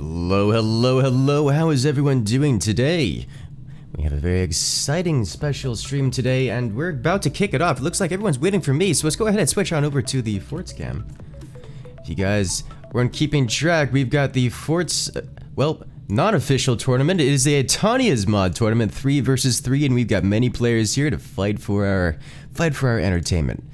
Hello, hello, hello. How is everyone doing today? We have a very exciting special stream today, and we're about to kick it off. It looks like everyone's waiting for me, so let's go ahead and switch on over to the Forts cam. If you guys weren't keeping track, we've got the Forts, non-official tournament. It is a Tanya's mod tournament, 3 versus 3, and we've got many players here to fight for our entertainment.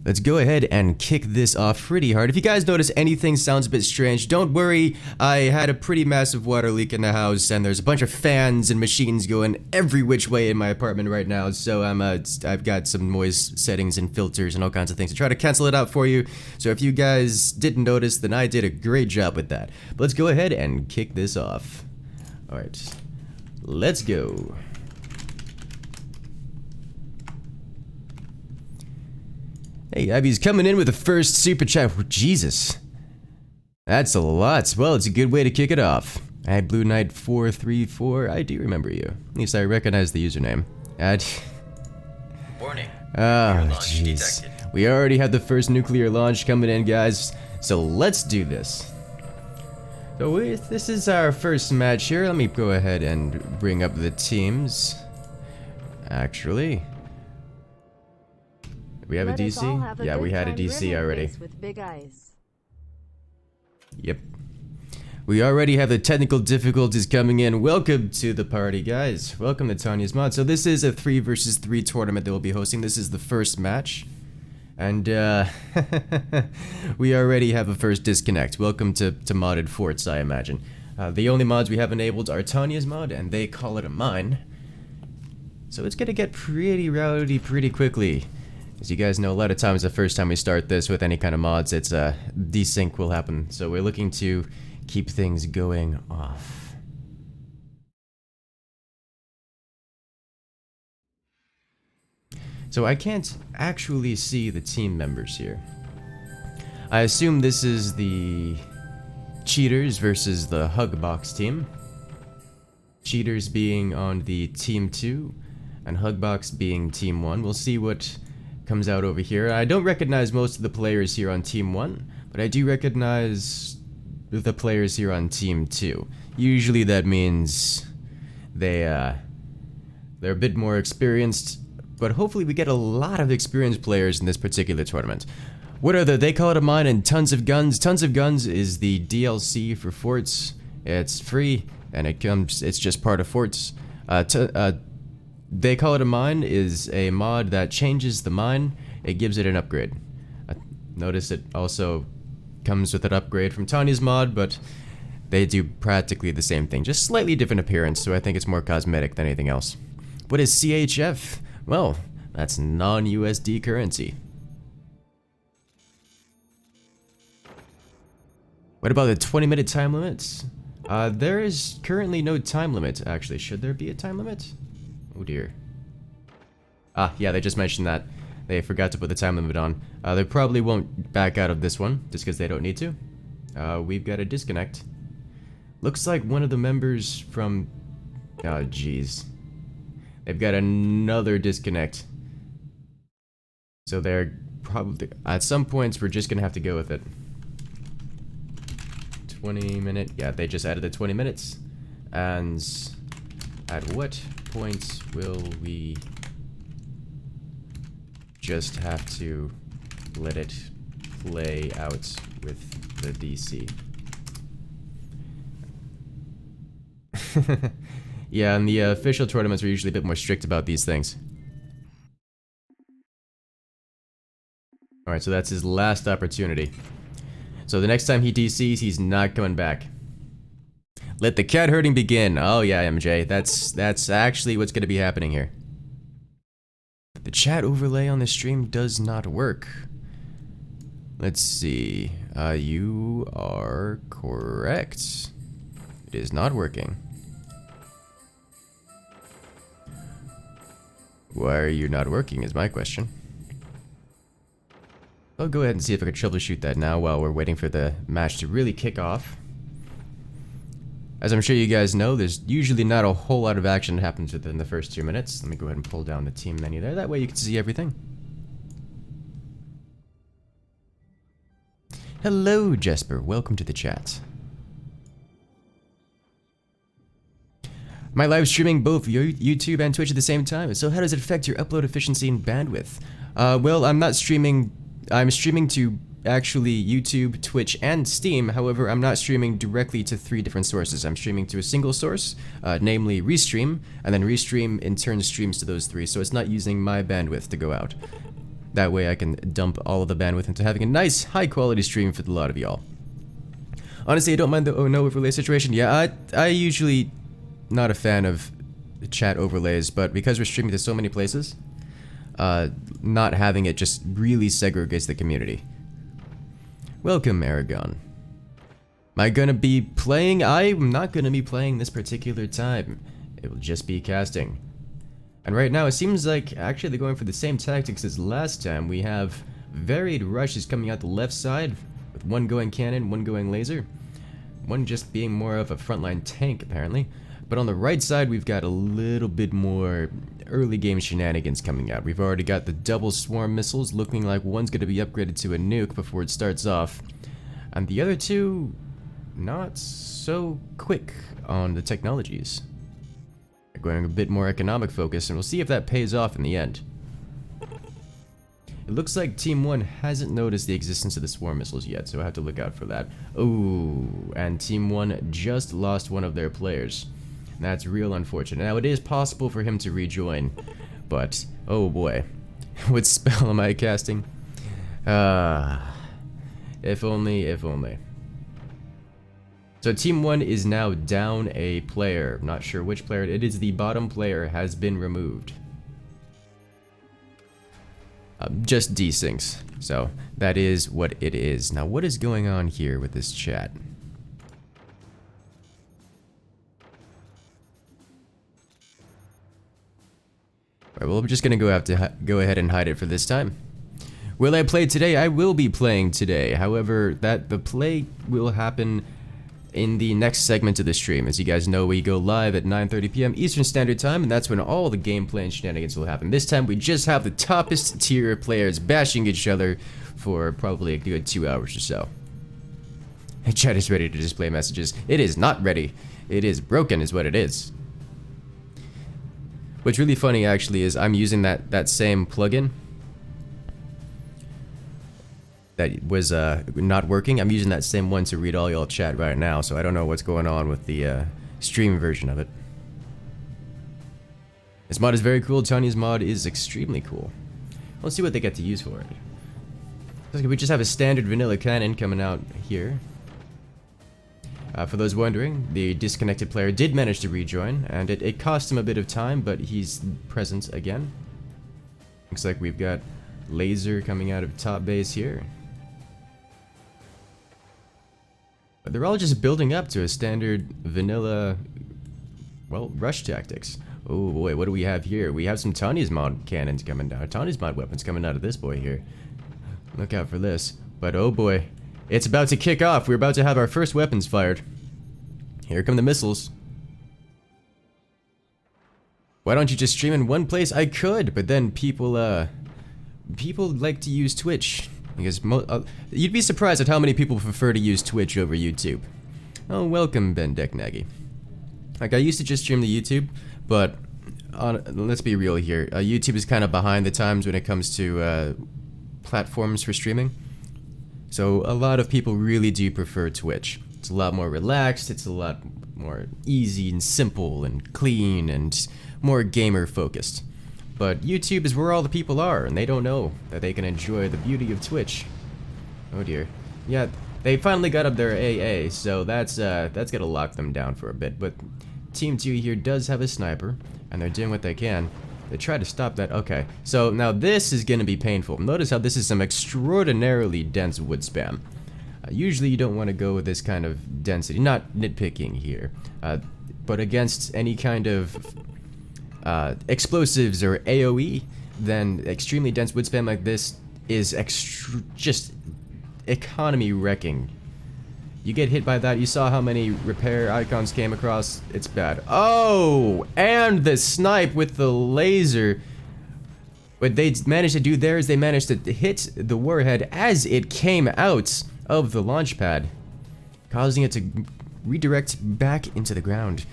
Let's go ahead and kick this off pretty hard. If you guys notice anything sounds a bit strange, don't worry. I had a pretty massive water leak in the house, and there's a bunch of fans and machines going every which way in my apartment right now. So I've got some noise settings and filters and all kinds of things to try to cancel it out for you. So if you guys didn't notice, then I did a great job with that. But let's go ahead and kick this off. All right, let's go. Hey, Abby's coming in with the first super chat. Oh, Jesus. That's a lot. Well, it's a good way to kick it off. Add Blue Knight 434. I do remember you. At least I recognize the username. Warning. Oh, jeez. We already have the first nuclear launch coming in, guys. So let's do this. So this is our first match here. Let me go ahead and bring up the teams. Actually. We have a DC? Yeah, we had a DC already. With big eyes. Yep. We already have the technical difficulties coming in. Welcome to the party, guys. Welcome to Tanya's mod. So this is a 3 versus 3 tournament that we'll be hosting. This is the first match. And, we already have a first disconnect. Welcome to modded forts, I imagine. The only mods we have enabled are Tanya's mod, and they call it a mine. So it's gonna get pretty rowdy pretty quickly. As you guys know, a lot of times the first time we start this with any kind of mods, it's desync will happen. So we're looking to keep things going off. So I can't actually see the team members here. I assume this is the Cheaters versus the Hugbox team. Cheaters being on the team 2 and Hugbox being team 1. We'll see what comes out over here. I don't recognize most of the players here on team 1, but I do recognize the players here on team 2. Usually that means they're a bit more experienced, but hopefully we get a lot of experienced players in this particular tournament. What are they call it a mine and tons of guns. Tons of Guns is the DLC for Forts. It's free and it's just part of Forts. They Call It a Mine is a mod that changes the mine. It gives it an upgrade. Notice it also comes with an upgrade from Tanya's mod, but they do practically the same thing. Just slightly different appearance, so I think it's more cosmetic than anything else. What is CHF? Well, that's non-USD currency. What about the 20-minute time limits? There is currently no time limit, actually. Should there be a time limit? Oh dear. Ah, yeah, they just mentioned that. They forgot to put the time limit on. They probably won't back out of this one, just because they don't need to. We've got a disconnect. Looks like one of the members from... Oh, jeez. They've got another disconnect. So they're probably... At some points, we're just gonna have to go with it. 20-minute... Yeah, they just added the 20 minutes. And... At what point will we just have to let it play out with the DC? Yeah, and the official tournaments are usually a bit more strict about these things. Alright, so that's his last opportunity. So the next time he DCs, he's not coming back. Let the cat herding begin. Oh yeah, MJ. That's actually what's gonna be happening here. The chat overlay on the stream does not work. Let's see. You are correct. It is not working. Why are you not working is my question. I'll go ahead and see if I can troubleshoot that now while we're waiting for the match to really kick off. As I'm sure you guys know, there's usually not a whole lot of action that happens within the first 2 minutes. Let me go ahead and pull down the team menu there. That way you can see everything. Hello, Jesper. Welcome to the chat. Am I live streaming both YouTube and Twitch at the same time? So how does it affect your upload efficiency and bandwidth? Well, I'm not streaming. I'm streaming to actually YouTube, Twitch, and Steam. However, I'm not streaming directly to 3 different sources. I'm streaming to a single source, namely Restream, and then Restream in turn streams to those 3, so it's not using my bandwidth to go out. That way I can dump all of the bandwidth into having a nice, high-quality stream for a lot of y'all. Honestly, I don't mind the no overlay situation. Yeah, I usually not a fan of chat overlays, but because we're streaming to so many places, not having it just really segregates the community. Welcome, Aragon. Am I gonna be playing? I'm not gonna be playing this particular time. It will just be casting. And right now, it seems like actually they're going for the same tactics as last time. We have varied rushes coming out the left side, with one going cannon, one going laser, one just being more of a frontline tank, apparently. But on the right side, we've got a little bit more early game shenanigans coming out. We've already got the double swarm missiles looking like one's going to be upgraded to a nuke before it starts off. And the other two, not so quick on the technologies. They're going a bit more economic focus, and we'll see if that pays off in the end. It looks like Team 1 hasn't noticed the existence of the swarm missiles yet, so I have to look out for that. Oh, and Team 1 just lost one of their players. That's real unfortunate. Now, it is possible for him to rejoin, but, oh boy. What spell am I casting? If only, if only. So Team 1 is now down a player. Not sure which player. It is the bottom player has been removed. Just desyncs. So, that is what it is. Now, what is going on here with this chat? Alright, well, we're just gonna go ahead and hide it for this time. Will I play today? I will be playing today. However, the play will happen in the next segment of the stream. As you guys know, we go live at 9:30 p.m. Eastern Standard Time, and that's when all the gameplay and shenanigans will happen. This time, we just have the toppest tier players bashing each other for probably a good 2 hours or so. Chat is ready to display messages. It is not ready. It is broken, is what it is. What's really funny, actually, is I'm using that same plugin that was not working. I'm using that same one to read all y'all chat right now, so I don't know what's going on with the stream version of it. This mod is very cool. Tanya's mod is extremely cool. Let's see what they get to use for it. We just have a standard vanilla cannon coming out here. For those wondering, the disconnected player did manage to rejoin, and it cost him a bit of time, but he's present again. Looks like we've got laser coming out of top base here. But they're all just building up to a standard vanilla, well, rush tactics. Oh boy, what do we have here? We have some Tanya's mod cannons coming down. Tanya's mod weapons coming out of this boy here. Look out for this. But oh boy. It's about to kick off. We're about to have our first weapons fired. Here come the missiles. Why don't you just stream in one place? I could, but then people like to use Twitch. Because you'd be surprised at how many people prefer to use Twitch over YouTube. Oh, welcome, Ben Decknaggy. Like, I used to just stream the YouTube, but let's be real here. YouTube is kind of behind the times when it comes to platforms for streaming. So a lot of people really do prefer Twitch. It's a lot more relaxed, it's a lot more easy and simple and clean and more gamer focused. But YouTube is where all the people are, and they don't know that they can enjoy the beauty of Twitch. Oh dear. Yeah, they finally got up their AA, so that's gonna lock them down for a bit. But Team 2 here does have a sniper, and they're doing what they can. They try to stop that. Okay, so now this is going to be painful. Notice how this is some extraordinarily dense wood spam. Usually you don't want to go with this kind of density. Not nitpicking here, but against any kind of explosives or AoE, then extremely dense wood spam like this is just economy wrecking. You get hit by that, you saw how many repair icons came across, it's bad. Oh, and the snipe with the laser. What they managed to do there is they managed to hit the warhead as it came out of the launch pad, causing it to redirect back into the ground.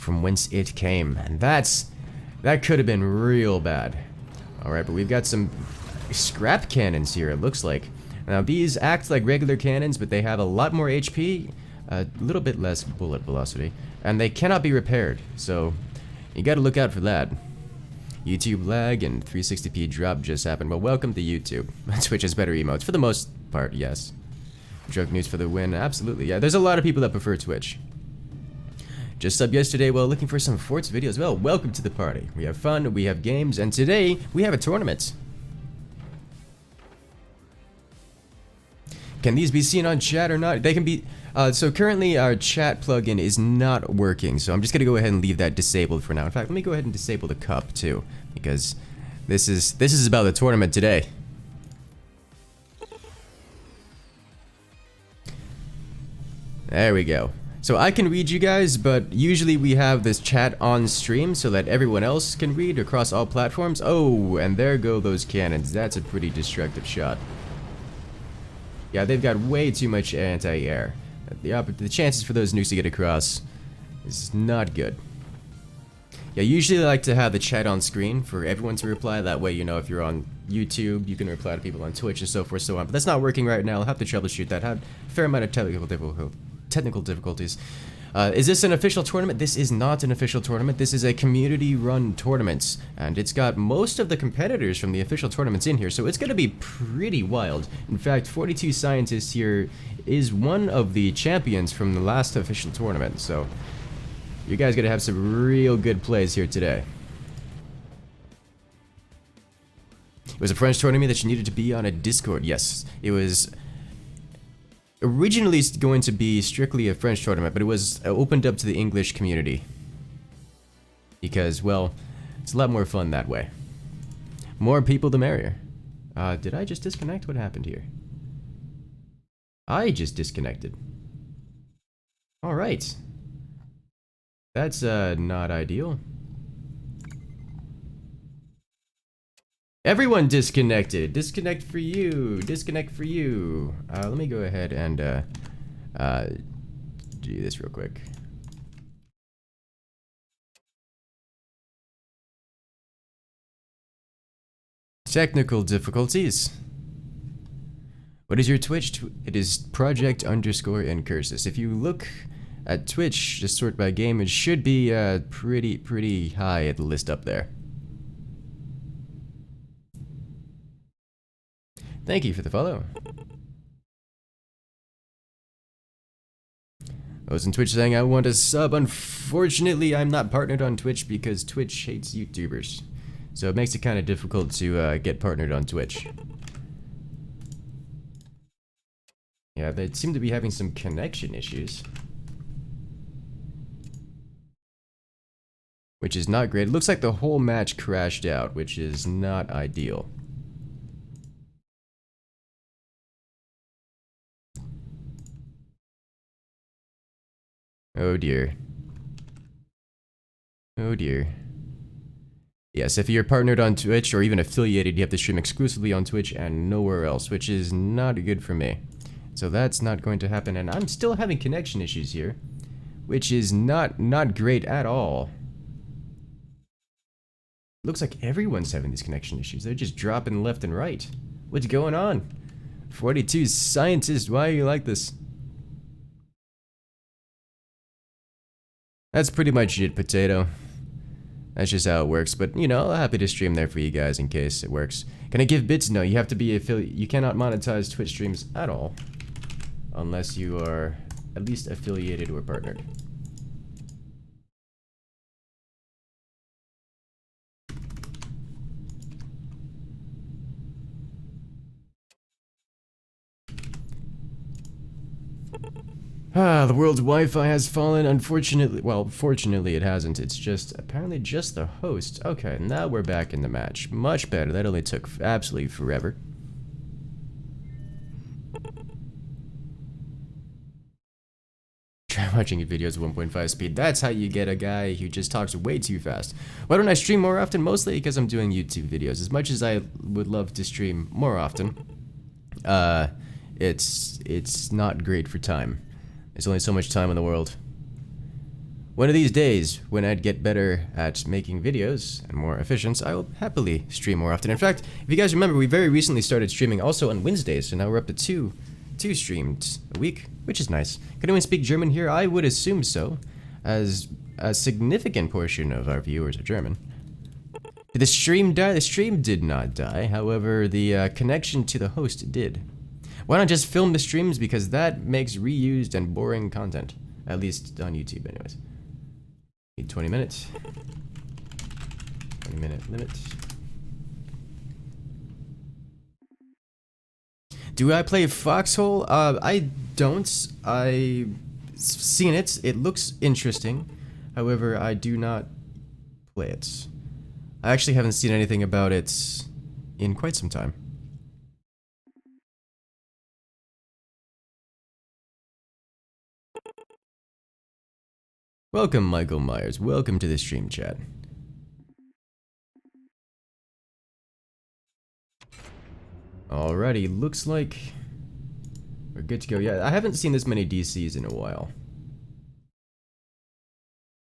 from whence it came. And that could have been real bad. Alright, but we've got some scrap cannons here, it looks like. Now, these act like regular cannons, but they have a lot more HP, a little bit less bullet velocity, and they cannot be repaired, so you gotta look out for that. YouTube lag and 360p drop just happened. Well, welcome to YouTube. Twitch has better emotes, for the most part, yes. Drug news for the win, absolutely. Yeah, there's a lot of people that prefer Twitch. Just subbed yesterday while looking for some Forts videos. Well, welcome to the party. We have fun, we have games, and today we have a tournament. Can these be seen on chat or not? They can be. So currently our chat plugin is not working, so I'm just gonna go ahead and leave that disabled for now. In fact, let me go ahead and disable the cup too, because this is about the tournament today. There we go. So I can read you guys, but usually we have this chat on stream so that everyone else can read across all platforms. Oh, and there go those cannons. That's a pretty destructive shot. Yeah, they've got way too much anti-air. The chances for those nukes to get across is not good. Yeah, usually I like to have the chat on screen for everyone to reply. That way, you know, if you're on YouTube, you can reply to people on Twitch and so forth, so on. But that's not working right now. I'll have to troubleshoot that. Had a fair amount of technical difficulties. Is this an official tournament? This is not an official tournament. This is a community-run tournament, and it's got most of the competitors from the official tournaments in here, so it's going to be pretty wild. In fact, 42 Scientists here is one of the champions from the last official tournament, so you guys going to have some real good plays here today. It was a French tournament that you needed to be on a Discord. Yes, it was originally going to be strictly a French tournament, but it was opened up to the English community. Because, well, it's a lot more fun that way. More people the merrier. Did I just disconnect? What happened here? I just disconnected. Alright. That's, not ideal. Everyone disconnected. Disconnect for you. Disconnect for you. Let me go ahead and do this real quick. Technical difficulties. What is your Twitch? It is project_Incursus. If you look at Twitch, just sort by game, it should be pretty high at the list up there. Thank you for the follow. I was on Twitch saying I want a sub. Unfortunately, I'm not partnered on Twitch because Twitch hates YouTubers. So it makes it kind of difficult to get partnered on Twitch. Yeah, they seem to be having some connection issues. Which is not great. It looks like the whole match crashed out, which is not ideal. Oh dear. Oh dear. Yes, if you're partnered on Twitch or even affiliated, you have to stream exclusively on Twitch and nowhere else, which is not good for me. So that's not going to happen, and I'm still having connection issues here, which is not great at all. Looks like everyone's having these connection issues. They're just dropping left and right. What's going on? 42 Scientists, why are you like this? That's pretty much it, potato. That's just how it works, but you know, I'm happy to stream there for you guys in case it works. Can I give bits? No, you have to be affiliate. You cannot monetize Twitch streams at all unless you are at least affiliated or partnered. The world's Wi-Fi has fallen, unfortunately. Well, fortunately it hasn't. It's just, apparently just the host. Okay, now we're back in the match. Much better. That only took absolutely forever. Try watching videos at 1.5 speed. That's how you get a guy who just talks way too fast. Why don't I stream more often? Mostly because I'm doing YouTube videos. As much as I would love to stream more often, it's not great for time. There's only so much time in the world. One of these days, when I'd get better at making videos and more efficient, I will happily stream more often. In fact, if you guys remember, we very recently started streaming also on Wednesdays, so now we're up to two streams a week, which is nice. Can anyone speak German here? I would assume so, as a significant portion of our viewers are German. Did the stream die? The stream did not die, however, the connection to the host did. Why not just film the streams, because that makes reused and boring content, at least on YouTube anyways. Need 20 minutes. 20-minute limit. Do I play Foxhole? I don't. I've seen it. It looks interesting. However, I do not play it. I actually haven't seen anything about it in quite some time. Welcome, Michael Myers. Welcome to the stream chat. Alrighty, looks like we're good to go. Yeah, I haven't seen this many DCs in a while.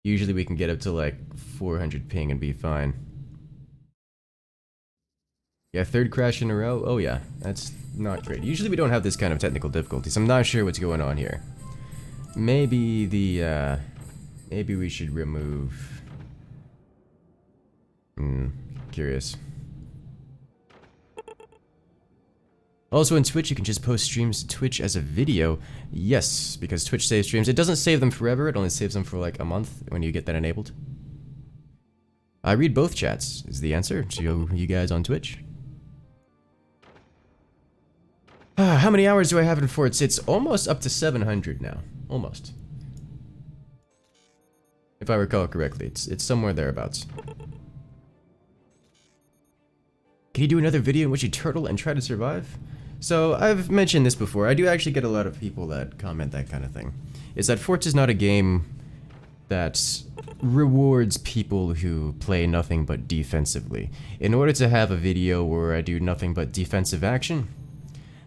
Usually we can get up to like 400 ping and be fine. Yeah, third crash in a row? Oh yeah, that's not great. Usually we don't have this kind of technical difficulties. I'm not sure what's going on here. Maybe the, maybe we should remove... curious. Also on Twitch, you can just post streams to Twitch as a video. Yes, because Twitch saves streams. It doesn't save them forever, it only saves them for like a month when you get that enabled. I read both chats, is the answer to you guys on Twitch. How many hours do I have in Forts? It's almost up to 700 now. Almost. If I recall correctly, it's somewhere thereabouts. Can you do another video in which you turtle and try to survive? So, I've mentioned this before. I do actually get a lot of people that comment that kind of thing. Is that Forts is not a game that rewards people who play nothing but defensively. In order to have a video where I do nothing but defensive action,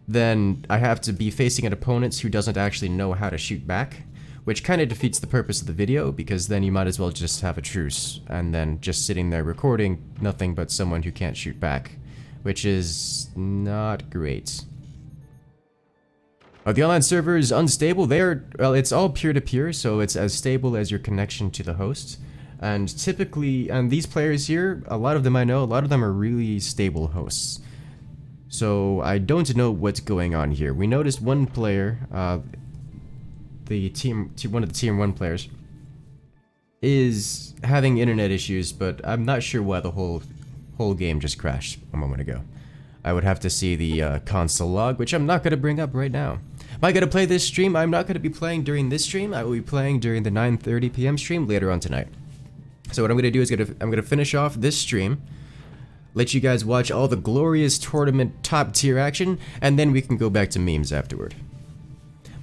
then I have to be facing an opponent who doesn't actually know how to shoot back, which kind of defeats the purpose of the video, because then you might as well just have a truce, and then just sitting there recording nothing but someone who can't shoot back, which is not great. The online server is unstable. Well, it's all peer-to-peer, so it's as stable as your connection to the host. And typically, and these players here, a lot of them I know, a lot of them are really stable hosts. So I don't know what's going on here. We noticed one player, one of the Tier 1 players, is having internet issues, but I'm not sure why the whole game just crashed a moment ago. I would have to see the console log, which I'm not going to bring up right now. Am I going to play this stream? I'm not going to be playing during this stream. I will be playing during the 9:30 p.m. stream later on tonight. So what I'm going to do is I'm going to finish off this stream, let you guys watch all the glorious tournament top tier action, and then we can go back to memes afterward.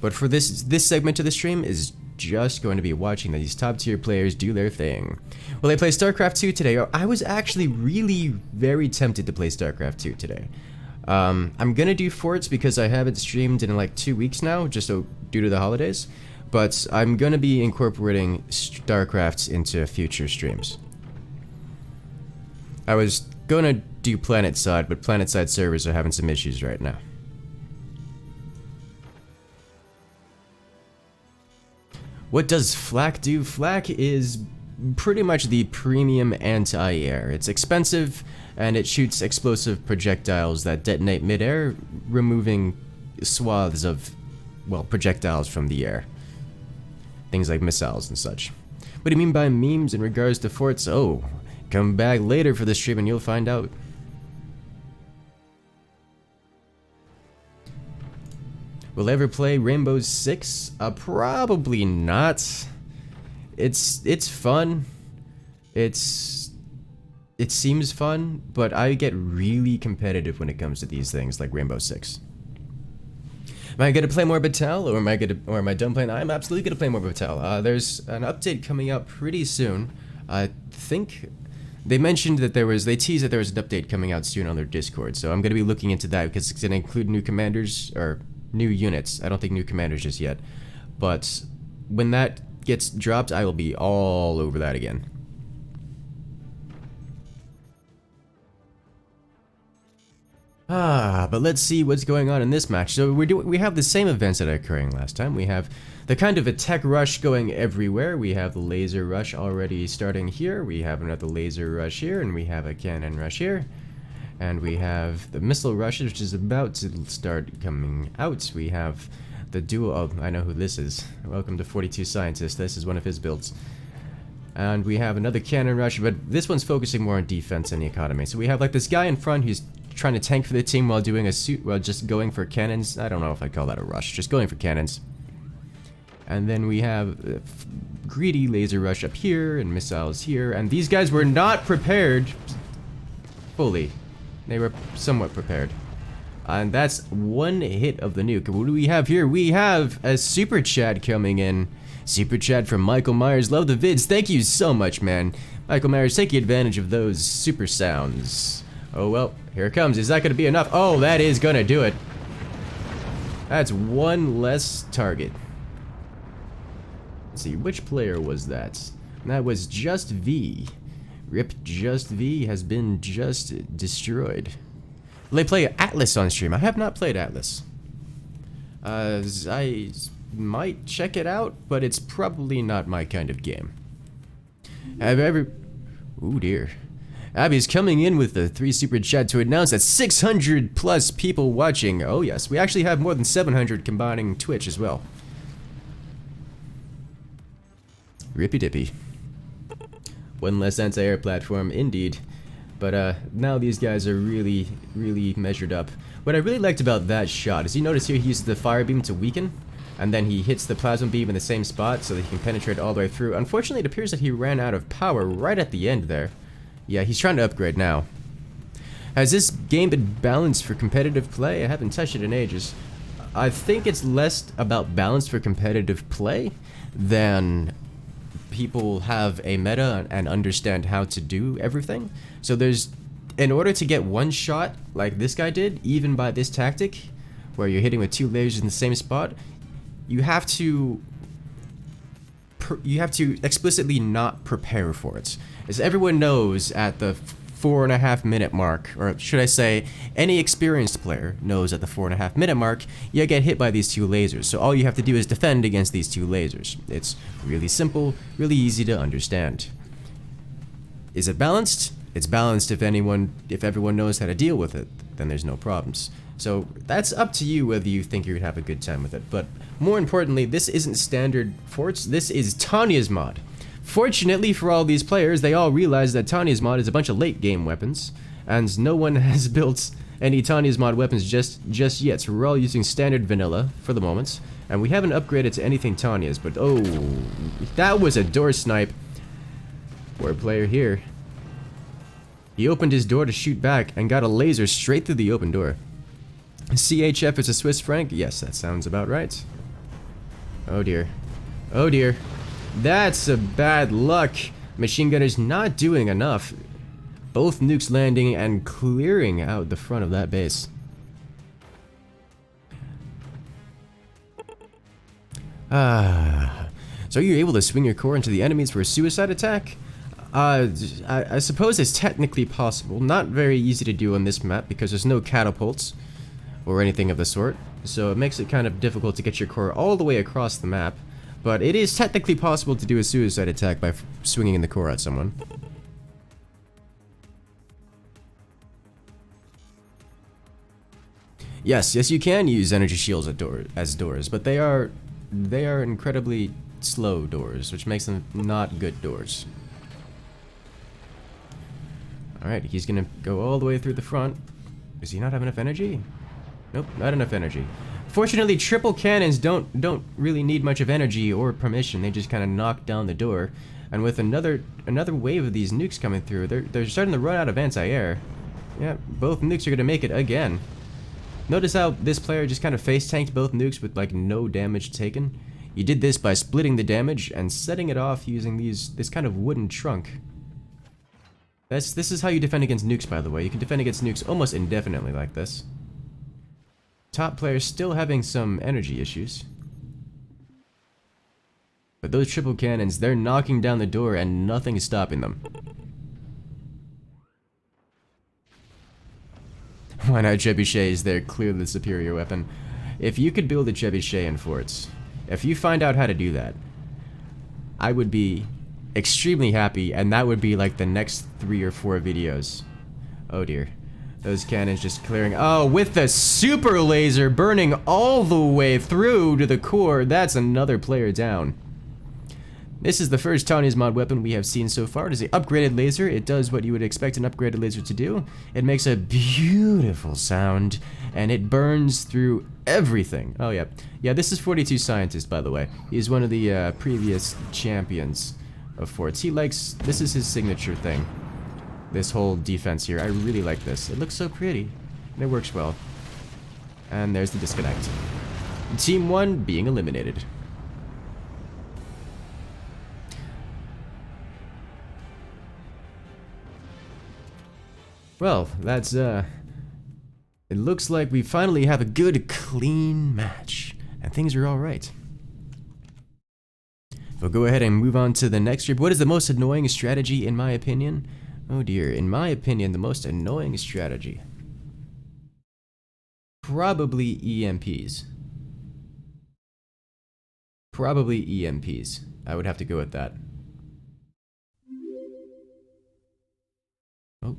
But for this segment of the stream is just going to be watching these top tier players do their thing. Well, they play StarCraft 2 today. I was actually really very tempted to play StarCraft 2 today. I'm gonna do Forts because I haven't streamed in like 2 weeks now, just so due to the holidays. But I'm gonna be incorporating StarCraft into future streams. I was gonna do PlanetSide, but PlanetSide servers are having some issues right now. What does Flak do? Flak is pretty much the premium anti-air. It's expensive, and it shoots explosive projectiles that detonate mid-air, removing swaths of, well, projectiles from the air. Things like missiles and such. What do you mean by memes in regards to Forts? Oh, come back later for the stream and you'll find out. Will I ever play Rainbow Six? Probably not. It's fun. It seems fun, but I get really competitive when it comes to these things like Rainbow Six. Am I gonna play more Battelle, or am I done playing? I'm absolutely gonna play more Battelle. There's an update coming up pretty soon. I think they mentioned that they teased that there was an update coming out soon on their Discord, so I'm gonna be looking into that because it's gonna include new commanders or new units. I don't think new commanders just yet, but when that gets dropped, I will be all over that again. But let's see what's going on in this match. So we have the same events that are occurring last time. We have the kind of a tech rush going everywhere. We have the laser rush already starting here. We have another laser rush here, and we have a cannon rush here. And we have the missile rush, which is about to start coming out. We have the dual... Oh, I know who this is. Welcome to 42 Scientist. This is one of his builds. And we have another cannon rush, but this one's focusing more on defense and the economy. So we have like this guy in front who's trying to tank for the team while doing a suit, while just going for cannons. I don't know if I'd call that a rush, just going for cannons. And then we have greedy laser rush up here and missiles here, and these guys were not prepared fully. They were somewhat prepared. And that's one hit of the nuke. What do we have here? We have a super chat coming in. Super chat from Michael Myers. Love the vids. Thank you so much, man. Michael Myers, taking advantage of those super sounds. Oh well, here it comes. Is that going to be enough? Oh, that is going to do it. That's one less target. Let's see, which player was that? That was Just V. Rip Just V has been just destroyed. Will they play Atlas on stream? I have not played Atlas. I might check it out, but it's probably not my kind of game. Have ever... Ooh dear. Abby's coming in with the 3 super chat to announce that 600 plus people watching. Oh yes, we actually have more than 700 combining Twitch as well. Rippy dippy. One less anti-air platform, indeed. But now these guys are really, really measured up. What I really liked about that shot is you notice here he uses the fire beam to weaken, and then he hits the plasma beam in the same spot so that he can penetrate all the way through. Unfortunately, it appears that he ran out of power right at the end there. Yeah, he's trying to upgrade now. Has this game been balanced for competitive play? I haven't touched it in ages. I think it's less about balance for competitive play than people have a meta and understand how to do everything. So there's, in order to get one shot like this guy did, even by this tactic, where you're hitting with 2 lasers in the same spot, you have to explicitly not prepare for it. As everyone knows at the 4.5 minute mark, or should I say, any experienced player knows at the 4.5 minute mark, you get hit by these 2 lasers. So all you have to do is defend against these 2 lasers. It's really simple, really easy to understand. Is it balanced? It's balanced if everyone knows how to deal with it, then there's no problems. So that's up to you whether you think you would have a good time with it. But more importantly, this isn't standard Forts, this is Tanya's mod. Fortunately for all these players, they all realize that Tanya's mod is a bunch of late game weapons, and no one has built any Tanya's mod weapons just yet, so we're all using standard vanilla for the moment, and we haven't upgraded to anything Tanya's, but oh, that was a door snipe. Poor player here. He opened his door to shoot back and got a laser straight through the open door. CHF is a Swiss franc? Yes, that sounds about right. Oh dear. Oh dear. That's a bad luck. Machine gunner's not doing enough. Both nukes landing and clearing out the front of that base. So you're able to swing your core into the enemies for a suicide attack? I suppose it's technically possible. Not very easy to do on this map because there's no catapults or anything of the sort. So it makes it kind of difficult to get your core all the way across the map. But it is technically possible to do a suicide attack by swinging in the core at someone. Yes, you can use energy shields as doors, but they are incredibly slow doors, which makes them not good doors. Alright, he's gonna go all the way through the front. Does he not have enough energy? Nope, not enough energy. Fortunately, triple cannons don't really need much of energy or permission. They just kind of knock down the door. And with another wave of these nukes coming through, they're starting to run out of anti-air. Yeah, both nukes are gonna make it again. Notice how this player just kind of face tanked both nukes with like no damage taken. He did this by splitting the damage and setting it off using this kind of wooden trunk. This is how you defend against nukes, by the way. You can defend against nukes almost indefinitely like this. Top player still having some energy issues. But those triple cannons, they're knocking down the door and nothing's stopping them. Why not trebuchets? They're clearly the superior weapon. If you could build a trebuchet in Forts, if you find out how to do that, I would be extremely happy, and that would be like the next 3 or 4 videos. Oh dear. Those cannons just clearing. Oh, with the super laser burning all the way through to the core. That's another player down. This is the first Tanya's mod weapon we have seen so far. It is an upgraded laser. It does what you would expect an upgraded laser to do. It makes a beautiful sound, and it burns through everything. Oh yeah. Yeah, this is 42 Scientist, by the way. He's one of the previous champions of Forts. He likes, this is his signature thing. This whole defense here. I really like this. It looks so pretty, and it works well. And there's the disconnect. Team 1 being eliminated. Well, that's, it looks like we finally have a good, clean match. And things are alright. We'll go ahead and move on to the next group. What is the most annoying strategy, in my opinion? Oh dear, in my opinion, the most annoying strategy. Probably EMPs. Probably EMPs. I would have to go with that. Oh,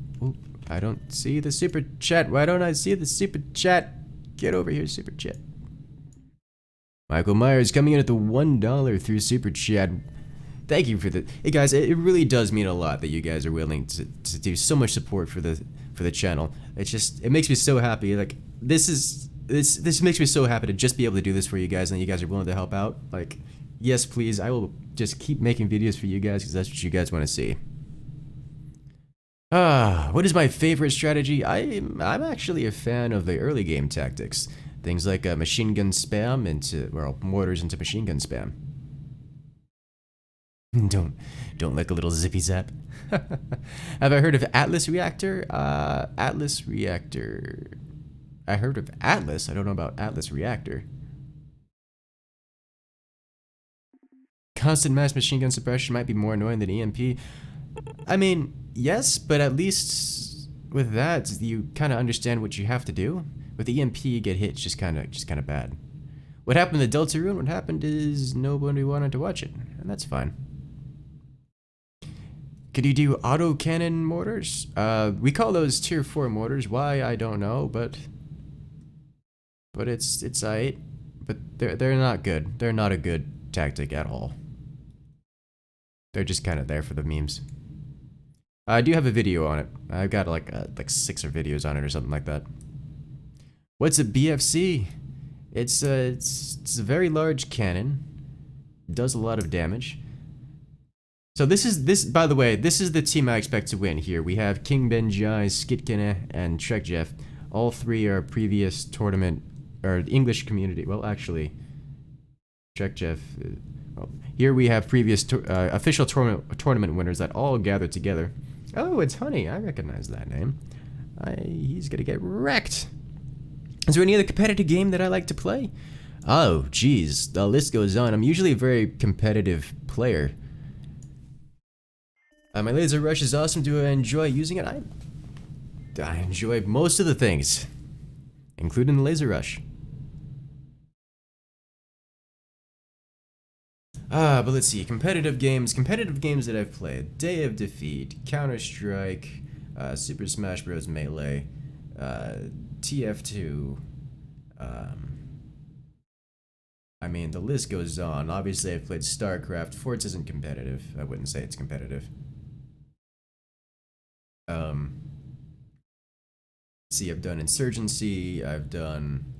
I don't see the super chat. Why don't I see the super chat? Get over here, super chat. Michael Myers coming in at the $1 through super chat. Thank you for the. Hey guys, it really does mean a lot that you guys are willing to do so much support for the channel. It makes me so happy. Like this makes me so happy to just be able to do this for you guys, and you guys are willing to help out. Like, yes, please. I will just keep making videos for you guys because that's what you guys want to see. What is my favorite strategy? I'm actually a fan of the early game tactics. Things like machine gun spam into, well, mortars into machine gun spam. Don't like a little zippy zap. Have I heard of Atlas Reactor? Atlas Reactor. I heard of Atlas. I don't know about Atlas Reactor. Constant mass machine gun suppression might be more annoying than EMP. I mean, yes, but at least with that, you kind of understand what you have to do. With EMP, you get hit, just kind of bad. What happened to Deltarune? What happened is nobody wanted to watch it, and that's fine. Could you do autocannon mortars? We call those tier 4 mortars. Why, I don't know, but it's aight. But they're not good. They're not a good tactic at all. They're just kind of there for the memes. I do have a video on it. I've got like 6 videos on it or something like that. What's a BFC? It's a very large cannon. It does a lot of damage. So by the way, this is the team I expect to win here. We have King Benjai, Skitkine, and Trekjeff. All 3 are previous tournament, or English community. Well, actually, Trekjeff. Well, here we have previous official tournament winners that all gathered together. Oh, it's Honey. I recognize that name. He's gonna get wrecked. Is there any other competitive game that I like to play? Oh, geez, the list goes on. I'm usually a very competitive player. My laser rush is awesome. Do I enjoy using it? I enjoy most of the things, including the laser rush. But let's see. Competitive games that I've played. Day of Defeat, Counter-Strike, Super Smash Bros. Melee, TF2. I mean, the list goes on. Obviously, I've played StarCraft. Forts isn't competitive. I wouldn't say it's competitive. See, I've done Insurgency. I've done.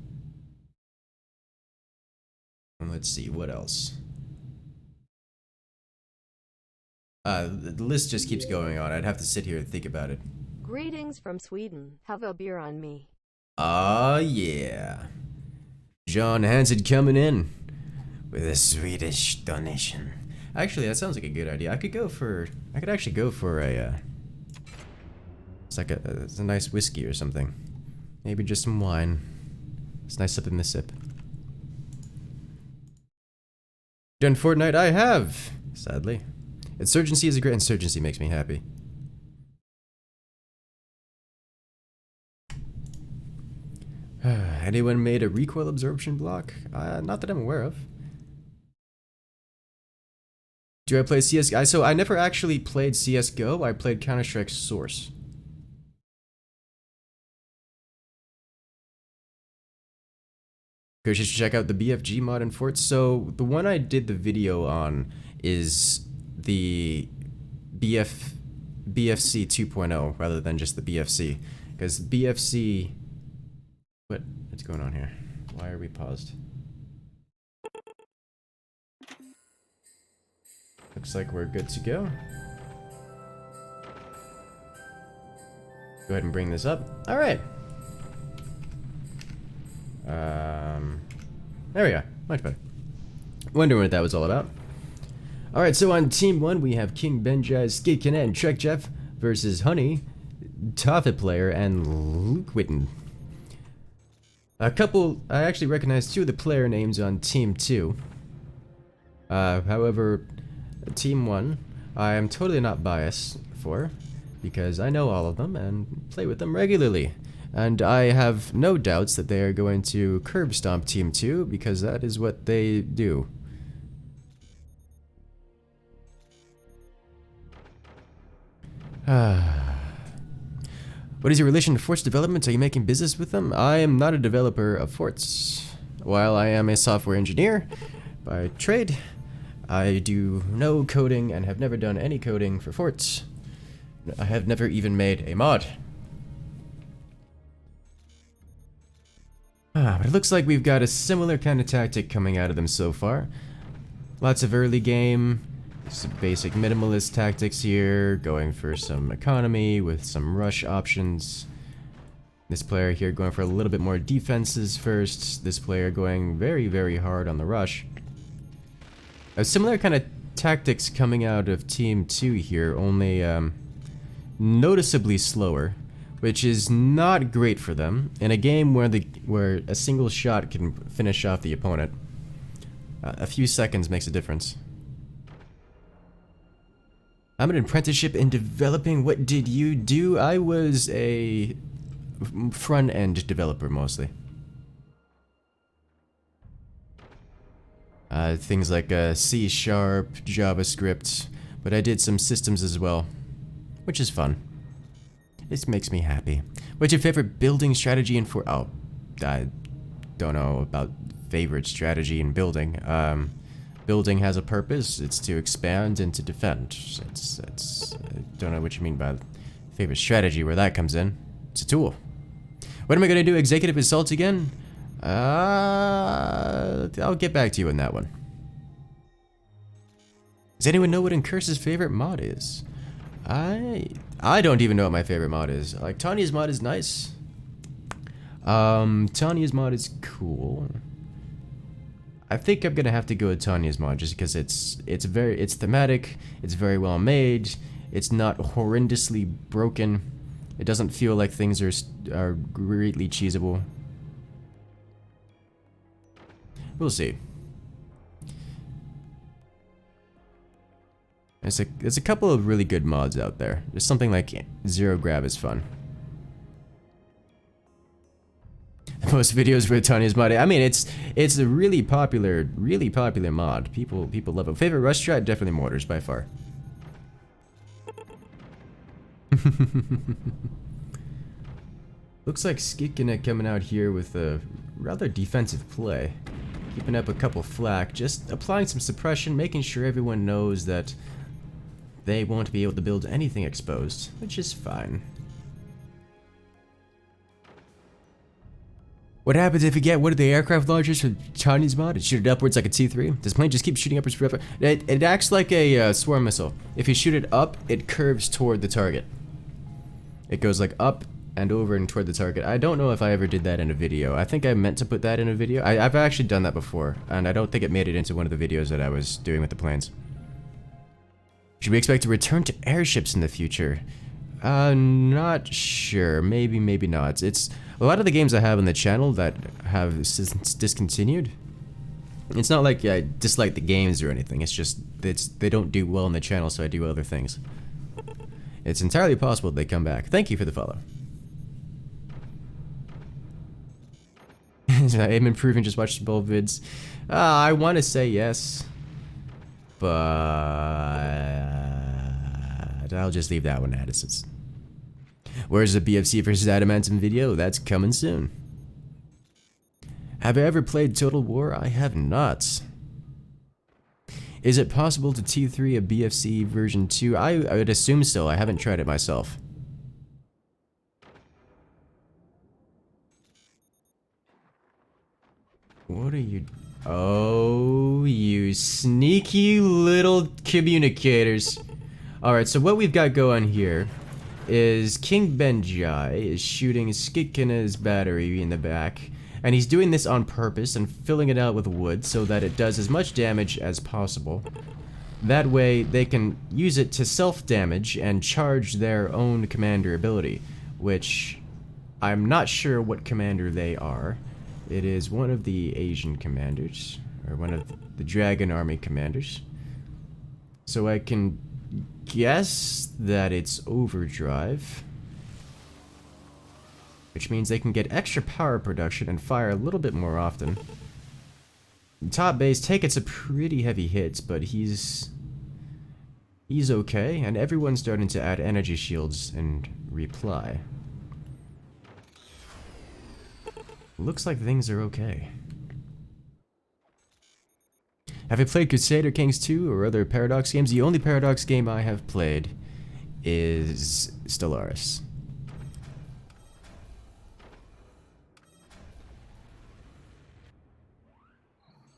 Let's see, what else? The list just keeps going on. I'd have to sit here and think about it. Greetings from Sweden. Have a beer on me. Yeah. John Hansen coming in with a Swedish donation. Actually, that sounds like a good idea. I could actually go for a, it's a nice whiskey or something. Maybe just some wine. It's nice something to sip. Done Fortnite? I have, sadly. Insurgency is a great insurgency, makes me happy. Anyone made a recoil absorption block? Not that I'm aware of. Do I play CS? So I never actually played CSGO, I played Counter-Strike Source. You should check out the BFG mod in Forts. So the one I did the video on is the BFC 2.0 rather than just the BFC. Because BFC... What's going on here? Why are we paused? Looks like we're good to go. Go ahead and bring this up. Alright. There we go. Much better. Wondering what that was all about. Alright, so on Team 1 we have King Benjai, Skitkin, and Trek Jeff versus Honey, Toffet Player, and Luke Witten. I actually recognize 2 of the player names on Team 2. However, Team 1, I am totally not biased for, because I know all of them and play with them regularly. And I have no doubts that they are going to curb stomp Team 2, because that is what they do. What is your relation to Forts development? Are you making business with them? I am not a developer of Forts. While I am a software engineer by trade, I do no coding and have never done any coding for Forts. I have never even made a mod. But it looks like we've got a similar kind of tactic coming out of them so far. Lots of early game, some basic minimalist tactics here, going for some economy with some rush options. This player here going for a little bit more defenses first. This player going very, very hard on the rush. A similar kind of tactics coming out of Team 2 here, only noticeably slower, which is not great for them in a game where a single shot can finish off the opponent. A few seconds makes a difference. I'm an apprenticeship in developing. What did you do? I was a front-end developer mostly. Things like C#, JavaScript, but I did some systems as well, which is fun. This makes me happy. What's your favorite building strategy in Oh, I don't know about favorite strategy in building. Building has a purpose. It's to expand and to defend. I don't know what you mean by favorite strategy, where that comes in. It's a tool. What am I going to do? Executive assault again? I'll get back to you on that one. Does anyone know what Incursus' favorite mod is? I don't even know what my favorite mod is. Like, Tanya's mod is nice. Tanya's mod is cool. I think I'm gonna have to go with Tanya's mod just because it's thematic, it's very well made, it's not horrendously broken, it doesn't feel like things are greatly cheesable. We'll see. There's a couple of really good mods out there. There's something like Zero Grab is fun. Most videos with Tanya's mod. I mean, it's a really popular mod. People love it. Favorite rush strat? Definitely mortars by far. Looks like Skitkin coming out here with a rather defensive play. Keeping up a couple flak, just applying some suppression, making sure everyone knows that they won't be able to build anything exposed, which is fine. What happens if you get one of the aircraft launchers from Tanya's mod and shoot it upwards like a T3? Does the plane just keep shooting upwards forever? It acts like a swarm missile. If you shoot it up, it curves toward the target. It goes like up and over and toward the target. I don't know if I ever did that in a video. I think I meant to put that in a video. I've actually done that before, and I don't think it made it into one of the videos that I was doing with the planes. Should we expect to return to airships in the future? Not sure. Maybe, maybe not. It's a lot of the games I have on the channel that have since discontinued. It's not like I dislike the games or anything. It's just they don't do well on the channel, so I do other things. It's entirely possible they come back. Thank you for the follow. I'm improving. Just watch both vids. I want to say yes, but I'll just leave that one as is. Where's the BFC versus Adamantium video? That's coming soon. Have I ever played Total War? I have not. Is it possible to T3 a BFC version 2? I would assume so. I haven't tried it myself. What are you... Oh, you sneaky little communicators. Alright, so what we've got going here is King Benjai is shooting Skitkina's battery in the back. And he's doing this on purpose and filling it out with wood so that it does as much damage as possible. That way, they can use it to self-damage and charge their own commander ability, which I'm not sure what commander they are. It is one of the Asian commanders, or one of the Dragon Army commanders. So I can guess that it's Overdrive, which means they can get extra power production and fire a little bit more often. Top base, Take it's a pretty heavy hit, but he's okay, and everyone's starting to add energy shields and reply. Looks like things are okay. Have I played Crusader Kings 2 or other Paradox games? The only Paradox game I have played is Stellaris.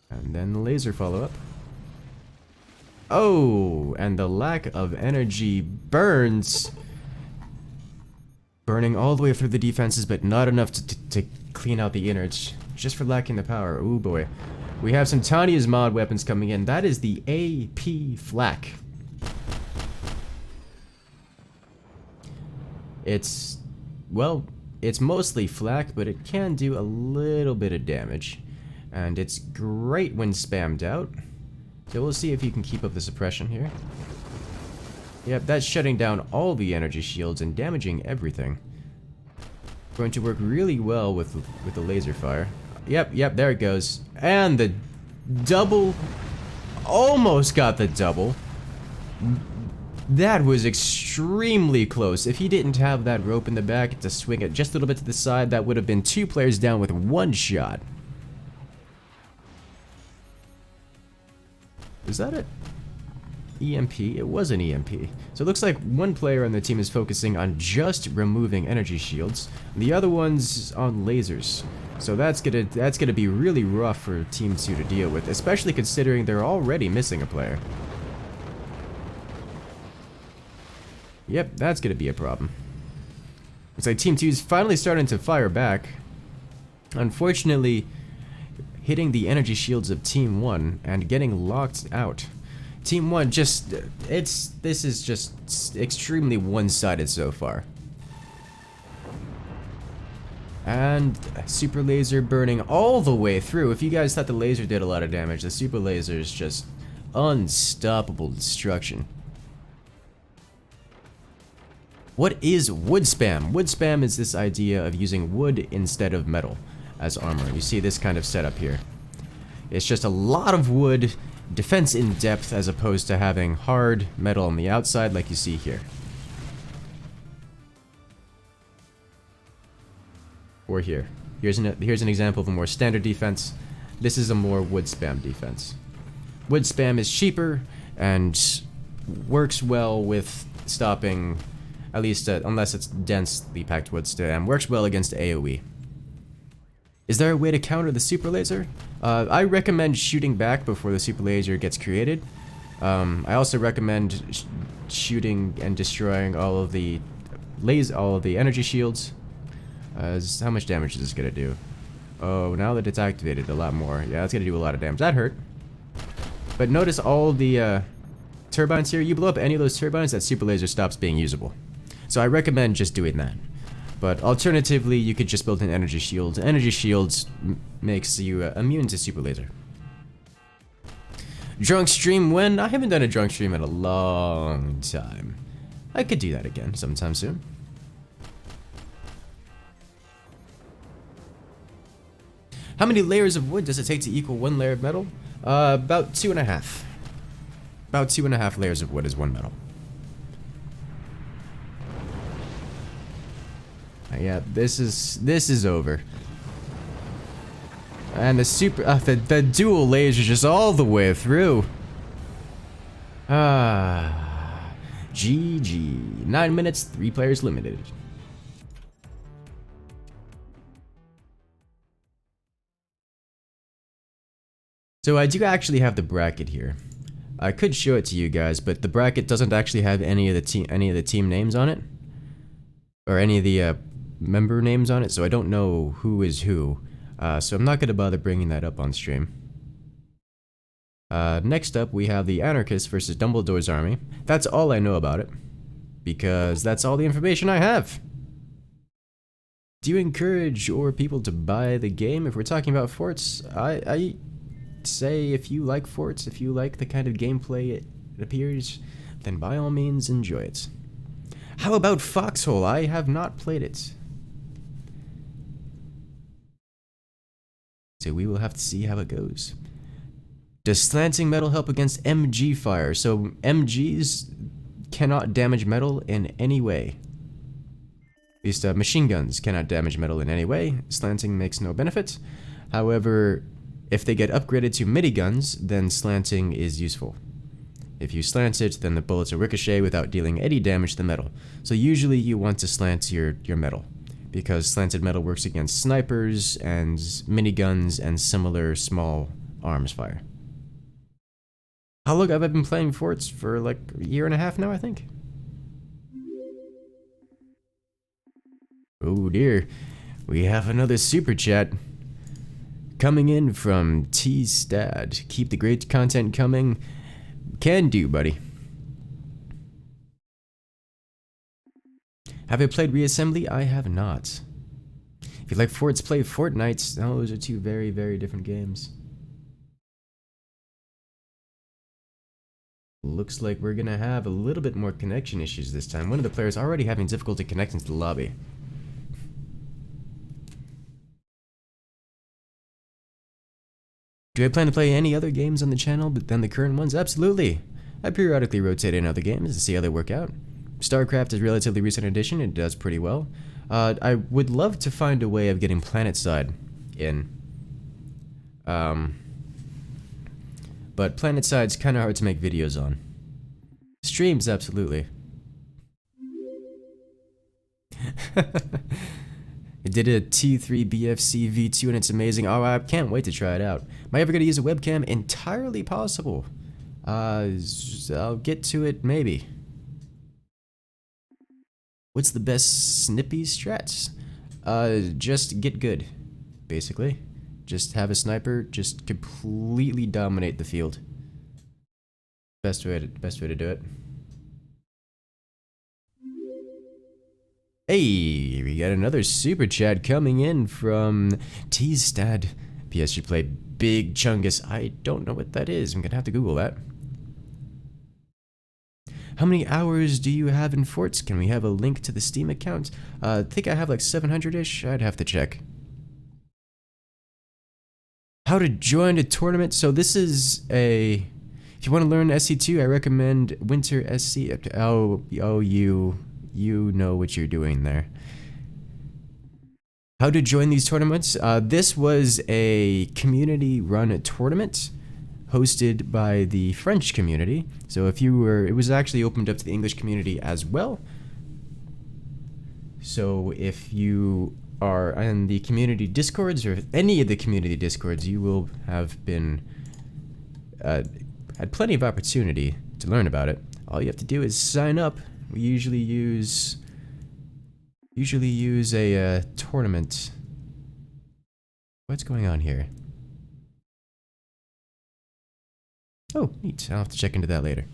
And then the laser follow-up. Oh, and the lack of energy burns. Burning all the way through the defenses, but not enough to clean out the innards. Just for lacking the power. Ooh boy. We have some Tanya's mod weapons coming in. That is the AP Flak. It's, well, it's mostly flak, but it can do a little bit of damage. And it's great when spammed out. So we'll see if you can keep up the suppression here. Yep, that's shutting down all the energy shields and damaging everything. Going to work really well with the laser fire. Yep, there it goes. And the double, almost got the double. That was extremely close. If he didn't have that rope in the back to swing it just a little bit to the side, that would have been 2 players down with 1 shot. Is that it? EMP? It was an EMP. So it looks like 1 player on the team is focusing on just removing energy shields. The other one's on lasers. So that's gonna be really rough for Team 2 to deal with, especially considering they're already missing a player. Yep, that's gonna be a problem. Looks like Team 2 is finally starting to fire back. Unfortunately, hitting the energy shields of Team 1 and getting locked out. Team 1 just, this is just extremely one-sided so far. And super laser burning all the way through. If you guys thought the laser did a lot of damage, the super laser is just unstoppable destruction. What is wood spam? Wood spam is this idea of using wood instead of metal as armor. You see this kind of setup here. It's just a lot of wood, defense in depth, as opposed to having hard metal on the outside like you see here. Or here. Here's an example of a more standard defense. This is a more wood spam defense. Wood spam is cheaper and works well with stopping, at least unless it's densely packed wood spam, works well against AoE. Is there a way to counter the super laser? I recommend shooting back before the super laser gets created. I also recommend shooting and destroying all of the energy shields. How much damage is this gonna do? Oh, now that it's activated, a lot more. Yeah, it's gonna do a lot of damage. That hurt. But notice all the turbines here. You blow up any of those turbines, that super laser stops being usable. So I recommend just doing that. But alternatively, you could just build an energy shield. Energy shields makes you immune to super laser. Drunk stream when? I haven't done a drunk stream in a long time. I could do that again sometime soon. How many layers of wood does it take to equal 1 layer of metal? About 2.5. About 2.5 layers of wood is 1 metal. Yeah, this is over. And the the dual laser just all the way through. GG. 9 minutes, 3 players limited. So I do actually have the bracket here. I could show it to you guys, but the bracket doesn't actually have any of the team names on it, or any of the member names on it. So I don't know who is who. So I'm not gonna bother bringing that up on stream. Next up, we have the Anarchists versus Dumbledore's army. That's all I know about it, because that's all the information I have. Do you encourage your people to buy the game? If we're talking about forts, I say if you like forts, if you like the kind of gameplay it appears, then by all means enjoy it. How about Foxhole? I have not played it. So we will have to see how it goes. Does slanting metal help against MG fire? So MGs cannot damage metal in any way. At least machine guns cannot damage metal in any way. Slanting makes no benefit. However, if they get upgraded to miniguns, then slanting is useful. If you slant it, then the bullets will ricochet without dealing any damage to the metal. So usually you want to slant your metal, because slanted metal works against snipers and miniguns and similar small arms fire. How long have I been playing forts? For like a year and a half now, I think. Oh dear, we have another super chat coming in from T-Stad. Keep the great content coming. Can do, buddy. Have I played Reassembly? I have not. If you like forts, play Fortnite. Those are two very, very different games. Looks like we're gonna have a little bit more connection issues this time. One of the players already having difficulty connecting to the lobby. Do I plan to play any other games on the channel than the current ones? Absolutely. I periodically rotate in other games to see how they work out. StarCraft is a relatively recent addition. It does pretty well. I would love to find a way of getting PlanetSide in. But PlanetSide's kind of hard to make videos on. Streams, absolutely. I did a T3 BFC V2 and it's amazing. Oh, I can't wait to try it out. Am I ever going to use a webcam? Entirely possible. I'll get to it maybe. What's the best snippy strats? Just get good, basically. Just have a sniper, just completely dominate the field. Best way to do it. Hey, we got another super chat coming in from T-Stad. PS, you play Big Chungus. I don't know what that is. I'm gonna have to Google that. How many hours do you have in Forts? Can we have a link to the Steam account? I think I have like 700-ish. I'd have to check. How to join a tournament? So this is a... If you want to learn SC2, I recommend Winter SC. Oh, you know what you're doing there. How to join these tournaments? This was a community-run tournament hosted by the French community. So if you were, it was actually opened up to the English community as well. So if you are in the community discords or any of the community discords, you will have been had plenty of opportunity to learn about it. All you have to do is sign up. We usually use a tournament. What's going on here? Oh, neat. I'll have to check into that later.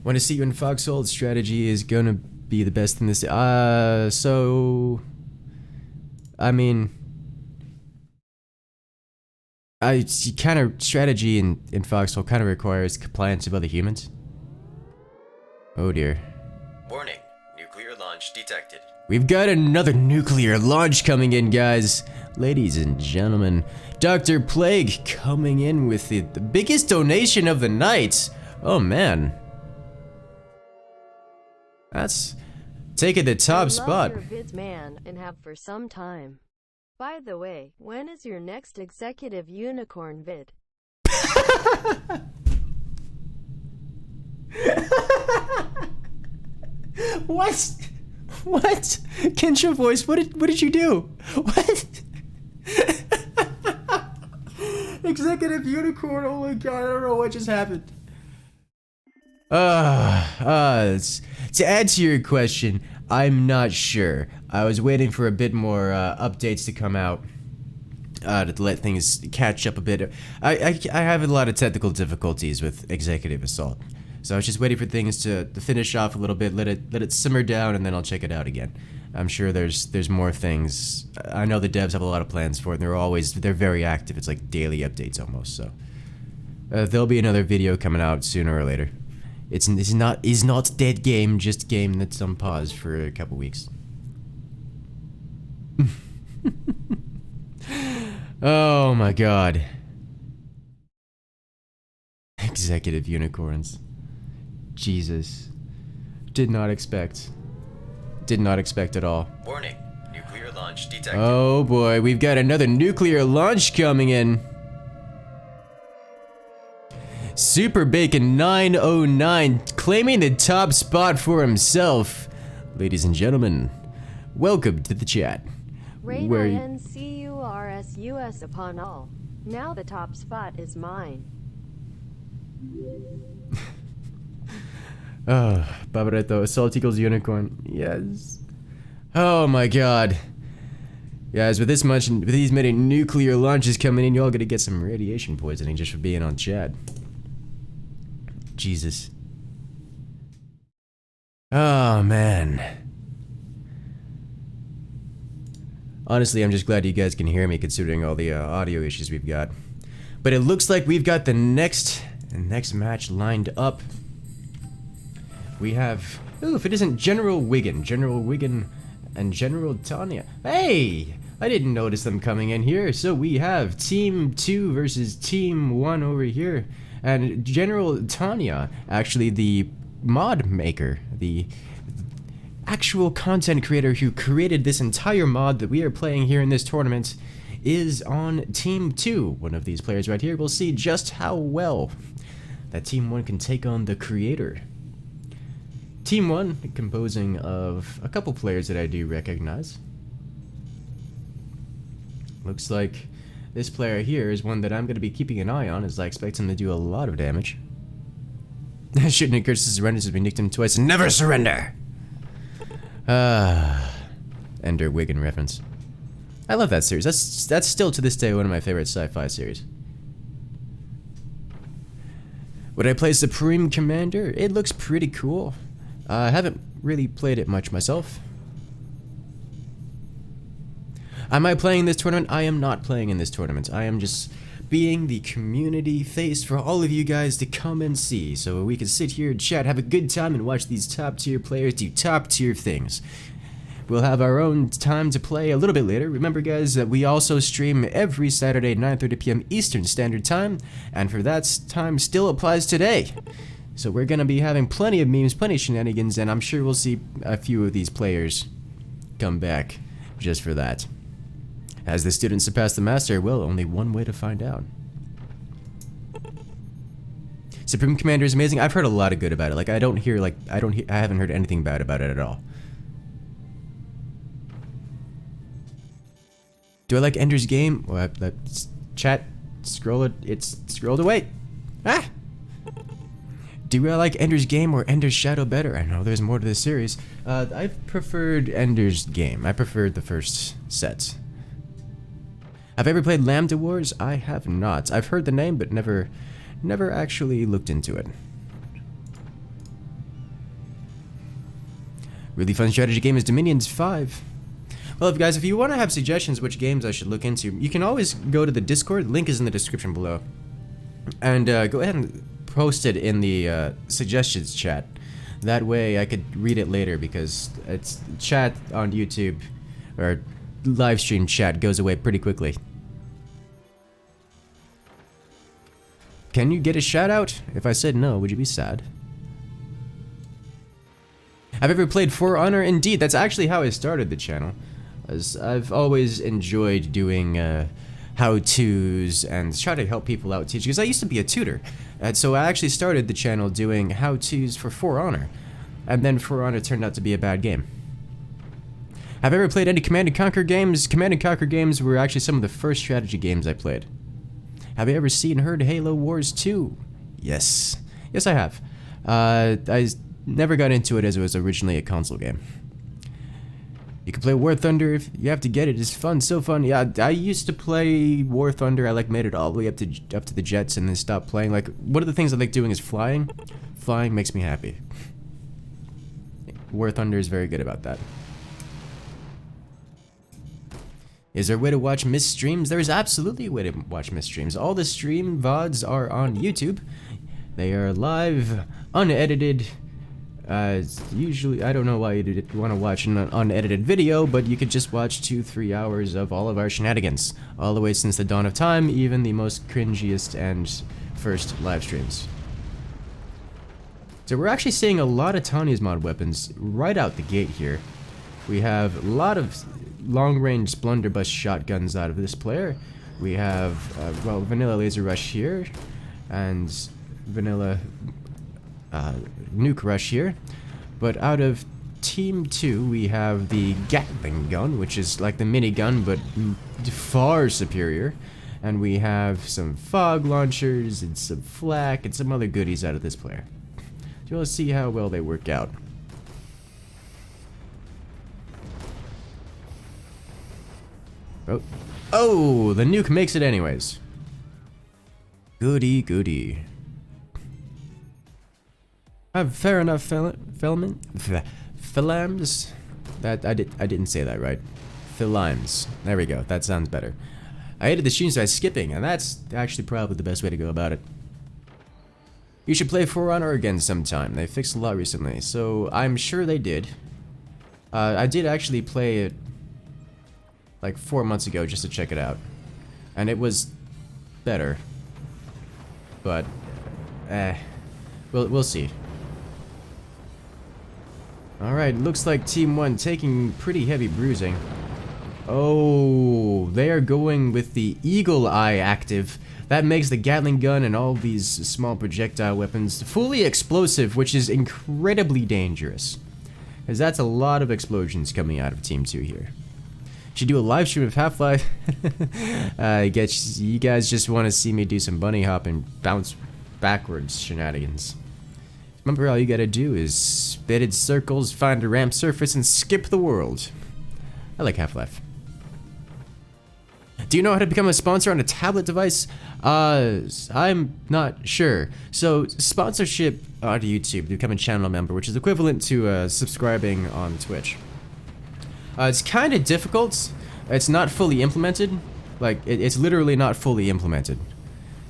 Want to see you in Foxhole. Strategy is gonna be the best in this. So I mean, kind of strategy in Foxhole kind of requires compliance of other humans. Oh dear. Warning, nuclear launch detected. We've got another nuclear launch coming in, guys. Ladies and gentlemen, Dr. Plague coming in with the biggest donation of the night. Oh man. That's taking the top spot. I love your vids, man, and have for some time. By the way, when is your next executive unicorn vid? What? What? Kensha voice, what did you do? What? Executive unicorn, oh my god, I don't know what just happened. To add to your question, I'm not sure. I was waiting for a bit more updates to come out to let things catch up a bit. I have a lot of technical difficulties with Executive Assault, so I was just waiting for things to finish off a little bit, let it simmer down, and then I'll check it out again. I'm sure there's more things. I know the devs have a lot of plans for it, and they're very active. It's like daily updates almost. So there'll be another video coming out sooner or later. It's not dead game, just game that's on pause for a couple weeks. Oh my god. Executive unicorns. Jesus. Did not expect at all. Warning, nuclear launch detected. Oh boy, we've got another nuclear launch coming in. Super Bacon 909 claiming the top spot for himself. Ladies and gentlemen, welcome to the chat. Incursus upon all. Now the top spot is mine. Oh, Babaretto, Assault equals unicorn. Yes. Oh my god. Guys, with these many nuclear launches coming in, you're all gonna get some radiation poisoning just for being on chat. Jesus. Oh man. Honestly, I'm just glad you guys can hear me considering all the audio issues we've got. But it looks like we've got the next match lined up. We have, ooh, if it isn't General Wiggin and General Tanya. Hey, I didn't notice them coming in here. So we have Team 2 versus Team 1 over here. And General Tanya, actually the mod maker, the actual content creator who created this entire mod that we are playing here in this tournament, is on Team 2. One of these players right here. We'll see just how well that Team 1 can take on the creator. Team 1, composing of a couple players that I do recognize. Looks like this player here is one that I'm going to be keeping an eye on, as I expect him to do a lot of damage. Shouldn't Incursus surrender as we nicked him twice and never surrender! Ender Wiggin reference. I love that series. That's still to this day one of my favorite sci-fi series. Would I play Supreme Commander? It looks pretty cool. I haven't really played it much myself. Am I playing this tournament? I am not playing in this tournament. I am just being the community face for all of you guys to come and see, so we can sit here and chat, have a good time, and watch these top tier players do top tier things. We'll have our own time to play a little bit later. Remember, guys, that we also stream every Saturday at 9:30 p.m. Eastern Standard Time, and for that time still applies today. So we're gonna be having plenty of memes, plenty of shenanigans, and I'm sure we'll see a few of these players come back just for that. Has the student surpassed the master? Well, only one way to find out. Supreme Commander is amazing. I've heard a lot of good about it. Like I haven't heard anything bad about it at all. Do I like Ender's Game? Well, chat, scroll it. It's scrolled away. Ah! Do I like Ender's Game or Ender's Shadow better? I know there's more to this series. I've preferred Ender's Game. I preferred the first set. Have I ever played Lambda Wars? I have not. I've heard the name, but never actually looked into it. Really fun strategy game is Dominions 5. Well, guys, if you want to have suggestions which games I should look into, you can always go to the Discord. Link is in the description below. And go ahead and post it in the suggestions chat. That way I could read it later, because it's chat on YouTube, or live stream chat, goes away pretty quickly. Can you get a shout out? If I said no, would you be sad? Have you ever played For Honor? Indeed, that's actually how I started the channel. As I've always enjoyed doing how-tos and try to help people out teach, because I used to be a tutor. And so I actually started the channel doing how-tos for Honor. And then For Honor turned out to be a bad game. Have you ever played any Command & Conquer games? Command & Conquer games were actually some of the first strategy games I played. Have you ever seen and heard Halo Wars 2? Yes. Yes, I have. I never got into it as it was originally a console game. You can play War Thunder if you have to get it. It's fun, so fun. Yeah, I used to play War Thunder. I like made it all the way up to the jets and then stopped playing. Like, one of the things I like doing is flying. Flying makes me happy. War Thunder is very good about that. Is there a way to watch missed streams? There is absolutely a way to watch missed streams. All the stream VODs are on YouTube. They are live, unedited. Usually, I don't know why you'd want to watch an unedited video, but you could just watch 2-3 hours of all of our shenanigans, all the way since the dawn of time, even the most cringiest and first live streams. So we're actually seeing a lot of Tanya's mod weapons right out the gate here. We have a lot of long-range blunderbuss shotguns out of this player. We have, well, vanilla laser rush here, and vanilla nuke rush here. But out of Team 2, we have the Gatling gun, which is like the minigun, but far superior. And we have some fog launchers, and some flak, and some other goodies out of this player. So let's see how well they work out. Oh, the nuke makes it anyways. Goody, goody. Fair enough, filament? Philams? That, I didn't say that right. Philimes. There we go, that sounds better. I hated the streams by skipping, and that's actually probably the best way to go about it. You should play For Honor again sometime. They fixed a lot recently, so I'm sure they did. I did actually play it like 4 months ago just to check it out. And it was better. But, we'll see. Alright, looks like Team 1 taking pretty heavy bruising. Oh, they are going with the Eagle Eye active. That makes the Gatling gun and all these small projectile weapons fully explosive, which is incredibly dangerous. Because that's a lot of explosions coming out of Team 2 here. Should do a live stream of Half-Life. I guess you guys just want to see me do some bunny hop and bounce backwards shenanigans. Remember, all you gotta do is spit in circles, find a ramp surface, and skip the world. I like Half-Life. Do you know how to become a sponsor on a tablet device? I'm not sure. So, sponsorship on YouTube, to become a channel member, which is equivalent to subscribing on Twitch. It's kind of difficult. It's not fully implemented. Like, it's literally not fully implemented.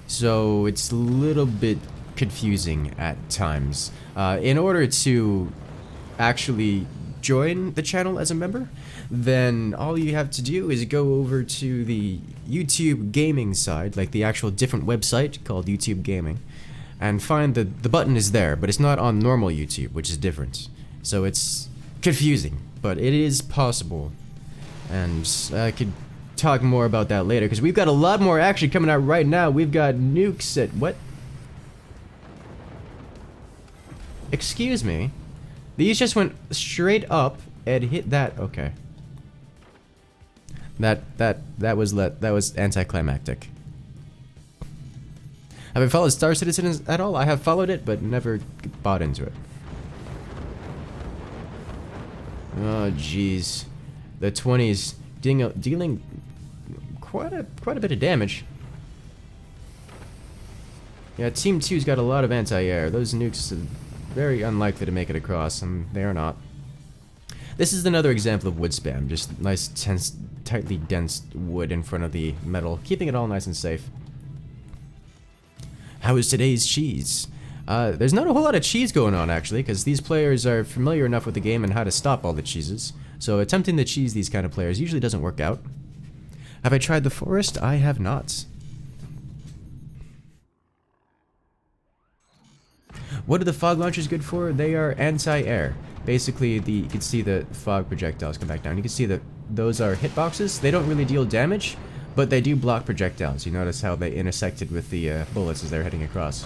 So, it's a little bit confusing at times. In order to actually join the channel as a member, then all you have to do is go over to the YouTube gaming side, like the actual different website called YouTube Gaming, and find the button is there, but it's not on normal YouTube, which is different. So it's confusing, but it is possible. And I could talk more about that later, because we've got a lot more action coming out right now. We've got nukes at what? Excuse me. These just went straight up and hit that. Okay. That was anticlimactic. Have I followed Star Citizen at all? I have followed it, but never bought into it. Oh jeez, the 20s dealing quite a bit of damage. Yeah, Team 2's got a lot of anti-air. Those nukes are very unlikely to make it across, and they are not. This is another example of wood spam, just nice, tense, tightly dense wood in front of the metal, keeping it all nice and safe. How is today's cheese? There's not a whole lot of cheese going on, actually, because these players are familiar enough with the game and how to stop all the cheeses. So attempting to cheese these kind of players usually doesn't work out. Have I tried the forest? I have not. What are the fog launchers good for? They are anti-air. Basically, you can see the fog projectiles come back down. You can see that those are hitboxes. They don't really deal damage, but they do block projectiles. You notice how they intersected with the bullets as they're heading across.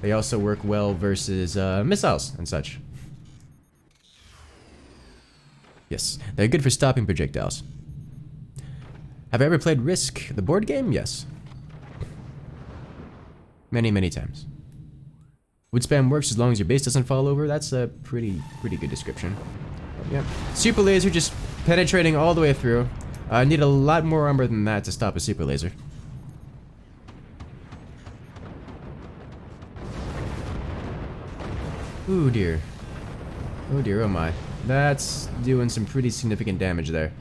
They also work well versus missiles and such. Yes, they're good for stopping projectiles. Have I ever played Risk, the board game? Yes. Many, many times. Wood spam works as long as your base doesn't fall over. That's a pretty good description. Yep. Super laser just penetrating all the way through. I need a lot more armor than that to stop a super laser. Ooh dear. Oh dear, oh my. That's doing some pretty significant damage there.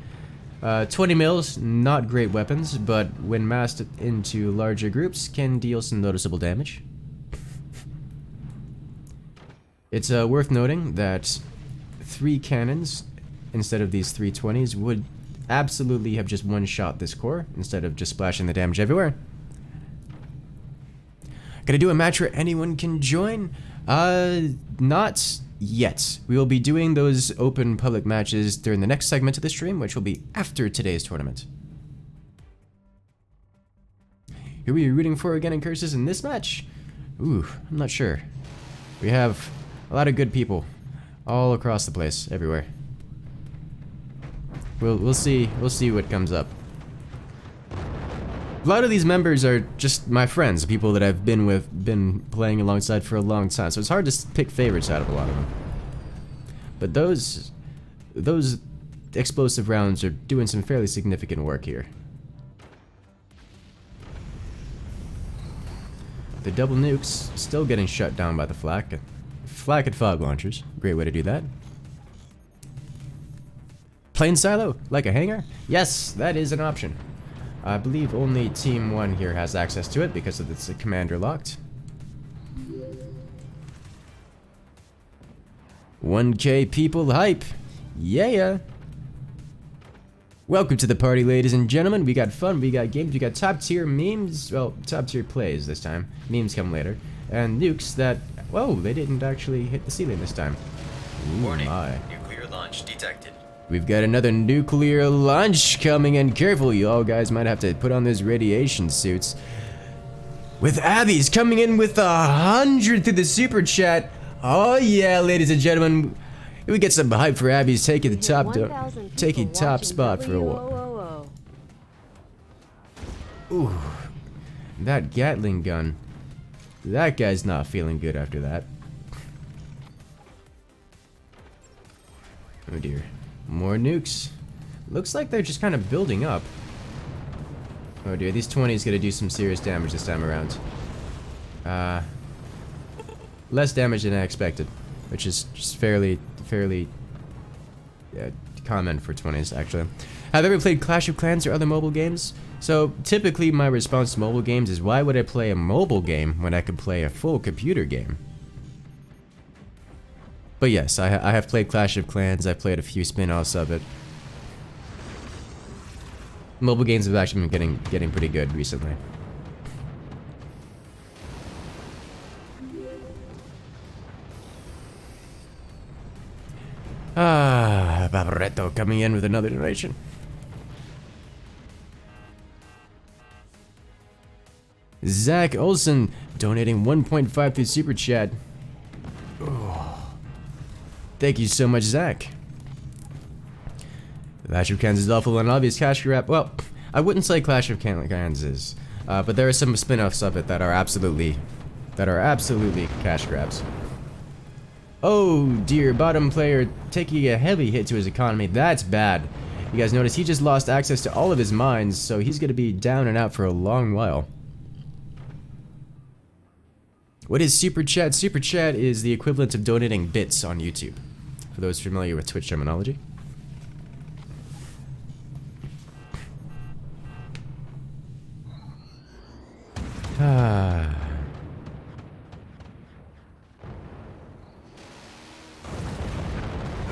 20 mils, not great weapons, but when massed into larger groups can deal some noticeable damage. It's worth noting that 3 cannons instead of these 320s would absolutely have just one-shot this core instead of just splashing the damage everywhere. Gonna do a match where anyone can join? Not yet. We will be doing those open public matches during the next segment of the stream, which will be after today's tournament. Who are you rooting for again in Incursus in this match? Ooh, I'm not sure. We have a lot of good people all across the place, everywhere. We'll see what comes up. A lot of these members are just my friends, people that I've been playing alongside for a long time, so it's hard to pick favorites out of a lot of them. But those explosive rounds are doing some fairly significant work here. The double nukes still getting shut down by the flak and fog launchers. Great way to do that. Plane silo, like a hangar? Yes, that is an option. I believe only Team 1 here has access to it because of it's commander locked. 1K people hype. Yeah. Welcome to the party, ladies and gentlemen. We got fun, we got games, we got top tier memes. Well, top tier plays this time. Memes come later. And nukes that, whoa, they didn't actually hit the ceiling this time. Ooh, Warning, my. nuclear launch detected. We've got another nuclear launch coming in. Careful, you all guys might have to put on those radiation suits. With Abby's coming in with 100 through the super chat. Oh yeah, ladies and gentlemen, we get some hype for Abby's taking the top spot for a while. Ooh, that Gatling gun. That guy's not feeling good after that. Oh dear. More nukes. Looks like they're just kind of building up. Oh dear, these 20s gonna do some serious damage this time around. Less damage than I expected, which is just fairly common for 20s, actually. Have you ever played Clash of Clans or other mobile games? So, typically my response to mobile games is, why would I play a mobile game when I could play a full computer game? But yes, I have played Clash of Clans, I've played a few spin-offs of it. Mobile games have actually been getting pretty good recently. Barbaretto coming in with another donation. Zach Olson donating 1.5 through Super Chat. Oh. Thank you so much, Zach. Clash of Clans is awful and obvious cash grab. Well, I wouldn't say Clash of Clans is, but there are some spin-offs of it that are absolutely cash grabs. Oh dear, bottom player taking a heavy hit to his economy. That's bad. You guys notice he just lost access to all of his mines, so he's gonna be down and out for a long while. What is Super Chat? Super Chat is the equivalent of donating bits on YouTube. for those familiar with Twitch terminology. Ah.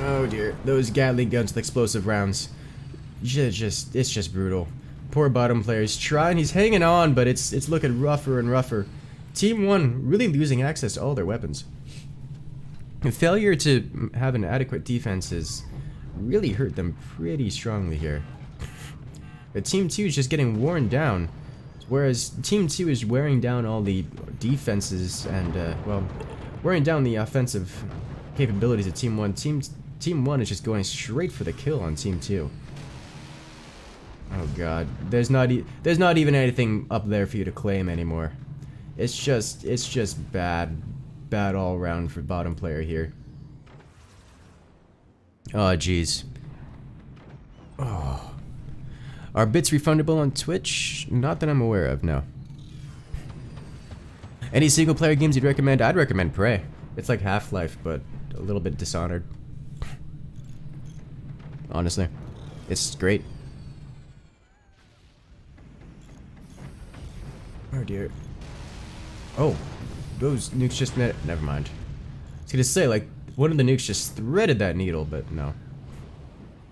Oh dear, those Gatling guns with explosive rounds. It's just brutal. Poor bottom player. He's trying, he's hanging on, but it's looking rougher and rougher. Team 1 really losing access to all their weapons. The failure to have an adequate defense has really hurt them pretty strongly here. But Team 2 is just getting worn down, whereas Team 2 is wearing down all the defenses and, well, wearing down the offensive capabilities of Team 1. Team 1 is just going straight for the kill on Team 2. Oh god, there's not even anything up there for you to claim anymore. It's just bad all around for bottom player here. Oh jeez. Oh. Are bits refundable on Twitch? Not that I'm aware of, no. Any single player games you'd recommend? I'd recommend Prey. It's like Half-Life, but a little bit Dishonored. Honestly, it's great. Oh dear. Oh, those nukes just met. Never mind. I was gonna say, like, one of the nukes just threaded that needle, but no.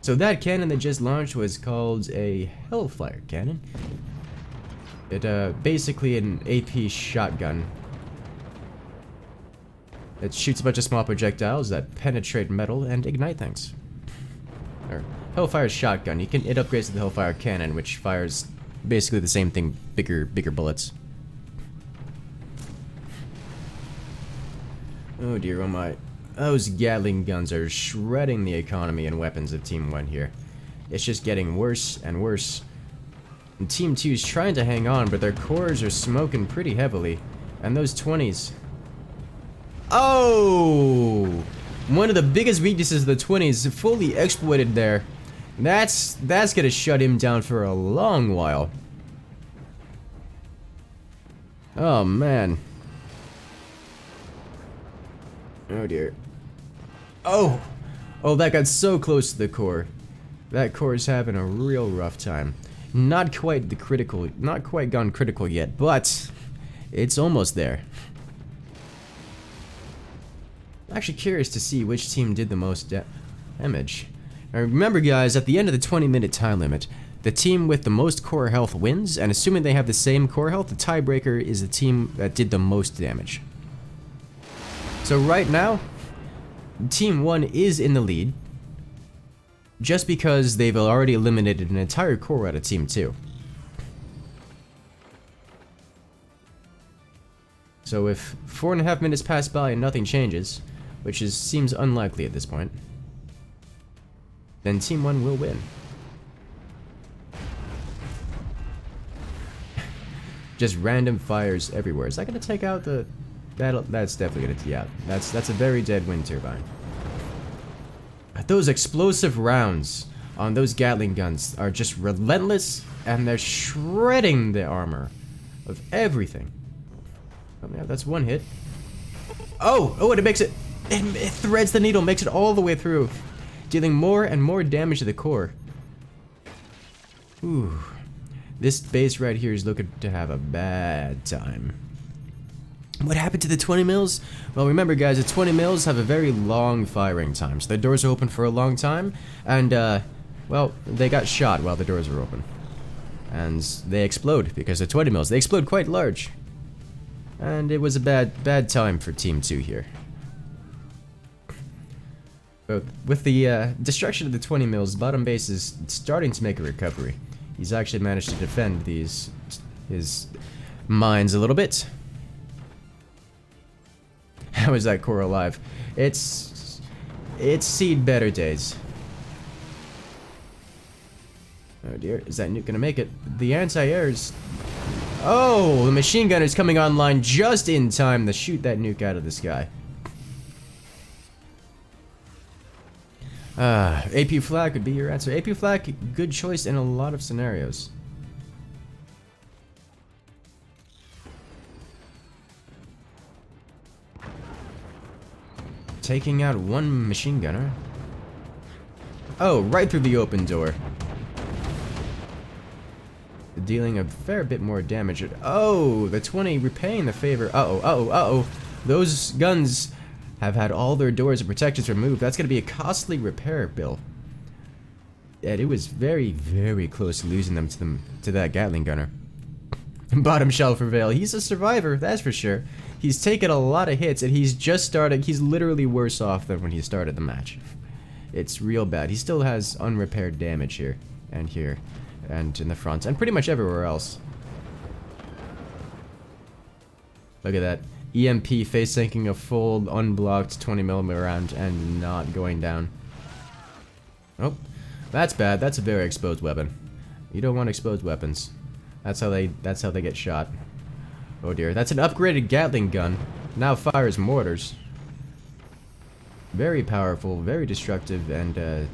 So that cannon that just launched was called a Hellfire cannon. It basically an AP shotgun. It shoots a bunch of small projectiles that penetrate metal and ignite things. Or Hellfire shotgun. It upgrades to the Hellfire cannon, which fires basically the same thing, bigger bullets. Oh dear, oh my. Those Gatling guns are shredding the economy and weapons of Team 1 here. It's just getting worse and worse. And Team 2 is trying to hang on, but their cores are smoking pretty heavily. And those 20s... Oh! One of the biggest weaknesses of the 20s fully exploited there. That's gonna shut him down for a long while. Oh man. Oh dear. Oh! Oh, that got so close to the core. That core is having a real rough time. Not quite gone critical yet, but it's almost there. I'm actually curious to see which team did the most damage. Now remember guys, at the end of the 20-minute time limit, the team with the most core health wins, and assuming they have the same core health, the tiebreaker is the team that did the most damage. So right now, Team 1 is in the lead, just because they've already eliminated an entire core out of Team 2. So if 4.5 minutes pass by and nothing changes, which seems unlikely at this point, then Team 1 will win. Just random fires everywhere. Is that gonna take out the... That's definitely gonna... Yeah, that's a very dead wind turbine. Those explosive rounds on those Gatling guns are just relentless, and they're shredding the armor of everything. Oh yeah, that's one hit. Oh, and it makes it... It threads the needle, makes it all the way through, dealing more and more damage to the core. Ooh. This base right here is looking to have a bad time. What happened to the 20 mils? Well, remember guys, the 20 mils have a very long firing time, so the doors are open for a long time, and well, they got shot while the doors were open. And they explode, because the 20 mils, they explode quite large. And it was a bad time for Team 2 here. But with the destruction of the 20 mils, bottom base is starting to make a recovery. He's actually managed to defend his mines a little bit. How is that core alive? It's seen better days. Oh dear, is that nuke gonna make it? The anti-air's... Oh, the machine gunner's coming online just in time to shoot that nuke out of the sky. AP Flak would be your answer. AP Flak, good choice in a lot of scenarios. Taking out one machine gunner. Oh, right through the open door. Dealing a fair bit more damage. Oh, the 20 repaying the favor. Uh-oh, uh-oh, uh-oh. Those guns have had all their doors and protections removed. That's going to be a costly repair bill. And it was very, very close to losing them to that Gatling gunner. Bottom shelf for Vale. He's a survivor, that's for sure. He's taken a lot of hits, and he's just started. He's literally worse off than when he started the match. It's real bad. He still has unrepaired damage here, and in the front, and pretty much everywhere else. Look at that. EMP face sinking a full unblocked 20mm round and not going down. Oh, that's bad. That's a very exposed weapon. You don't want exposed weapons. That's how they get shot. Oh dear. That's an upgraded Gatling gun. Now fires mortars. Very powerful, very destructive, and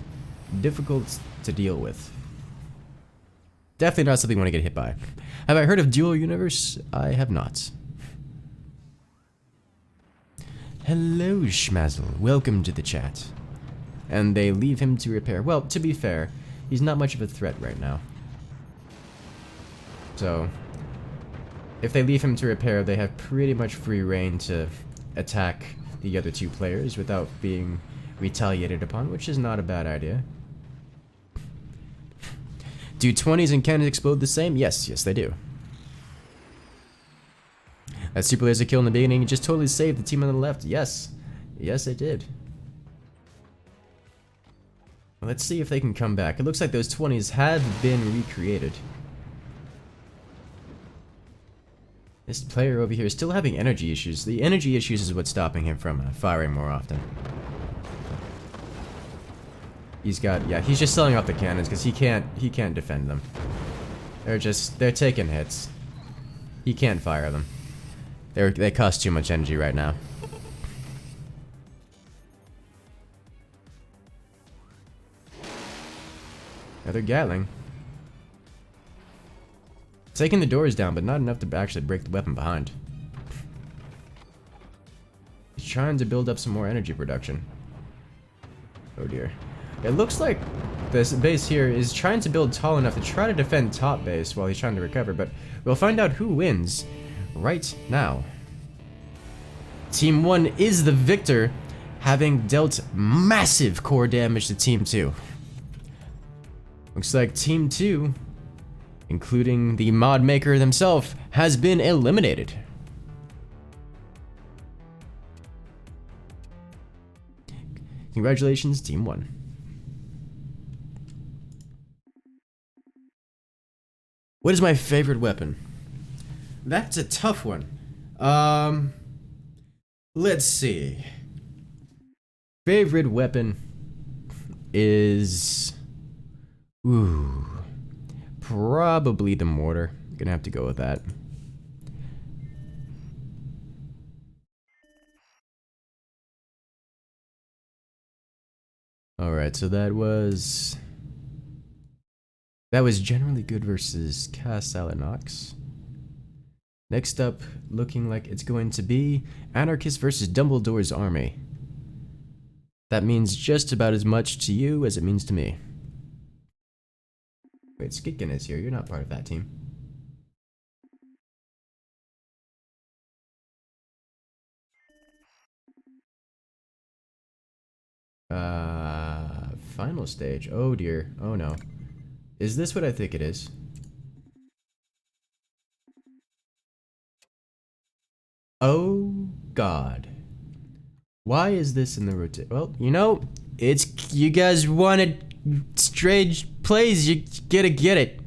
difficult to deal with. Definitely not something you want to get hit by. Have I heard of Dual Universe? I have not. Hello, Schmazzle. Welcome to the chat. And they leave him to repair. Well, to be fair, he's not much of a threat right now. So, if they leave him to repair, they have pretty much free reign to attack the other two players without being retaliated upon, which is not a bad idea. Do 20s and cannons explode the same? Yes, yes they do. That super laser kill in the beginning just totally saved the team on the left. Yes. Yes, it did. Let's see if they can come back. It looks like those 20s have been recreated. This player over here is still having energy issues. The energy issues is what's stopping him from firing more often. He's just selling off the cannons because he can't defend them. They're taking hits. He can't fire them. They cost too much energy right now. Another Gatling. Taking the doors down, but not enough to actually break the weapon behind. He's trying to build up some more energy production. Oh dear. It looks like this base here is trying to build tall enough to try to defend top base while he's trying to recover, but we'll find out who wins right now. Team 1 is the victor, having dealt massive core damage to Team 2. Looks like Team 2, including the mod maker themselves, has been eliminated. Congratulations, Team 1. What is my favorite weapon? That's a tough one. Let's see. Favorite weapon is... Ooh. Probably the mortar. Gonna have to go with that. Alright, so that was generally good versus Casalinox. Next up, looking like it's going to be Anarchist versus Dumbledore's army. That means just about as much to you as it means to me. Wait, Skitkin is here. You're not part of that team. Final stage. Oh dear. Oh no. Is this what I think it is? Oh God. Why is this in the rotation? Well, you know, you guys wanted strange plays, you gotta get it.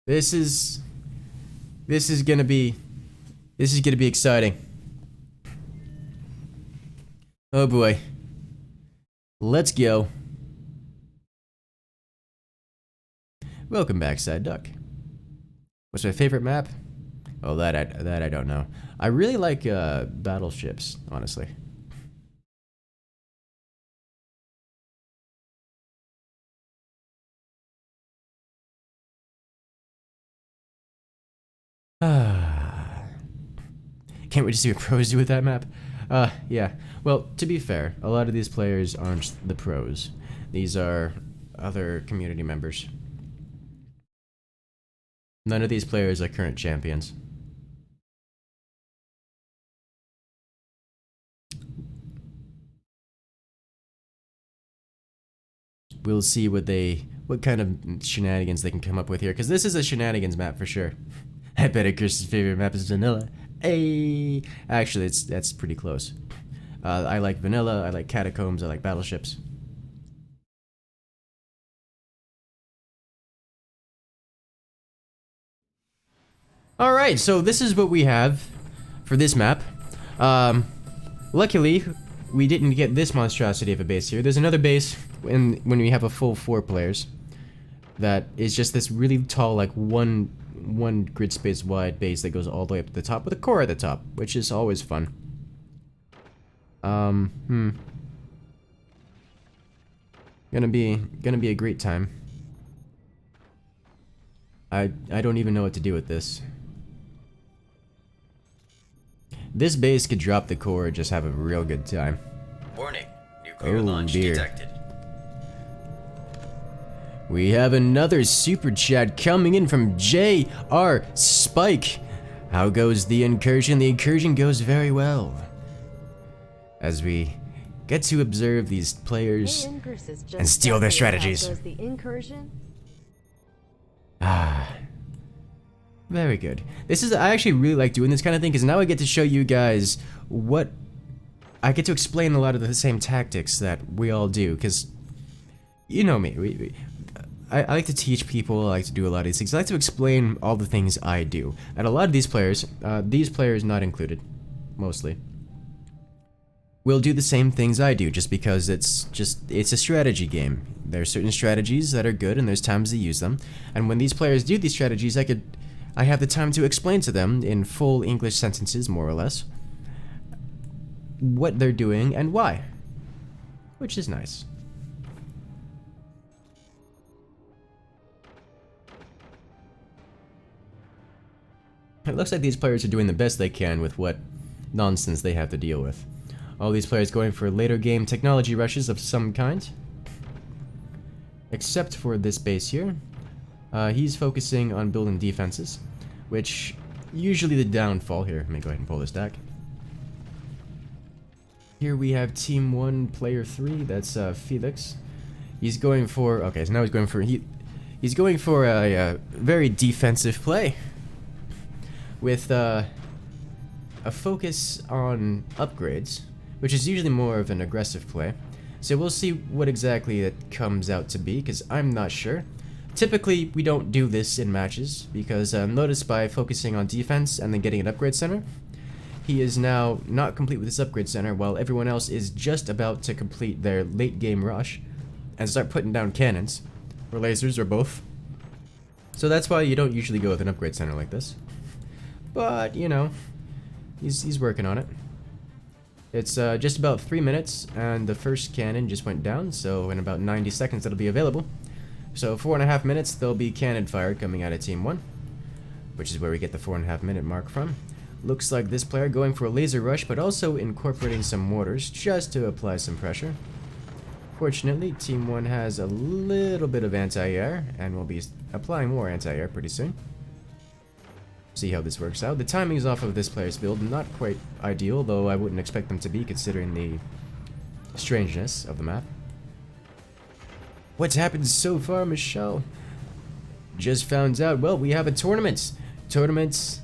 This is gonna be exciting. Oh boy. Let's go. Welcome back, Side Duck. What's my favorite map? Oh, that I don't know. I really like battleships, honestly. Can't wait to see what pros do with that map. Yeah. Well, to be fair, a lot of these players aren't the pros. These are other community members. None of these players are current champions. We'll see what kind of shenanigans they can come up with here, because this is a shenanigans map for sure. I bet Incursus' favorite map is vanilla. Hey, actually, that's pretty close. I like vanilla. I like catacombs. I like battleships. All right, so this is what we have for this map. Luckily, we didn't get this monstrosity of a base here. There's another base when we have a full 4 players that is just this really tall, like one grid space wide base that goes all the way up to the top with a core at the top, which is always fun. Gonna be a great time. I don't even know what to do with this. This base could drop the core and just have a real good time. Warning. Nuclear launch detected. We have another super chat coming in from J.R. Spike. How goes the incursion? The incursion goes very well. As we get to observe these players and steal their strategies. How goes the incursion? Very good. I actually really like doing this kind of thing because now I get to show you guys I get to explain a lot of the same tactics that we all do, because you know me. I like to teach people. I like to do a lot of these things. I like to explain all the things I do. And a lot of these players not included, mostly, will do the same things I do just because it's a strategy game. There are certain strategies that are good and there's times to use them. And when these players do these strategies, I have the time to explain to them in full English sentences, more or less, what they're doing and why, which is nice. It looks like these players are doing the best they can with what nonsense they have to deal with. All these players going for later game technology rushes of some kind. Except for this base here. He's focusing on building defenses, which usually the downfall here. Let me go ahead and pull this deck. Here we have Team 1, Player 3. That's Felix. He's going for... Okay, so now he's going for... He's going for a very defensive play. With a focus on upgrades, which is usually more of an aggressive play. So we'll see what exactly it comes out to be, because I'm not sure. Typically, we don't do this in matches, because notice by focusing on defense and then getting an upgrade center, he is now not complete with this upgrade center, while everyone else is just about to complete their late game rush and start putting down cannons, or lasers, or both. So that's why you don't usually go with an upgrade center like this. But, you know, he's working on it. It's just about 3 minutes, and the first cannon just went down, so in about 90 seconds it'll be available. So 4.5 minutes, there'll be cannon fire coming out of Team 1, which is where we get the 4.5 minute mark from. Looks like this player going for a laser rush, but also incorporating some mortars just to apply some pressure. Fortunately, Team 1 has a little bit of anti-air, and will be applying more anti-air pretty soon. See how this works out. The timings off of this player's build not quite ideal, though I wouldn't expect them to be considering the strangeness of the map. What's happened so far, Michelle? Just found out, well, we have a tournament. Tournaments,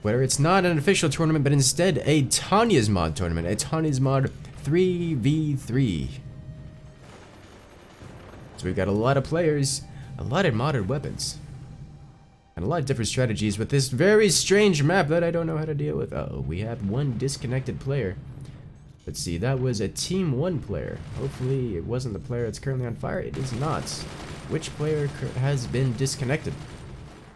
where it's not an official tournament, but instead a Tanya's mod tournament. A Tanya's mod 3v3. So we've got a lot of players, a lot of modded weapons, and a lot of different strategies with this very strange map that I don't know how to deal with. Uh-oh, we have one disconnected player. Let's see, that was a Team 1 player. Hopefully it wasn't the player that's currently on fire. It is not. Which player has been disconnected?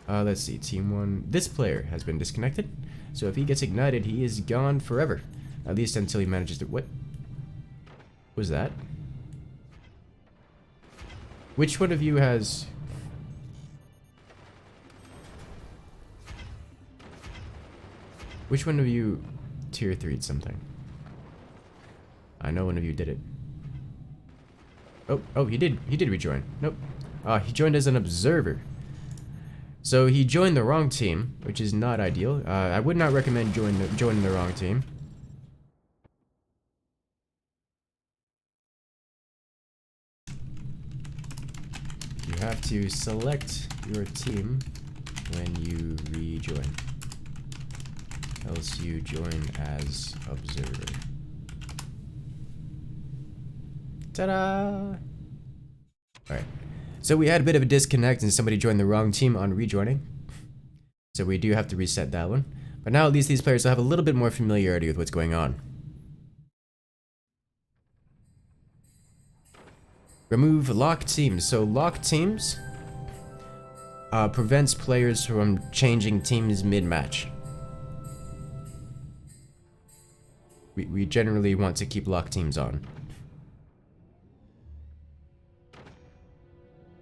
Let's see, Team 1. This player has been disconnected. So if he gets ignited, he is gone forever. At least until he manages to... What was that? Which one of you has... Which one of you tier 3'd something. I know one of you did it. Oh, he did rejoin. Nope. He joined as an observer. So he joined the wrong team, which is not ideal. I would not recommend joining the wrong team. You have to select your team when you rejoin. Else you join as observer. Ta-da! Alright. So we had a bit of a disconnect and somebody joined the wrong team on rejoining. So we do have to reset that one. But now at least these players will have a little bit more familiarity with what's going on. Remove locked teams. So locked teams prevents players from changing teams mid-match. We generally want to keep locked teams on.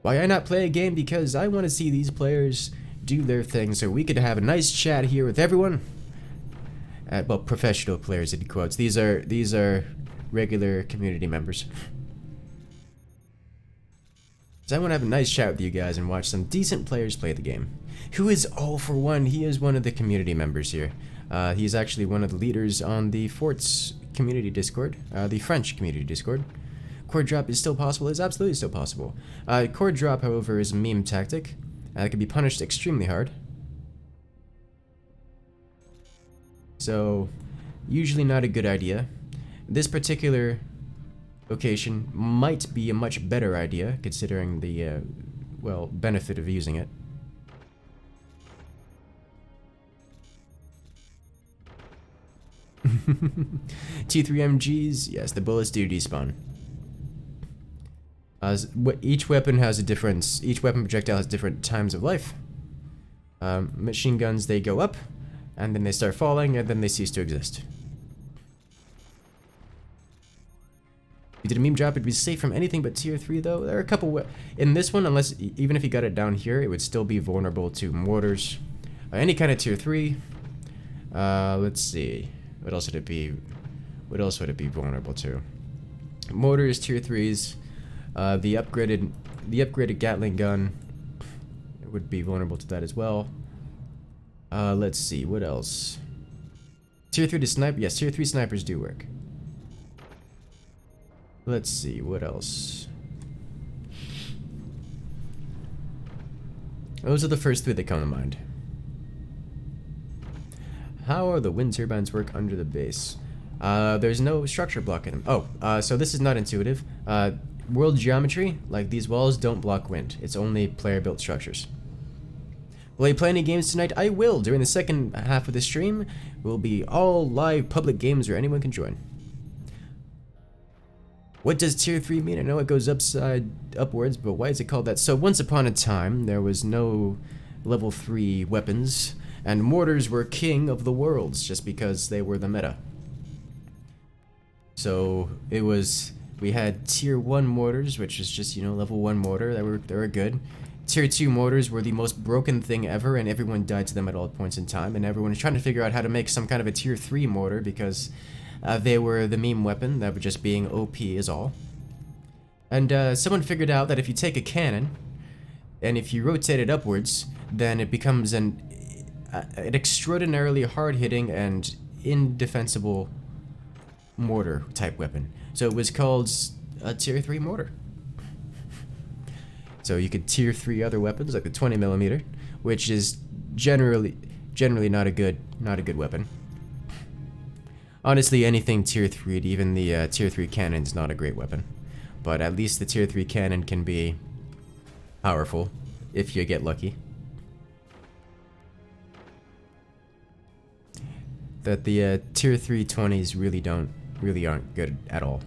Why I not play a game? Because I want to see these players do their thing so we could have a nice chat here with everyone. Well, professional players in quotes. These are regular community members. So I want to have a nice chat with you guys and watch some decent players play the game. Who is all for one? He is one of the community members here. He's actually one of the leaders on the Forts community Discord, the French community Discord. Core drop is still possible. It's absolutely still possible. Core drop, however, is a meme tactic. It can be punished extremely hard. So, usually not a good idea. This particular location might be a much better idea, considering the, well, benefit of using it. T3MGs, yes, the bullets do despawn. Each weapon has a difference. Each weapon projectile has different times of life. Machine guns, they go up, and then they start falling, and then they cease to exist. If you did a meme drop, it'd be safe from anything but tier 3, though. There are a couple in this one, unless even if you got it down here, it would still be vulnerable to mortars. Any kind of tier 3. Let's see. What else would it be? What else would it be vulnerable to? Mortars, tier 3s. The upgraded Gatling gun would be vulnerable to that as well. Let's see, what else? Tier 3 to sniper, yes, tier 3 snipers do work. Let's see, what else? Those are the first 3 that come to mind. How are the wind turbines work under the base? There's no structure blocking them. Oh, so this is not intuitive. World geometry, like these walls, don't block wind. It's only player-built structures. Will I play any games tonight? I will. During the second half of the stream, will be all live public games where anyone can join. What does tier 3 mean? I know it goes upwards, but why is it called that? So once upon a time, there was no level 3 weapons, and mortars were king of the worlds just because they were the meta. So it was... We had tier 1 mortars, which is just, you know, level 1 mortar. They were good. Tier 2 mortars were the most broken thing ever, and everyone died to them at all points in time. And everyone was trying to figure out how to make some kind of a tier 3 mortar because they were the meme weapon. That was just being OP is all. And someone figured out that if you take a cannon, and if you rotate it upwards, then it becomes an extraordinarily hard-hitting and indefensible mortar type weapon. So it was called a tier 3 mortar. So you could tier 3 other weapons like the 20mm, which is generally not a good weapon. Honestly, anything tier 3, even the tier 3 cannon is not a great weapon. But at least the tier 3 cannon can be powerful if you get lucky. That the tier 3 20s really aren't good at all.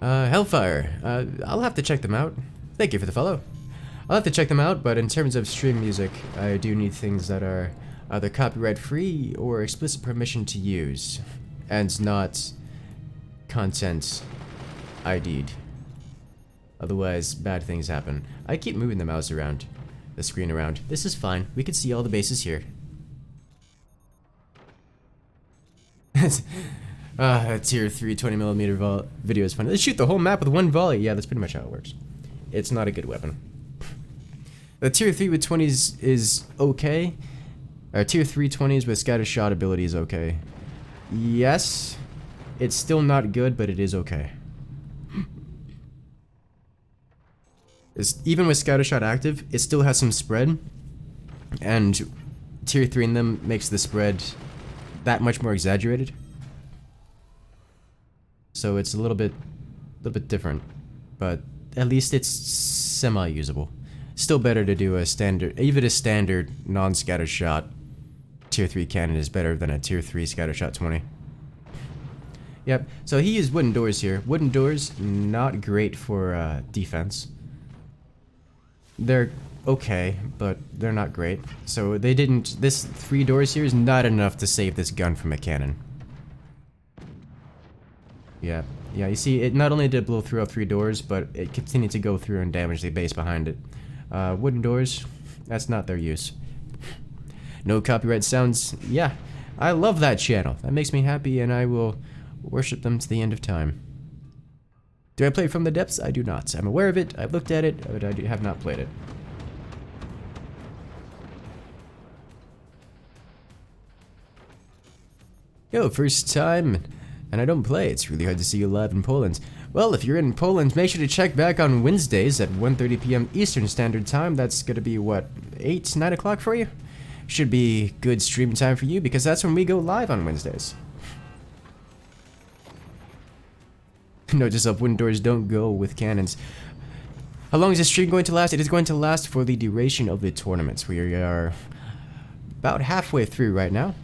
Hellfire. I'll have to check them out. Thank you for the follow. I'll have to check them out, but in terms of stream music, I do need things that are either copyright free or explicit permission to use, and not content ID'd. Otherwise, bad things happen. I keep moving the mouse around, the screen around. This is fine. We can see all the bases here. A tier 3 20mm video is fun. Let's shoot the whole map with one volley. Yeah, that's pretty much how it works. It's not a good weapon. The tier 3 with 20s is okay. Or tier 3 20s with scatter shot ability is okay. Yes, it's still not good, but it is okay. Even with scatter shot active, it still has some spread, and tier 3 in them makes the spread that much more exaggerated. So it's a little bit different, but at least it's semi-usable. Still better to do a standard, even a standard non-scatter shot tier 3 cannon is better than a tier 3 scatter shot 20. Yep, so he used wooden doors here. Wooden doors, not great for defense. They're okay, but they're not great. So they didn't, this 3 doors here is not enough to save this gun from a cannon. Yeah, you see, it not only did it blow through up 3 doors, but it continued to go through and damage the base behind it. Wooden doors, that's not their use. No copyright sounds, yeah, I love that channel. That makes me happy, and I will worship them to the end of time. Do I play From the Depths? I do not. I'm aware of it, I've looked at it, but I have not played it. Yo, first time, and I don't play. It's really hard to see you live in Poland. Well, if you're in Poland, make sure to check back on Wednesdays at 1:30 p.m. Eastern Standard Time. That's gonna be, what, 8, 9 o'clock for you? Should be good stream time for you, because that's when we go live on Wednesdays. Note to self, wooden doors don't go with cannons. How long is this stream going to last? It is going to last for the duration of the tournaments. We are about halfway through right now.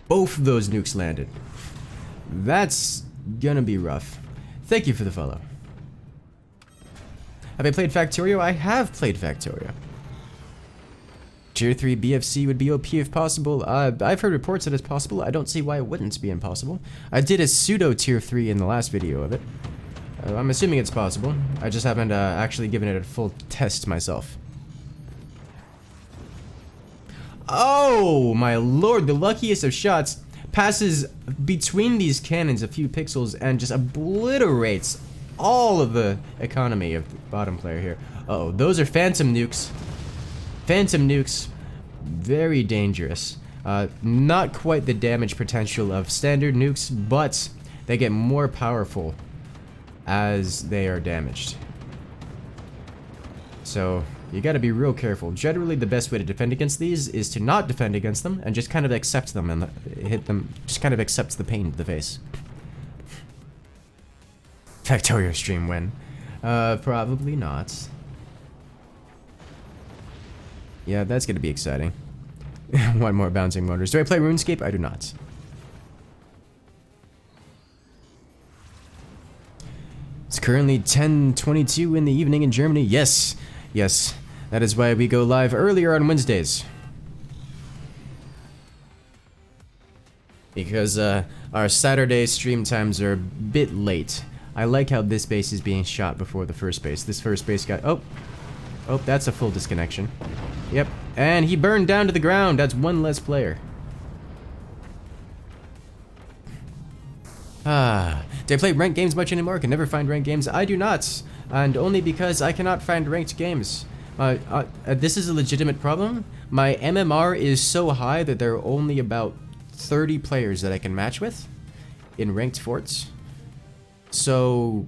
Both of those nukes landed. That's gonna be rough. Thank you for the follow. Have I played Factorio? I have played Factorio. Tier 3 BFC would be OP if possible. I've heard reports that it's possible. I don't see why it wouldn't be impossible. I did a pseudo tier 3 in the last video of it. I'm assuming it's possible. I just haven't actually given it a full test myself. Oh my lord, the luckiest of shots passes between these cannons a few pixels and just obliterates all of the economy of the bottom player here. Uh-oh, those are phantom nukes. Phantom nukes, very dangerous. Not quite the damage potential of standard nukes, but they get more powerful as they are damaged. So you gotta be real careful. Generally, the best way to defend against these is to not defend against them and just kind of accept them and hit them. Just kind of accepts the pain to the face. Factorio stream win? Probably not. Yeah, that's gonna be exciting. One more bouncing motors. Do I play RuneScape? I do not. It's currently 10:22 in the evening in Germany. Yes, yes. That is why we go live earlier on Wednesdays. Because our Saturday stream times are a bit late. I like how this base is being shot before the first base. This first base got... Oh, that's a full disconnection. Yep, and he burned down to the ground. That's one less player. Do I play ranked games much anymore? Can never find ranked games. I do not, and only because I cannot find ranked games. This is a legitimate problem. My MMR is so high that there are only about 30 players that I can match with in ranked forts. So,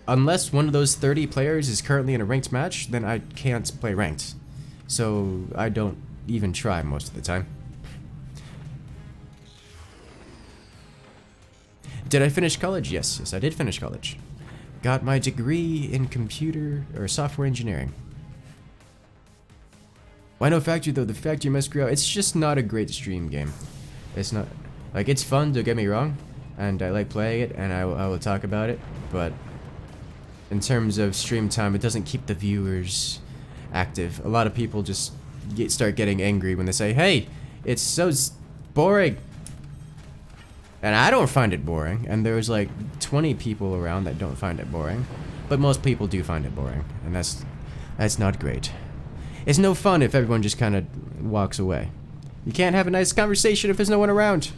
unless one of those 30 players is currently in a ranked match, then I can't play ranked. So, I don't even try most of the time. Did I finish college? Yes, I did finish college. Got my degree in computer or software engineering. Why no Factory though? The Factory must grow. It's just not a great stream game. It's not, like, it's fun, don't get me wrong, and I like playing it, and I will talk about it, but in terms of stream time, it doesn't keep the viewers active. A lot of people just start getting angry when they say, hey, it's so boring. And I don't find it boring, and there's like 20 people around that don't find it boring. But most people do find it boring, and that's not great. It's no fun if everyone just kind of walks away. You can't have a nice conversation if there's no one around.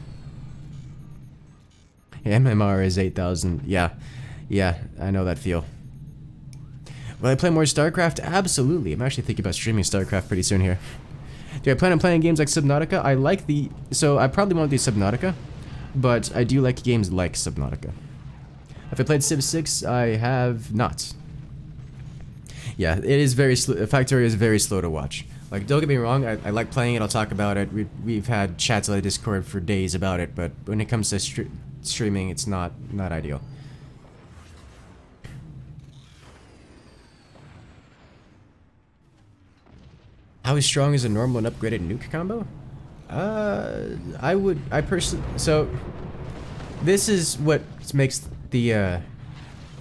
MMR is 8,000. Yeah, I know that feel. Will I play more StarCraft? Absolutely. I'm actually thinking about streaming StarCraft pretty soon here. Do I plan on playing games like Subnautica? I like the... So, I probably won't do Subnautica, but I do like games like Subnautica. Have I played Civ 6? I have not. Yeah, it is very slow. Factorio is very slow to watch. Like, don't get me wrong, I like playing it, I'll talk about it. We've had chats on the Discord for days about it, but when it comes to streaming, it's not ideal. How strong is a normal and upgraded nuke combo? I personally, so this is what makes the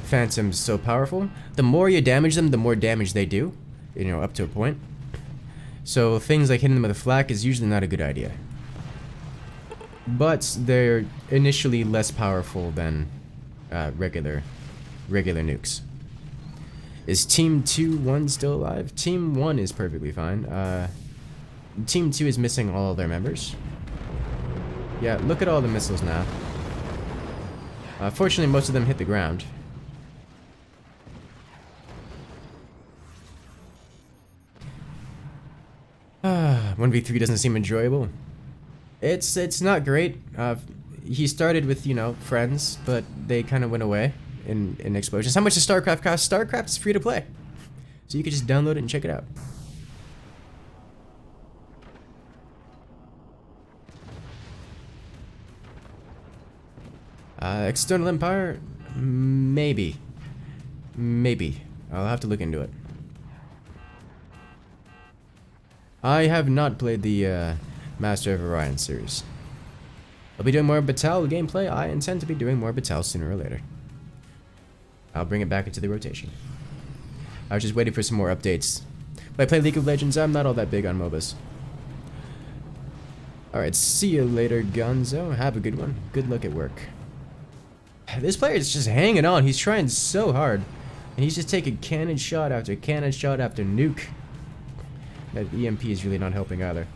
Phantoms so powerful. The more you damage them, the more damage they do, you know, up to a point. So things like hitting them with a flak is usually not a good idea. But they're initially less powerful than regular nukes. Is Team 2-1 still alive? Team 1 is perfectly fine. Team 2 is missing all of their members. Yeah, look at all the missiles now. Fortunately, most of them hit the ground. 1v3 doesn't seem enjoyable. It's not great. He started with, you know, friends, but they kind of went away in explosions. How much does StarCraft cost? StarCraft is free to play, so you can just download it and check it out. External Empire? Maybe. I'll have to look into it. I have not played the Master of Orion series. I'll be doing more Batal gameplay. I intend to be doing more Batal sooner or later. I'll bring it back into the rotation. I was just waiting for some more updates. When I play League of Legends, I'm not all that big on MOBAs. Alright, see you later, Gonzo. Have a good one. Good luck at work. This player is just hanging on. He's trying so hard. And he's just taking cannon shot after nuke. That EMP is really not helping either.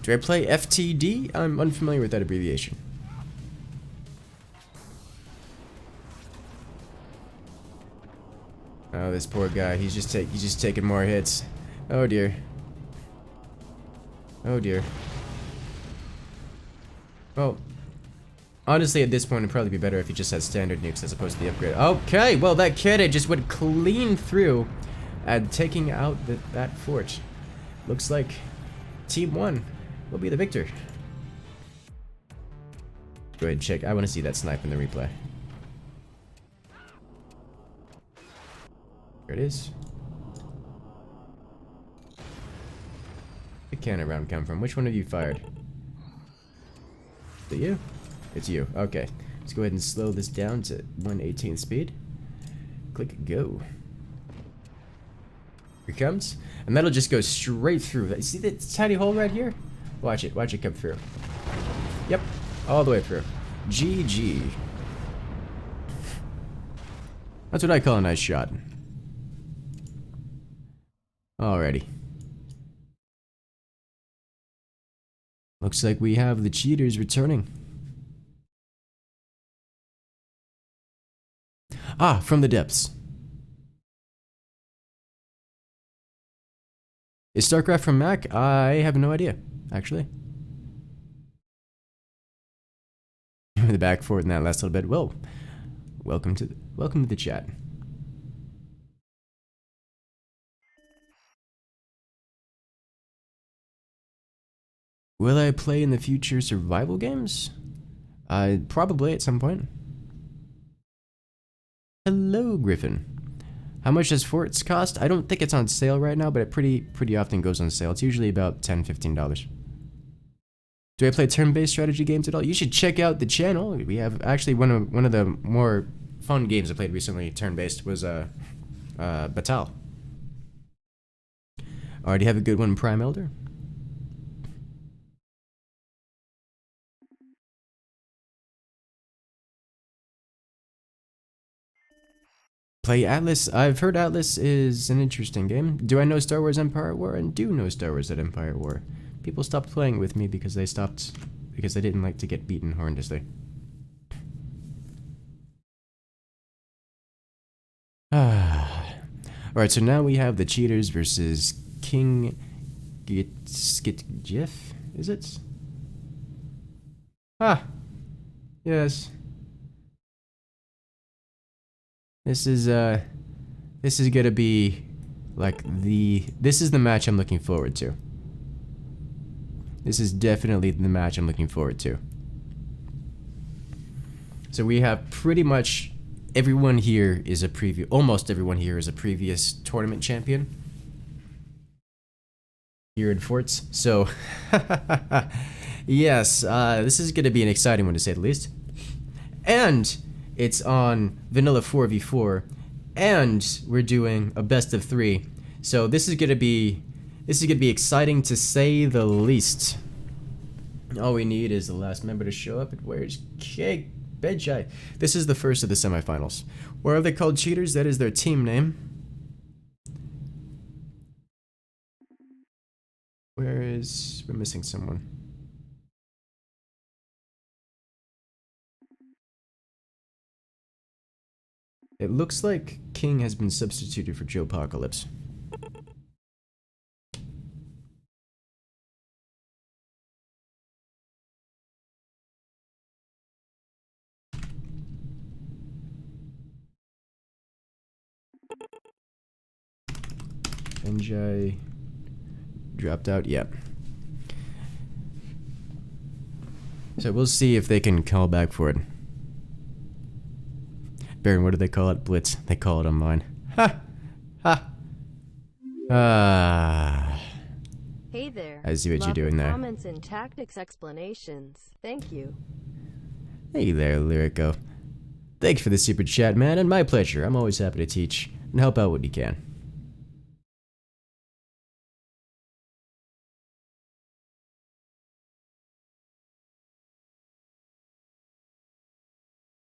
Do I play FTD? I'm unfamiliar with that abbreviation. Oh, this poor guy. He's just taking more hits. Oh dear. Oh dear. Well, honestly, at this point, it'd probably be better if he just had standard nukes as opposed to the upgrade. Okay, well, that kid just went clean through and taking out that fort. Looks like Team 1 will be the victor. Go ahead and check. I want to see that snipe in the replay. There it is. Where did the cannon round come from? Which one of you fired? Is it you? It's you. Okay. Let's go ahead and slow this down to 1/18 speed. Click go. Here it comes. And that'll just go straight through. You see that tiny hole right here? Watch it. Watch it come through. Yep. All the way through. GG. That's what I call a nice shot. Alrighty. Looks like we have the cheaters returning. Ah, from the depths. Is StarCraft from Mac? I have no idea, actually. In the back forward in that last little bit. Well, welcome to the chat. Will I play in the future survival games? Probably at some point. Hello, Griffin. How much does Forts cost? I don't think it's on sale right now, but it pretty often goes on sale. It's usually about $10–15. Do I play turn-based strategy games at all? You should check out the channel. We have actually one of the more fun games I played recently, turn-based, was Batal. Already have a good one, Prime Elder. Play Atlas. I've heard Atlas is an interesting game. Do I know Star Wars Empire at War? And do know Star Wars at Empire at War. People stopped playing with me because they didn't like to get beaten horrendously. Alright, so now we have the cheaters versus King Gitgif, is it? Yes. This is gonna be like this is the match I'm looking forward to. This is definitely the match I'm looking forward to. So we have pretty much everyone here is almost everyone here is a previous tournament champion here in Forts. So yes, this is gonna be an exciting one to say the least. And it's on vanilla 4v4, and we're doing a best of 3. So this is gonna be exciting to say the least. All we need is the last member to show up. And where's Cake Bedjai? This is the first of the semifinals. Why are they called cheaters? That is their team name. We're missing someone. It looks like King has been substituted for Joe Apocalypse. NJ dropped out, yep. So we'll see if they can call back for it. Baron, what do they call it? Blitz. They call it on mine. Ha! Ha! Hey there. I see what Love you're doing the there. Comments and tactics explanations. Thank you. Hey there, Lyrico. Thanks for the super chat, man, and my pleasure. I'm always happy to teach and help out when you can.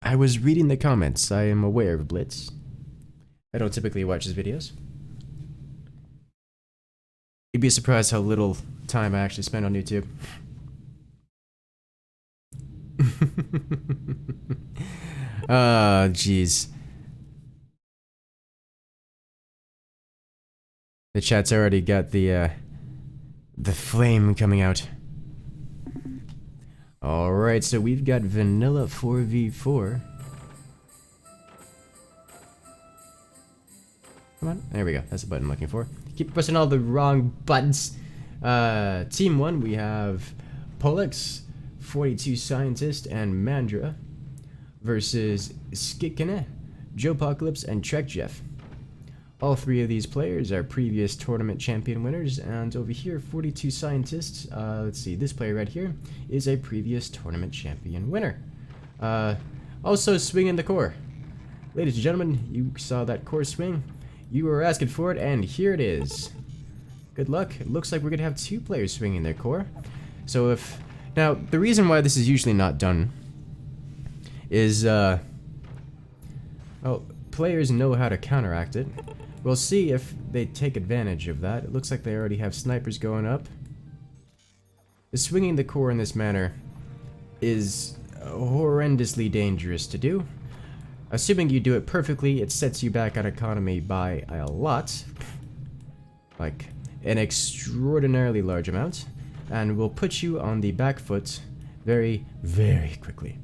I was reading the comments. I am aware of Blitz. I don't typically watch his videos. You'd be surprised how little time I actually spend on YouTube. Oh, jeez. The chat's already got the flame coming out. Alright, so we've got vanilla 4v4. Come on, there we go. That's the button I'm looking for. Keep pressing all the wrong buttons. Team 1, we have Pollux, 42 Scientist, and Mandra versus Skitkine, Joe Apocalypse, and Trek Jeff. All 3 of these players are previous tournament champion winners, and over here, 42 Scientists, let's see, this player right here is a previous tournament champion winner. Also swinging the core. Ladies and gentlemen, you saw that core swing. You were asking for it, and here it is. Good luck. It looks like we're gonna have 2 players swinging their core. So now, the reason why this is usually not done is, well, players know how to counteract it. We'll see if they take advantage of that. It looks like they already have snipers going up. The swinging the core in this manner is horrendously dangerous to do. Assuming you do it perfectly, it sets you back on economy by a lot. Like, an extraordinarily large amount. And will put you on the back foot very, very quickly.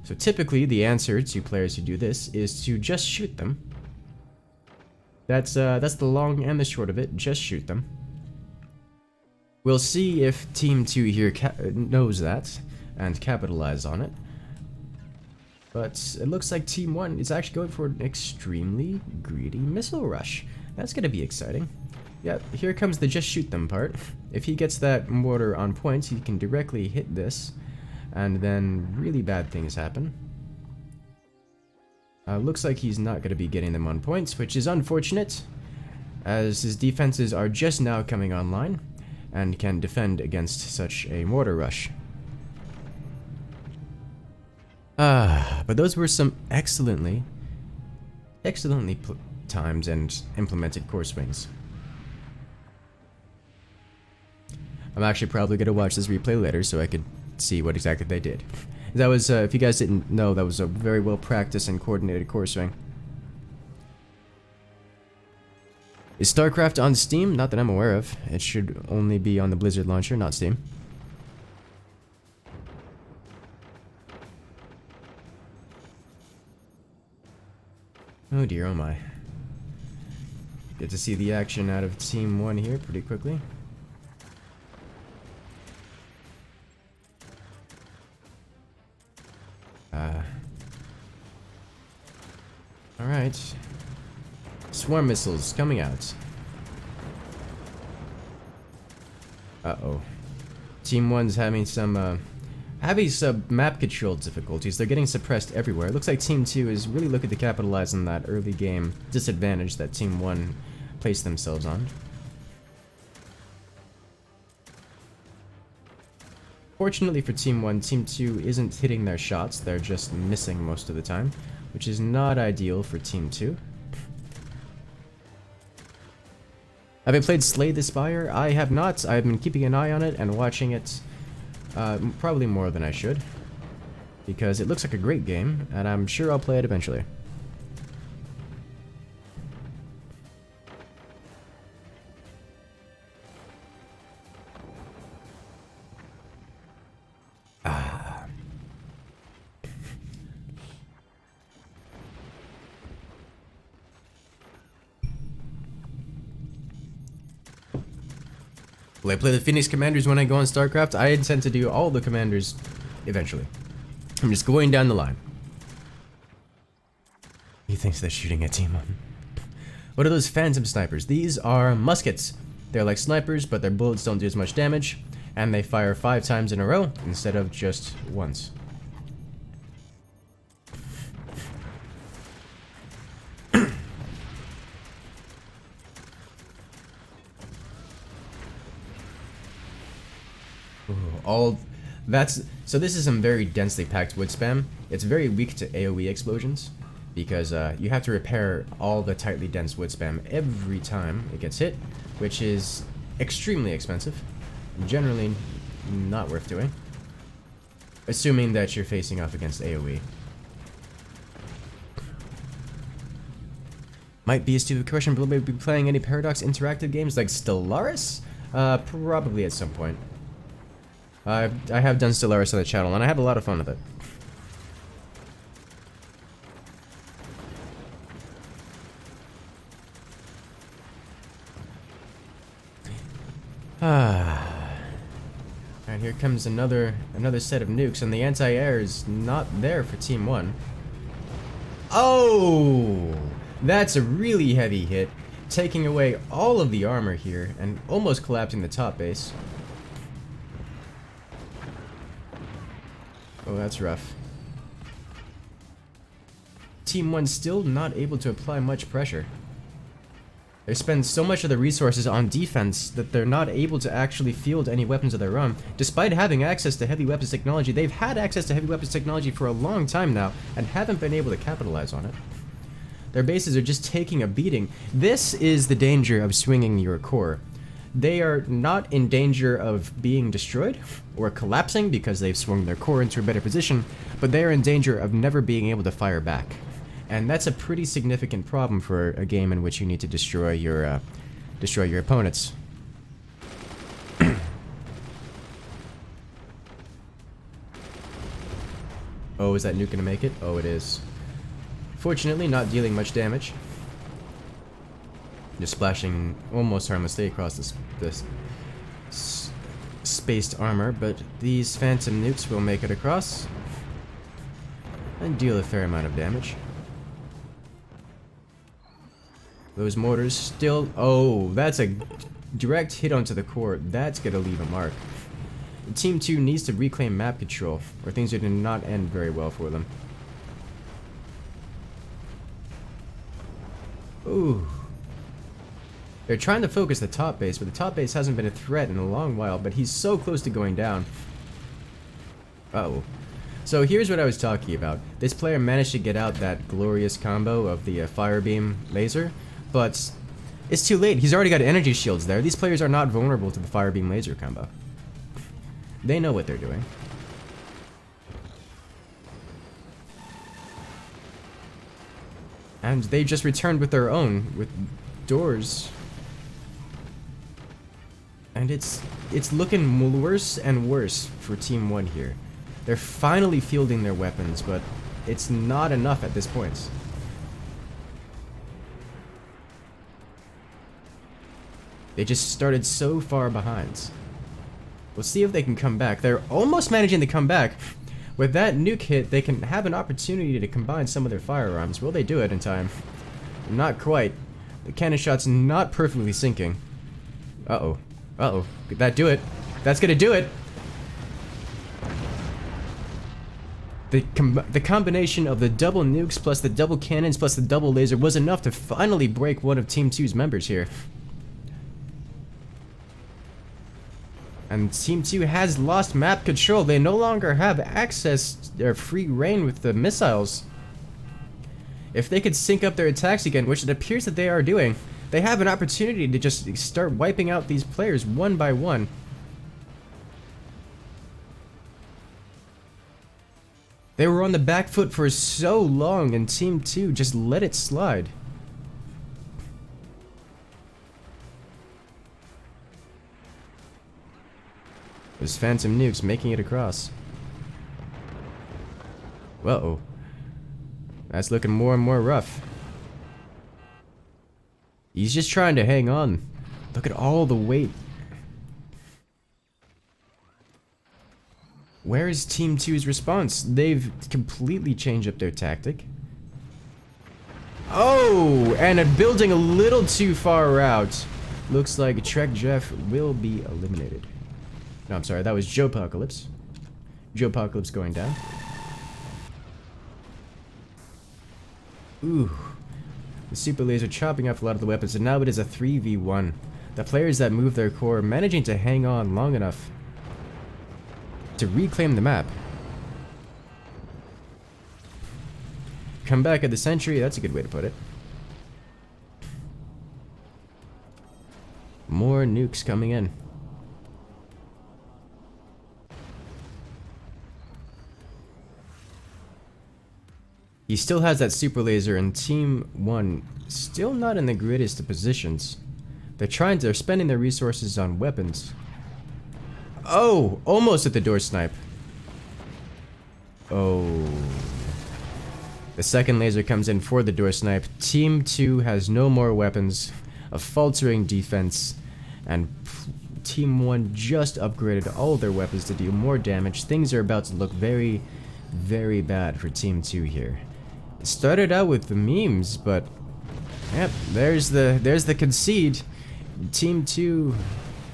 So typically, the answer to players who do this is to just shoot them. That's the long and the short of it. Just shoot them. We'll see if Team 2 here knows that and capitalize on it. But it looks like Team 1 is actually going for an extremely greedy missile rush. That's going to be exciting. Yeah, here comes the just shoot them part. If he gets that mortar on point, he can directly hit this, and then really bad things happen. Looks like he's not going to be getting them on points, which is unfortunate, as his defenses are just now coming online and can defend against such a mortar rush. But those were some excellently timed and implemented core swings. I'm actually probably going to watch this replay later so I could see what exactly they did. That was, if you guys didn't know, that was a very well practiced and coordinated core swing. Is StarCraft on Steam? Not that I'm aware of. It should only be on the Blizzard launcher, not Steam. Oh dear, oh my. Get to see the action out of Team 1 here pretty quickly. Alright. Swarm missiles coming out. Uh-oh. Team 1's having some map control difficulties. They're getting suppressed everywhere. It looks like Team 2 is really looking to capitalize on that early game disadvantage that Team 1 placed themselves on. Fortunately for Team 1, Team 2 isn't hitting their shots. They're just missing most of the time, which is not ideal for Team 2. Have I played Slay the Spire? I have not. I've been keeping an eye on it and watching it probably more than I should, because it looks like a great game, and I'm sure I'll play it eventually. Will I play the Phoenix Commanders when I go on StarCraft? I intend to do all the Commanders eventually. I'm just going down the line. He thinks they're shooting at Team 1. What are those Phantom Snipers? These are muskets. They're like snipers, but their bullets don't do as much damage, and they fire 5 times in a row instead of just once. So this is some very densely packed wood spam. It's very weak to AoE explosions because you have to repair all the tightly dense wood spam every time it gets hit, which is extremely expensive, generally not worth doing, assuming that you're facing off against AoE. Might be a stupid question, but will we be playing any Paradox interactive games like Stellaris? Probably at some point. I have done Stellaris on the channel, and I have a lot of fun with it. Alright, here comes another set of nukes, and the anti-air is not there for Team 1. Oh! That's a really heavy hit, taking away all of the armor here, and almost collapsing the top base. Oh, that's rough. Team 1 still not able to apply much pressure. They spend so much of the resources on defense that they're not able to actually field any weapons of their own. Despite having access to heavy weapons technology, they've had access to heavy weapons technology for a long time now and haven't been able to capitalize on it. Their bases are just taking a beating. This is the danger of swinging your core. They are not in danger of being destroyed or collapsing because they've swung their core into a better position, but they are in danger of never being able to fire back. And that's a pretty significant problem for a game in which you need to destroy your opponents. Oh, is that nuke gonna make it? Oh, it is. Fortunately, not dealing much damage. Just splashing almost harmlessly across this spaced armor, but these phantom nukes will make it across and deal a fair amount of damage. Those mortars still... Oh, that's a direct hit onto the core. That's gonna leave a mark. Team 2 needs to reclaim map control, or things are gonna not end very well for them. Ooh. They're trying to focus the top base, but the top base hasn't been a threat in a long while, but he's so close to going down. Uh-oh. So here's what I was talking about. This player managed to get out that glorious combo of the fire beam laser, but it's too late. He's already got energy shields there. These players are not vulnerable to the fire beam laser combo. They know what they're doing. And they just returned with their own, with doors. And it's looking worse and worse for Team 1 here. They're finally fielding their weapons, but it's not enough at this point. They just started so far behind. We'll see if they can come back. They're almost managing to come back. With that nuke hit, they can have an opportunity to combine some of their firearms. Will they do it in time? Not quite. The cannon shot's not perfectly sinking. Uh-oh. Uh-oh. Could that do it? That's gonna do it! The combination of the double nukes plus the double cannons plus the double laser was enough to finally break one of Team 2's members here. And Team 2 has lost map control. They no longer have access or free reign with the missiles. If they could sync up their attacks again, which it appears that they are doing, they have an opportunity to just start wiping out these players one by one. They were on the back foot for so long, and Team 2 just let it slide. There's phantom nukes making it across. Uh-oh. That's looking more and more rough. He's just trying to hang on. Look at all the weight. Where is Team 2's response? They've completely changed up their tactic. Oh! And a building a little too far out. Looks like Trek Jeff will be eliminated. No, I'm sorry, that was Joe-Pocalypse. Joe-Pocalypse going down. Ooh. The super laser chopping off a lot of the weapons, and now it is a 3v1. The players that move their core managing to hang on long enough to reclaim the map. Come back at the century, that's a good way to put it. More nukes coming in. He still has that super laser, and Team 1 still not in the greatest of positions. They're spending their resources on weapons. Oh, almost at the door snipe. Oh. The second laser comes in for the door snipe. Team 2 has no more weapons, a faltering defense, and Team 1 just upgraded all of their weapons to deal more damage. Things are about to look very, very bad for Team 2 here. It started out with the memes, but yep, there's the concede. Team 2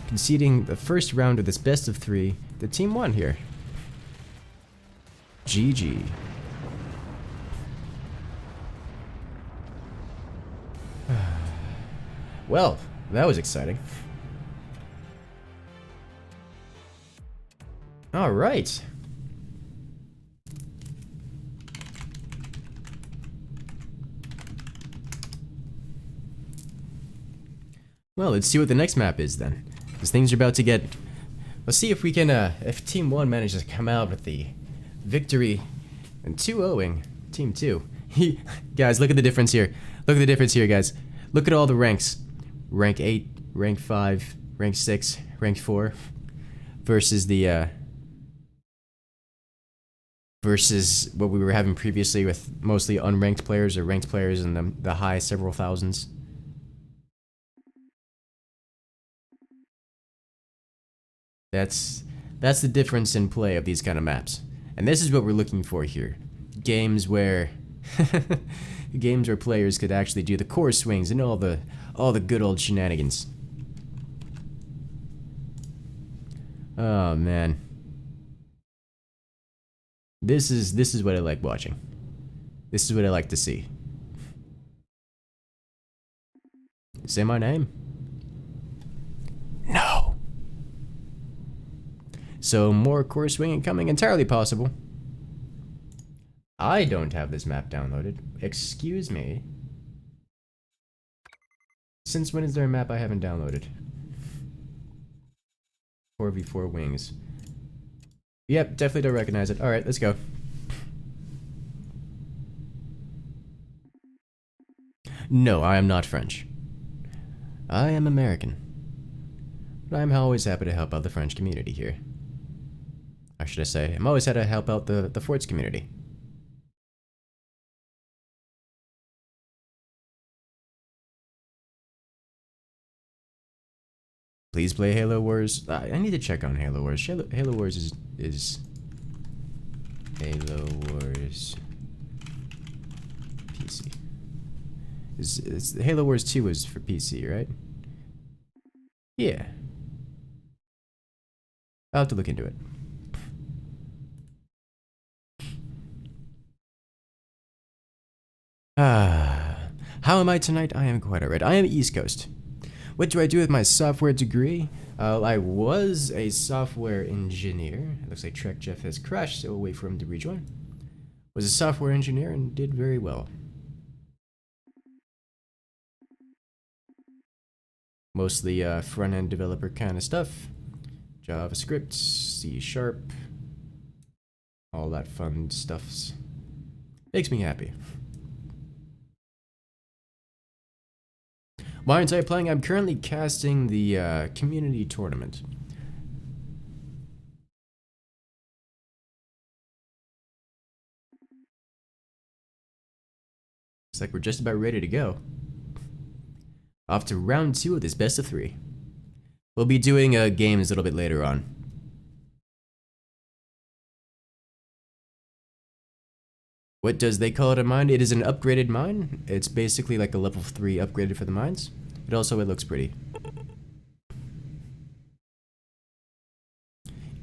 conceding the first round of this best of 3 to Team 1 here. GG. Well, that was exciting. All right. Well, let's see what the next map is then. Because things are about to get... Let's see if we can, if Team 1 manages to come out with the victory and 2-0ing Team 2. Guys, look at the difference here. Look at the difference here, guys. Look at all the ranks. Rank 8, rank 5, rank 6, rank 4. Versus the, versus what we were having previously with mostly unranked players or ranked players in the high several thousands. That's the difference in play of these kind of maps. And this is what we're looking for here. Games where games where players could actually do the core swings and all the good old shenanigans. Oh man. This is what I like watching. This is what I like to see. Say my name. So more core swinging coming, entirely possible. I don't have this map downloaded. Excuse me. Since when is there a map I haven't downloaded? 4v4 wings. Yep, definitely don't recognize it. Alright, let's go. No, I am not French. I am American. But I'm always happy to help out the French community here. Or should I say, I'm always happy to help out the Forts community. Please play Halo Wars. I need to check on Halo Wars. Halo Wars is Halo Wars PC. Is Halo Wars 2 is for PC, right? Yeah. I'll have to look into it. How am I tonight? I am quite alright. I am East Coast. What do I do with my software degree? I was a software engineer. It looks like Trek Jeff has crashed, so we'll wait for him to rejoin. Was a software engineer and did very well. Mostly front-end developer kind of stuff. JavaScript, C#, all that fun stuffs. Makes me happy. Why aren't I playing? I'm currently casting the community tournament. Looks like we're just about ready to go. Off to round 2 of this best of 3. We'll be doing games a little bit later on. What does they call it a mine? It is an upgraded mine. It's basically like a level 3 upgraded for the mines. But also it looks pretty.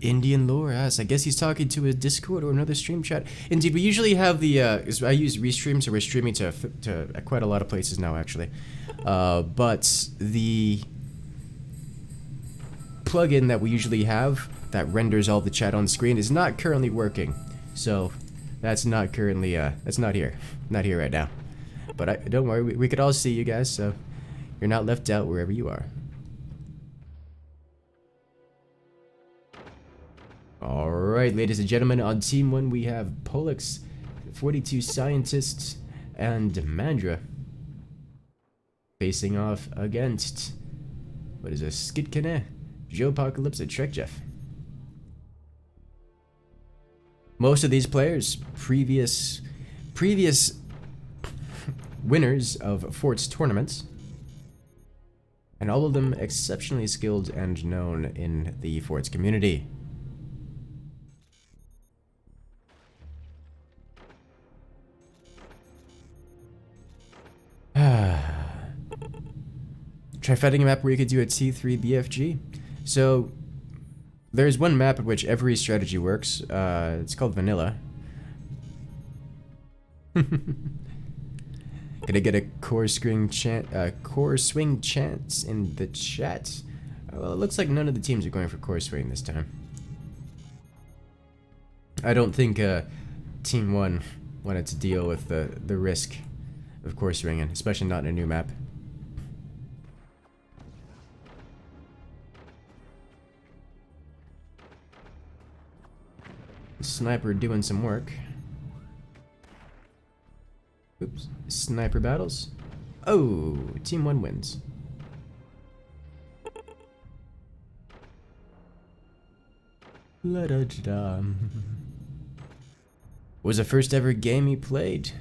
Indian lore, yes. I guess he's talking to a Discord or another stream chat. Indeed, we usually have the, I use Restream, so we're streaming to quite a lot of places now, actually. But the plugin that we usually have that renders all the chat on screen is not currently working. So that's not currently, that's not here. Not here right now. But don't worry, we could all see you guys, so you're not left out wherever you are. Alright, ladies and gentlemen, on Team 1 we have Pollux, 42 Scientists, and Mandra. Facing off against, what is this, Skidkane, Joe Apocalypse, and Trek Jeff. Most of these players, previous winners of Forts tournaments, and all of them exceptionally skilled and known in the Forts community. Try finding a map where you could do a T3 BFG. So there's one map at which every strategy works. It's called Vanilla. Can I get a core swing chance in the chat? Well, it looks like none of the teams are going for core swing this time. I don't think Team 1 wanted to deal with the risk of core swinging, especially not in a new map. Sniper doing some work. Oops. Sniper battles. Oh, Team 1 wins. La-da-da-da. Was the first ever game he played?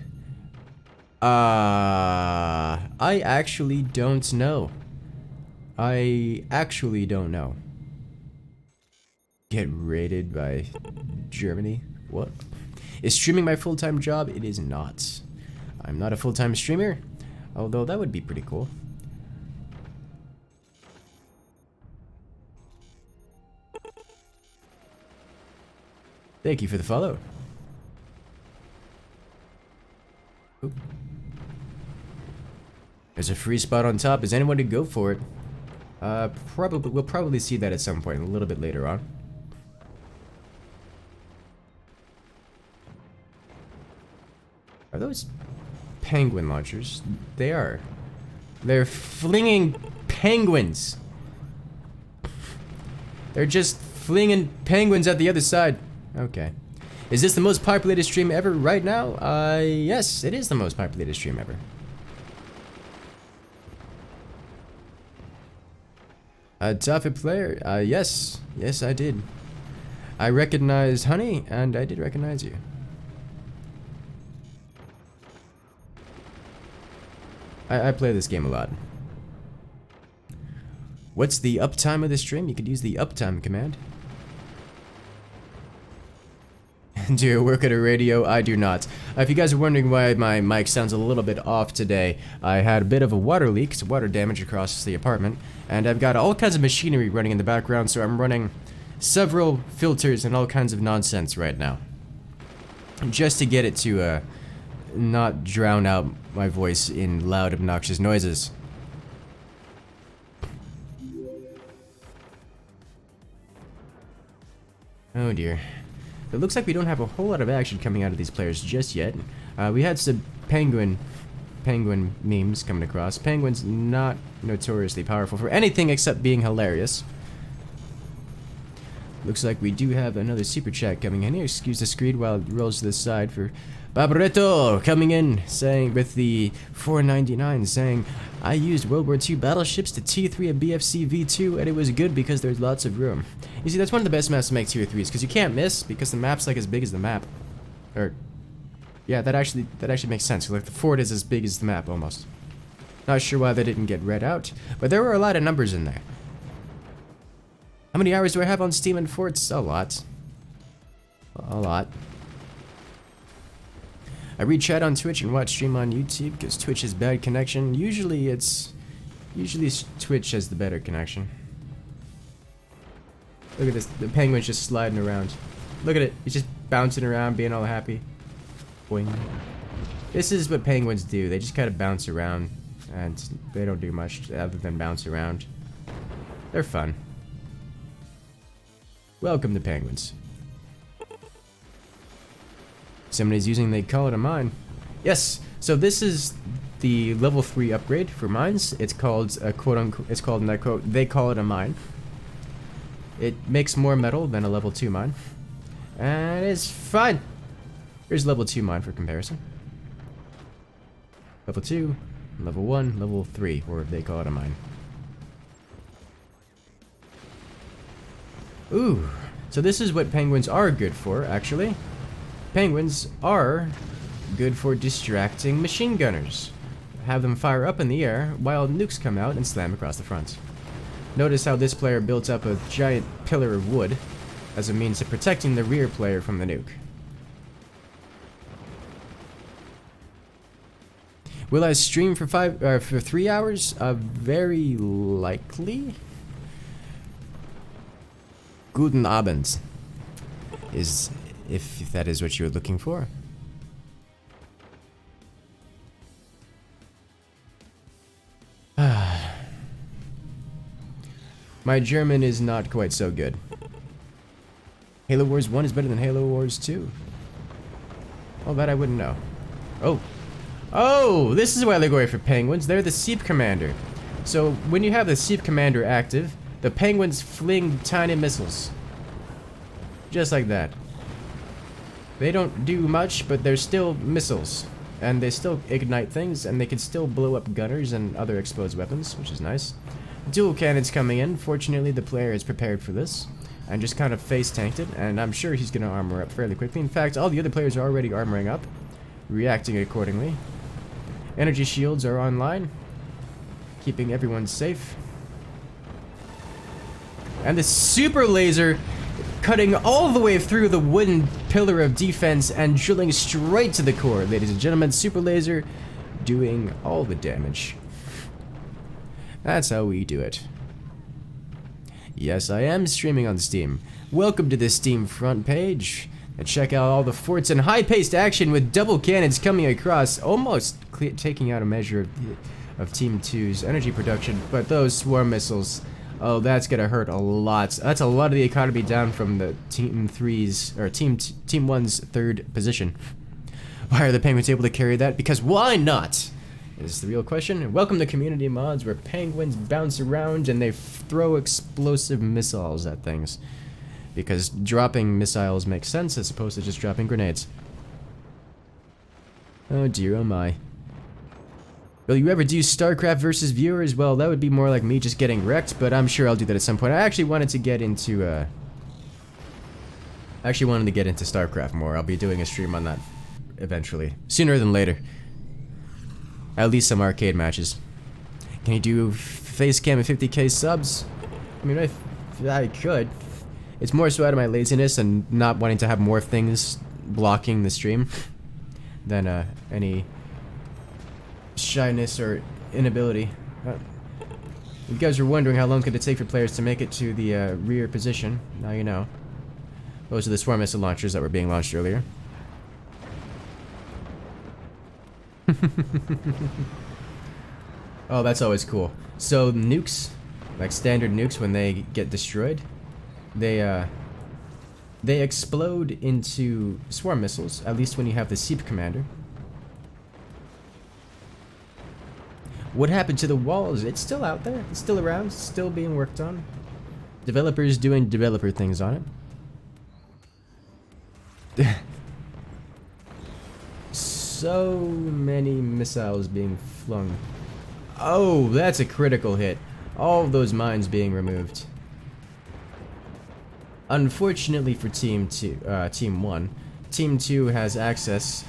I actually don't know. I actually don't know. Get raided by Germany? What? Is streaming my full-time job? It is not. I'm not a full-time streamer, although that would be pretty cool. Thank you for the follow. Oop. There's a free spot on top. Is anyone to go for it? We'll probably see that at some point, a little bit later on. Are those penguin launchers? They are. They're flinging penguins. They're just flinging penguins at the other side. Okay. Is this the most populated stream ever right now? Yes, it is the most populated stream ever. Top player? Yes. Yes, I did. I recognized Honey, and I did recognize you. I play this game a lot. What's the uptime of the stream? You could use the uptime command. Do you work at a radio? I do not. If you guys are wondering why my mic sounds a little bit off today, I had a bit of a water leak, so water damage across the apartment, and I've got all kinds of machinery running in the background, so I'm running several filters and all kinds of nonsense right now. Just to get it to not drown out my voice in loud, obnoxious noises. Oh dear. It looks like we don't have a whole lot of action coming out of these players just yet. We had some penguin memes coming across. Penguins not notoriously powerful for anything except being hilarious. Looks like we do have another super chat coming in here. Excuse the screen while it rolls to the side for Barbaretto coming in, saying with the 499, saying, I used World War II battleships to T3 a BFC V2 and it was good because there's lots of room. You see, that's one of the best maps to make Tier 3s because you can't miss because the map's like as big as the map. Or, yeah, that actually makes sense. Like the fort is as big as the map almost. Not sure why they didn't get read out, but there were a lot of numbers in there. How many hours do I have on Steam and Forts? A lot. A lot. I read chat on Twitch and watch stream on YouTube because Twitch has bad connection. Usually Twitch has the better connection. Look at this, the penguin's just sliding around. Look at it, he's just bouncing around, being all happy. Boing. This is what penguins do, they just kind of bounce around and they don't do much other than bounce around. They're fun. Welcome to penguins. Somebody's using, they call it a mine. Yes, so this is the level 3 upgrade for mines. It's called a quote unquote, it's called, and I quote, they call it a mine. It makes more metal than a level 2 mine. And it's fine. Here's level 2 mine for comparison. Level 2, level 1, level 3, or they call it a mine. Ooh, so this is what penguins are good for, actually. Penguins are good for distracting machine gunners. Have them fire up in the air while nukes come out and slam across the front. Notice how this player built up a giant pillar of wood as a means of protecting the rear player from the nuke. Will I stream for 3 hours? Very likely. Guten Abend is if that is what you're looking for. My German is not quite so good. Halo Wars 1 is better than Halo Wars 2. Well, that I wouldn't know. Oh, this is why they're going for penguins. They're the Seep Commander. So when you have the Seep Commander active, the penguins fling tiny missiles. Just like that. They don't do much, but they're still missiles. And they still ignite things, and they can still blow up gunners and other exposed weapons, which is nice. Dual cannons coming in. Fortunately, the player is prepared for this. And just kind of face tanked it, and I'm sure he's going to armor up fairly quickly. In fact, all the other players are already armoring up. Reacting accordingly. Energy shields are online. Keeping everyone safe. And the super laser cutting all the way through the wooden pillar of defense and drilling straight to the core. Ladies and gentlemen, super laser doing all the damage. That's how we do it. Yes, I am streaming on Steam. Welcome to the Steam front page. And check out all the forts and high-paced action with double cannons coming across, almost taking out a measure of Team 2's energy production. But those swarm missiles, oh, that's gonna hurt a lot. That's a lot of the economy down from the Team 3's or Team 1's third position. Why are the penguins able to carry that? Because why not? Is the real question. And welcome to community mods where penguins bounce around and they throw explosive missiles at things. Because dropping missiles makes sense as opposed to just dropping grenades. Oh dear, oh my. Will you ever do StarCraft versus viewers? Well, that would be more like me just getting wrecked, but I'm sure I'll do that at some point. I actually wanted to get into, StarCraft more. I'll be doing a stream on that eventually. Sooner than later. At least some arcade matches. Can you do face cam at 50k subs? I mean, I could. It's more so out of my laziness and not wanting to have more things blocking the stream than any shyness or inability. You guys were wondering how long could it take for players to make it to the rear position. Now you know. Those are the swarm missile launchers that were being launched earlier. Oh, that's always cool. So nukes, like standard nukes, when they get destroyed, they explode into swarm missiles, at least when you have the SEEP commander. What happened to the walls? It's still out there. It's still around. It's still being worked on. Developers doing developer things on it. So many missiles being flung. Oh, that's a critical hit. All of those mines being removed. Unfortunately for Team 1, Team 2 has access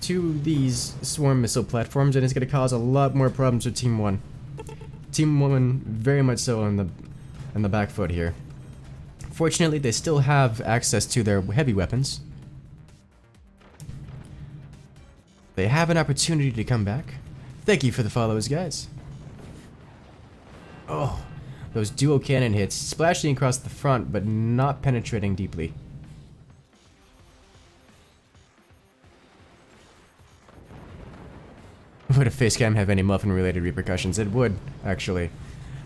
to these swarm missile platforms, and it's going to cause a lot more problems with Team 1. Team 1 very much so on the back foot here. Fortunately, they still have access to their heavy weapons. They have an opportunity to come back. Thank you for the follows, guys. Oh, those dual cannon hits, splashing across the front, but not penetrating deeply. Would a face cam have any muffin-related repercussions? It would, actually.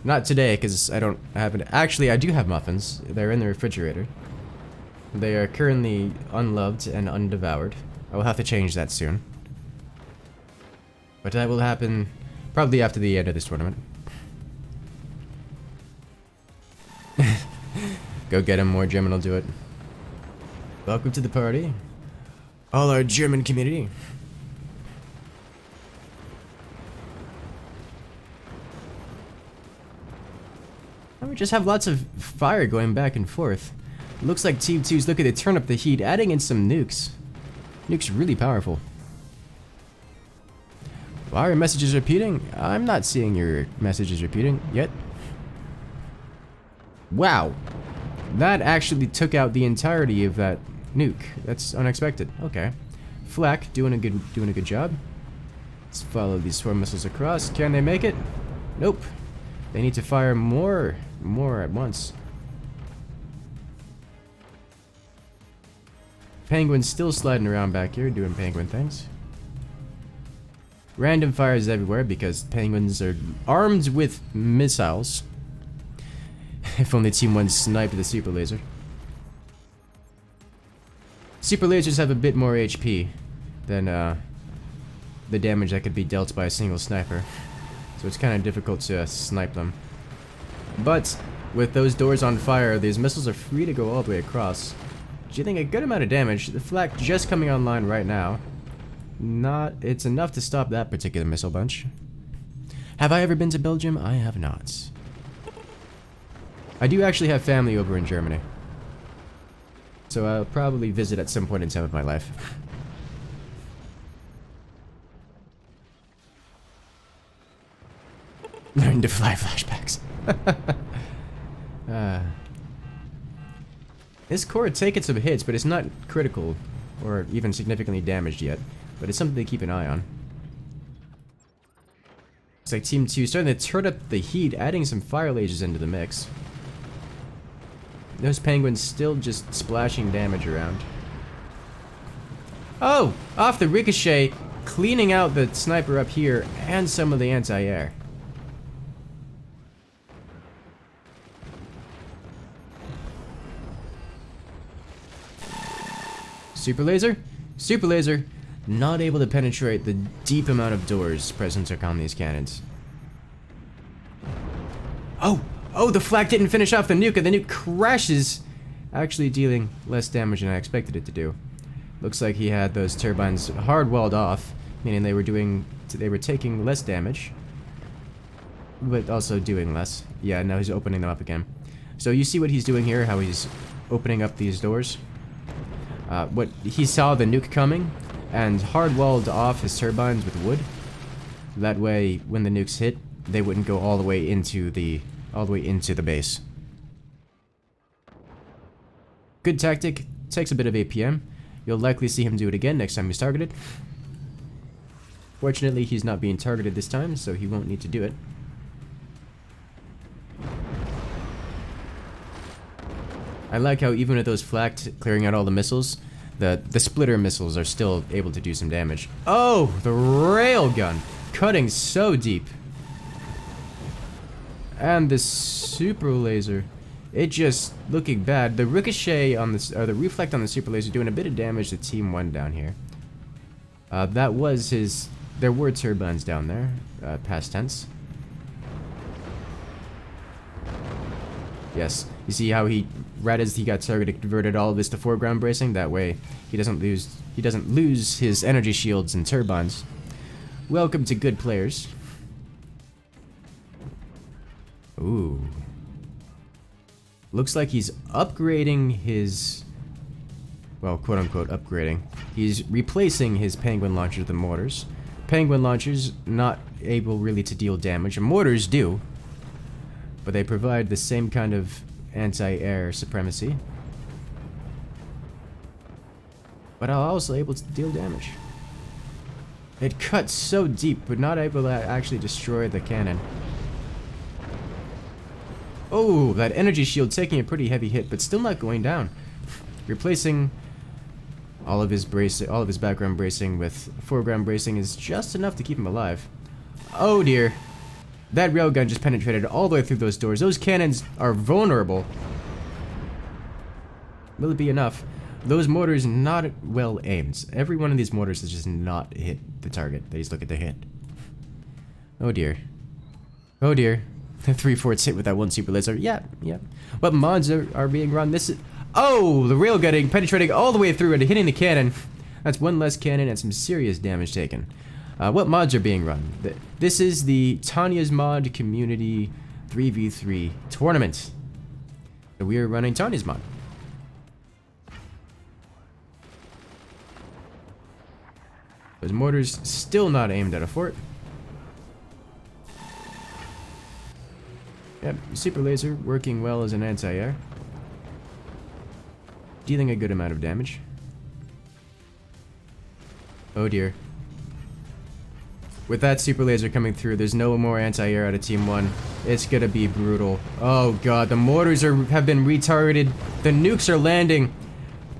Not today, because I don't have it. Actually, I do have muffins. They're in the refrigerator. They are currently unloved and undevoured. I will have to change that soon. But that will happen probably after the end of this tournament. Go get him, more German will do it. Welcome to the party. All our German community. We just have lots of fire going back and forth. Looks like Team 2's looking to turn up the heat, adding in some nukes. Nukes really powerful. Why are messages repeating? I'm not seeing your messages repeating yet. Wow. That actually took out the entirety of that nuke. That's unexpected. Okay. Flak doing a good job. Let's follow these swarm missiles across. Can they make it? Nope. They need to fire more at once. Penguin's still sliding around back here doing penguin things. Random fires everywhere because penguins are armed with missiles. If only Team 1 sniped the super laser. Super lasers have a bit more HP than the damage that could be dealt by a single sniper. So it's kind of difficult to snipe them. But with those doors on fire, these missiles are free to go all the way across. Dealing a good amount of damage. The flak just coming online right now. It's enough to stop that particular missile bunch. Have I ever been to Belgium? I have not. I do actually have family over in Germany. So I'll probably visit at some point in time of my life. Learn to fly flashbacks. This core taking some hits, but it's not critical or even significantly damaged yet. But it's something to keep an eye on. It's like Team 2 starting to turn up the heat, adding some fire lasers into the mix. Those penguins still just splashing damage around. Oh! Off the ricochet, cleaning out the sniper up here and some of the anti-air. Super laser? Super laser, not able to penetrate the deep amount of doors present on these cannons. Oh, the flak didn't finish off the nuke, and the nuke crashes, actually dealing less damage than I expected it to do. Looks like he had those turbines hard-walled off, meaning they were taking less damage, but also doing less. Yeah, now he's opening them up again. So you see what he's doing here, how he's opening up these doors? What he saw the nuke coming, and hard-walled off his turbines with wood. That way, when the nukes hit, they wouldn't go all the way into the base. Good tactic. Takes a bit of APM. You'll likely see him do it again next time he's targeted. Fortunately, he's not being targeted this time, so he won't need to do it. I like how even with those flak clearing out all the missiles, the splitter missiles are still able to do some damage. Oh, the railgun cutting so deep. And the super laser, it just looking bad. The ricochet on this, or the reflect on the super laser, doing a bit of damage to Team 1 down here. That was his. There were turbines down there, past tense. Yes, you see how he, right as he got targeted, converted all of this to foreground bracing. That way, he doesn't lose his energy shields and turbines. Welcome to good players. Ooh. Looks like he's upgrading his... Well, quote-unquote upgrading. He's replacing his Penguin launchers with the mortars. Penguin launchers not able really to deal damage. Mortars do. But they provide the same kind of anti-air supremacy. But are also able to deal damage. It cuts so deep, but not able to actually destroy the cannon. Oh, that energy shield taking a pretty heavy hit, but still not going down. Replacing all of his background bracing with foreground bracing is just enough to keep him alive. Oh dear. That railgun just penetrated all the way through those doors. Those cannons are vulnerable. Will it be enough? Those mortars not well aimed. Every one of these mortars has just not hit the target that he's looking to hit. Oh dear. Oh dear. The 3 forts hit with that one super laser. Yeah. What mods are being run? This is... Oh! The railgunning penetrating all the way through and hitting the cannon. That's one less cannon and some serious damage taken. What mods are being run? This is the Tanya's mod community 3v3 tournament. So we are running Tanya's mod. Those mortars still not aimed at a fort. Yep, super laser working well as an anti-air. Dealing a good amount of damage. Oh dear. With that super laser coming through, there's no more anti-air out of Team 1. It's gonna be brutal. Oh god, the mortars have been retargeted. The nukes are landing.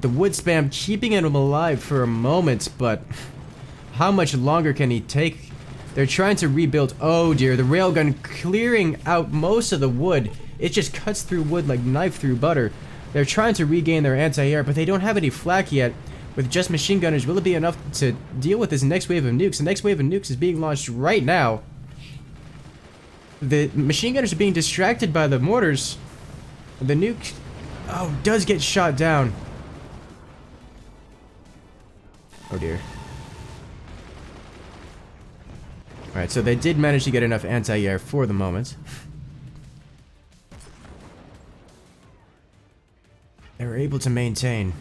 The wood spam keeping him alive for a moment, but how much longer can he take? They're trying to rebuild. Oh dear, the railgun clearing out most of the wood. It just cuts through wood like knife through butter. They're trying to regain their anti-air, but they don't have any flak yet. With just machine gunners, will it be enough to deal with this next wave of nukes? The next wave of nukes is being launched right now. The machine gunners are being distracted by the mortars. The nuke, oh, does get shot down. Oh dear. Alright, so they did manage to get enough anti-air for the moment. They were able to maintain.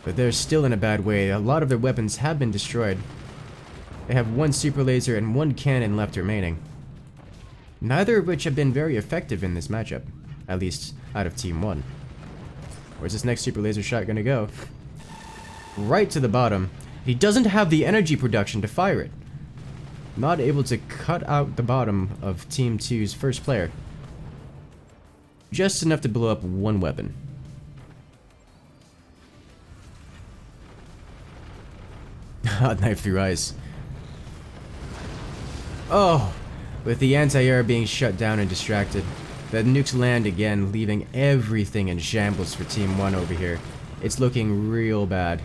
But they're still in a bad way. A lot of their weapons have been destroyed. They have one super laser and one cannon left remaining. Neither of which have been very effective in this matchup. At least, out of Team 1. Where's this next super laser shot gonna go? Right to the bottom. He doesn't have the energy production to fire it. Not able to cut out the bottom of Team 2's first player. Just enough to blow up one weapon. Hot knife through ice. Oh! With the anti-air being shut down and distracted, the nukes land again, leaving everything in shambles for Team 1 over here. It's looking real bad.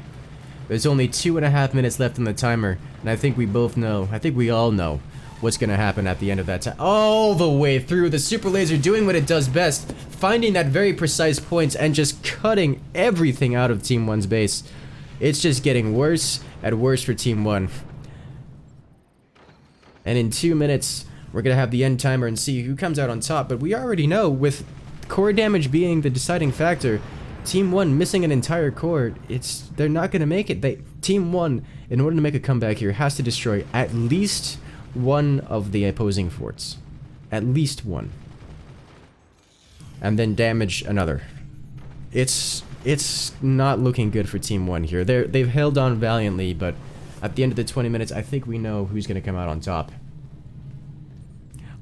There's only 2.5 minutes left on the timer, and I think we all know what's gonna happen at the end of that time. All the way through, the super laser doing what it does best, finding that very precise point and just cutting everything out of Team 1's base. It's just getting worse and worse for Team 1. And in 2 minutes, we're gonna have the end timer and see who comes out on top, but we already know, with core damage being the deciding factor, Team 1 missing an entire core, they're not gonna make it. Team 1, in order to make a comeback here, has to destroy at least one of the opposing forts. At least one. And then damage another. It's not looking good for Team 1 here. They've held on valiantly, but at the end of the 20 minutes, I think we know who's gonna come out on top.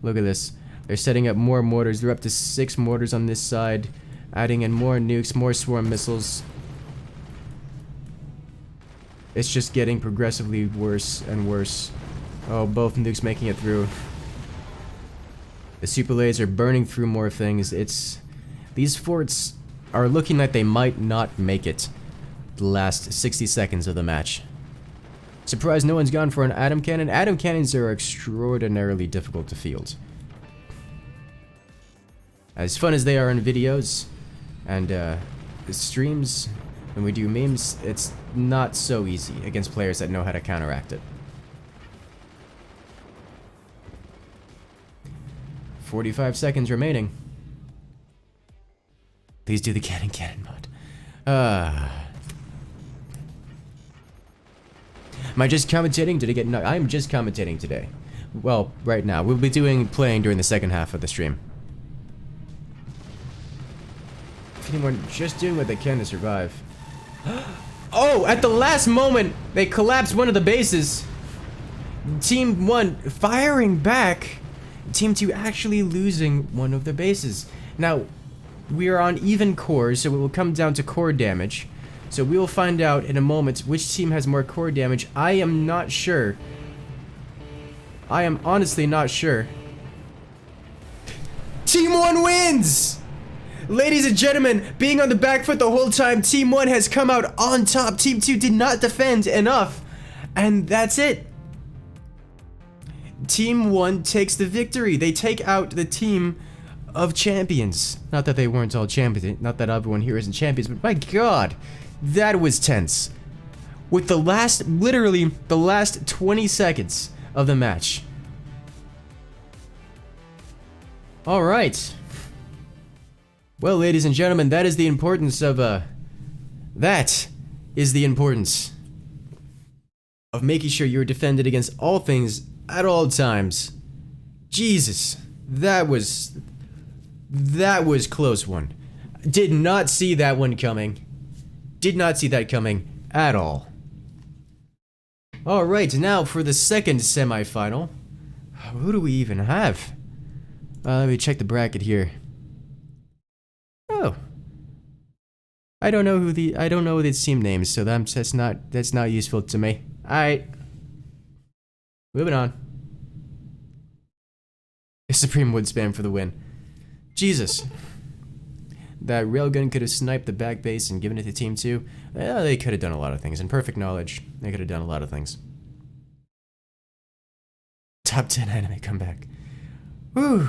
Look at this. They're setting up more mortars. They're up to 6 mortars on this side. Adding in more nukes, more swarm missiles. It's just getting progressively worse and worse. Oh, both nukes making it through. The super lasers are burning through more things. These forts are looking like they might not make it the last 60 seconds of the match. Surprised no one's gone for an atom cannon. Atom cannons are extraordinarily difficult to field. As fun as they are in videos and streams, when we do memes, it's not so easy against players that know how to counteract it. 45 seconds remaining. Please do the cannon mod. Am I just commentating? Did I get no? I'm just commentating today. Well, right now. We'll be playing during the second half of the stream. If anyone just doing what they can to survive. Oh, at the last moment, they collapsed one of the bases. Team 1 firing back. Team 2 actually losing one of their bases. Now, we are on even cores, so it will come down to core damage. So we will find out in a moment which team has more core damage. I am not sure. I am honestly not sure. Team 1 wins! Ladies and gentlemen, being on the back foot the whole time, Team 1 has come out on top. Team 2 did not defend enough. And that's it. Team 1 takes the victory. They take out the team of champions. Not that they weren't all champions. Not that everyone here isn't champions, but my god. That was tense. With literally the last 20 seconds of the match. Alright. Well, ladies and gentlemen, that is the importance of, making sure you're defended against all things at all times. Jesus. That was close one. Did not see that one coming. Did not see that coming at all. Alright, now for the second semifinal. Who do we even have? Let me check the bracket here. Oh. I don't know the team names, so that's not useful to me. Alright. Moving on. Supreme wood spam for the win. Jesus. That railgun could have sniped the back base and given it to Team 2. They could have done a lot of things. In perfect knowledge, they could have done a lot of things. Top 10 anime comeback. Whew.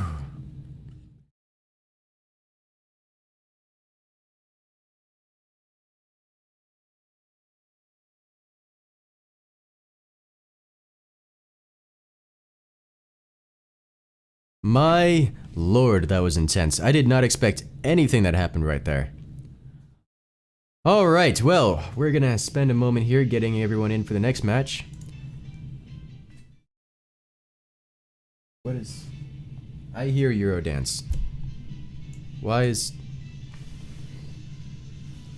My lord, that was intense. I did not expect anything that happened right there. Alright, well, we're gonna spend a moment here getting everyone in for the next match. What is... I hear Eurodance. Why is...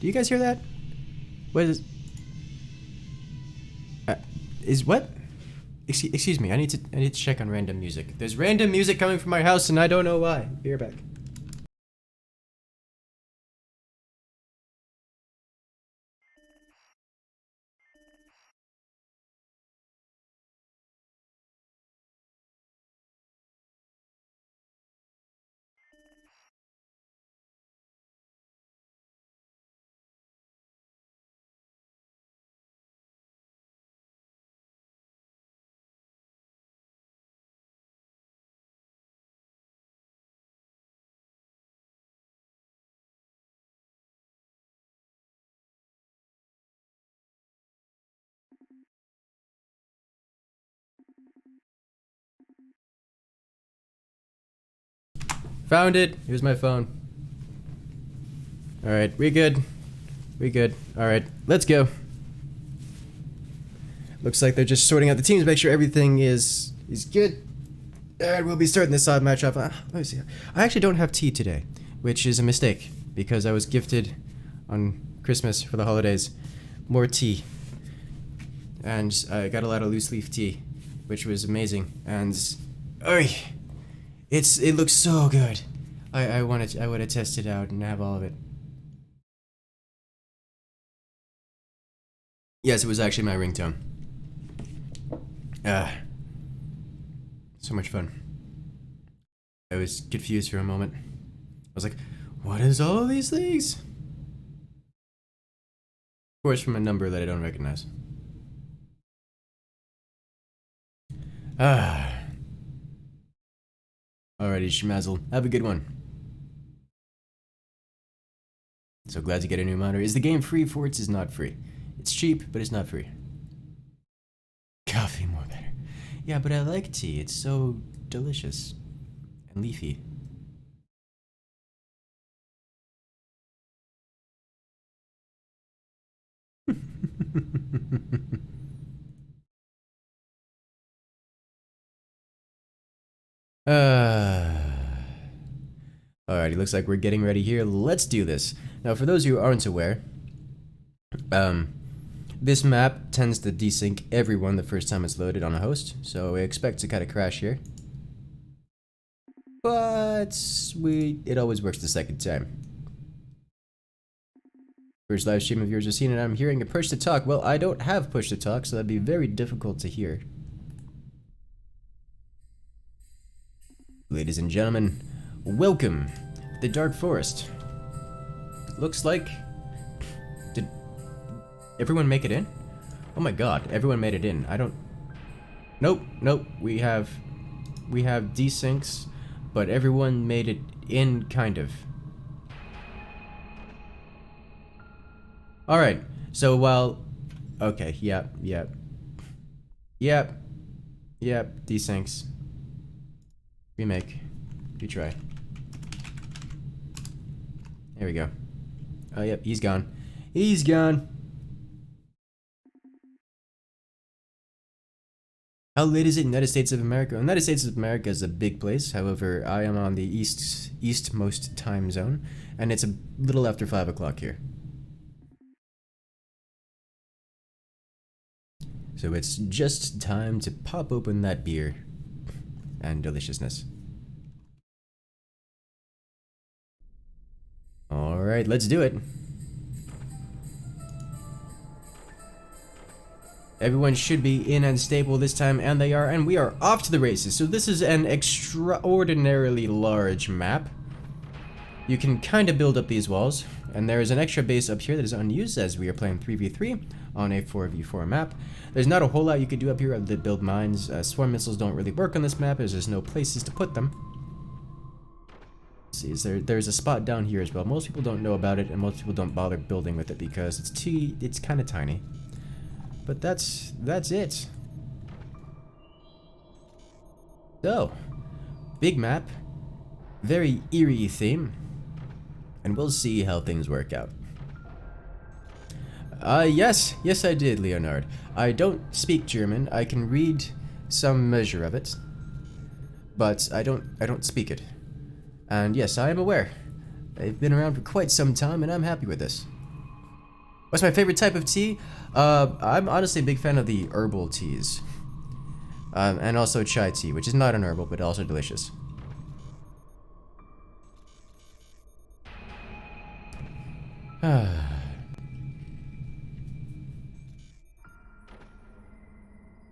Do you guys hear that? What is... Is what? Excuse me, I need to check on random music. There's random music coming from my house and I don't know why. Be right back. Found it. Here's my phone. Alright, we good. We good. Alright, let's go. Looks like they're just sorting out the teams, make sure everything is good. And we'll be starting this odd match off. Let me see. I actually don't have tea today, which is a mistake, because I was gifted on Christmas for the holidays more tea. And I got a lot of loose leaf tea, which was amazing. And it looks so good. I would have tested it out and have all of it. Yes, it was actually my ringtone. So much fun. I was confused for a moment. I was like, what is all these things? Of course, from a number that I don't recognize. Alrighty, Schmazzle. Have a good one. So glad to get a new monitor. Is the game free? Forts is not free. It's cheap, but it's not free. Coffee more better. Yeah, but I like tea. It's so delicious and leafy. Alrighty, looks like we're getting ready here. Let's do this. Now, for those who aren't aware, this map tends to desync everyone the first time it's loaded on a host, so we expect to kind of crash here. But it always works the second time. First live stream of yours is seen, and I'm hearing a push to talk. Well, I don't have push to talk, so that'd be very difficult to hear. Ladies and gentlemen, welcome to the Dark Forest. Looks like... Did everyone make it in? Oh my god, everyone made it in. I don't... Nope. We have desyncs, but everyone made it in, kind of. Alright, so while... Okay, yep. Desyncs. Remake. Retry. There we go. Oh, yep, he's gone. He's gone. How late is it in the United States of America? The United States of America is a big place. However, I am on the eastmost time zone, and it's a little after 5 o'clock here. So it's just time to pop open that beer and deliciousness. Alright, let's do it. Everyone should be in and stable this time, and they are, and we are off to the races. So this is an extraordinarily large map. You can kind of build up these walls, and there is an extra base up here that is unused as we are playing 3v3 on a 4v4 map. There's not a whole lot you can do up here other than build mines. Swarm missiles don't really work on this map as there's no places to put them. See, there's a spot down here as well. Most people don't know about it, and most people don't bother building with it because it's kind of tiny. But that's it. So, big map, very eerie theme, and we'll see how things work out. Yes I did, Leonard. I don't speak German. I can read some measure of it, but I don't speak it. And yes, I am aware. I've been around for quite some time, and I'm happy with this. What's my favorite type of tea? I'm honestly a big fan of the herbal teas. And also chai tea, which is not an herbal, but also delicious.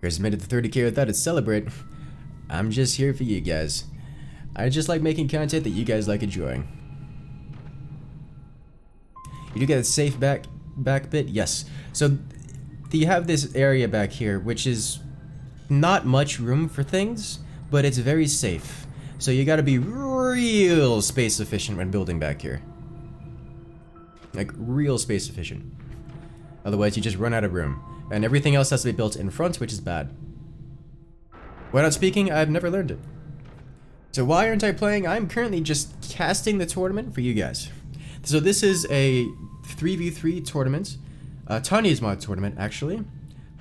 Here's made it to 30k without it celebrate. I'm just here for you guys. I just like making content that you guys like enjoying. You do get a safe back bit? Yes. So you have this area back here, which is not much room for things, but it's very safe. So you gotta be real space efficient when building back here. Like, real space efficient. Otherwise, you just run out of room. And everything else has to be built in front, which is bad. When not speaking, I've never learned it. So why aren't I playing? I'm currently just casting the tournament for you guys. So this is a 3v3 tournament, Tanya's mod tournament actually,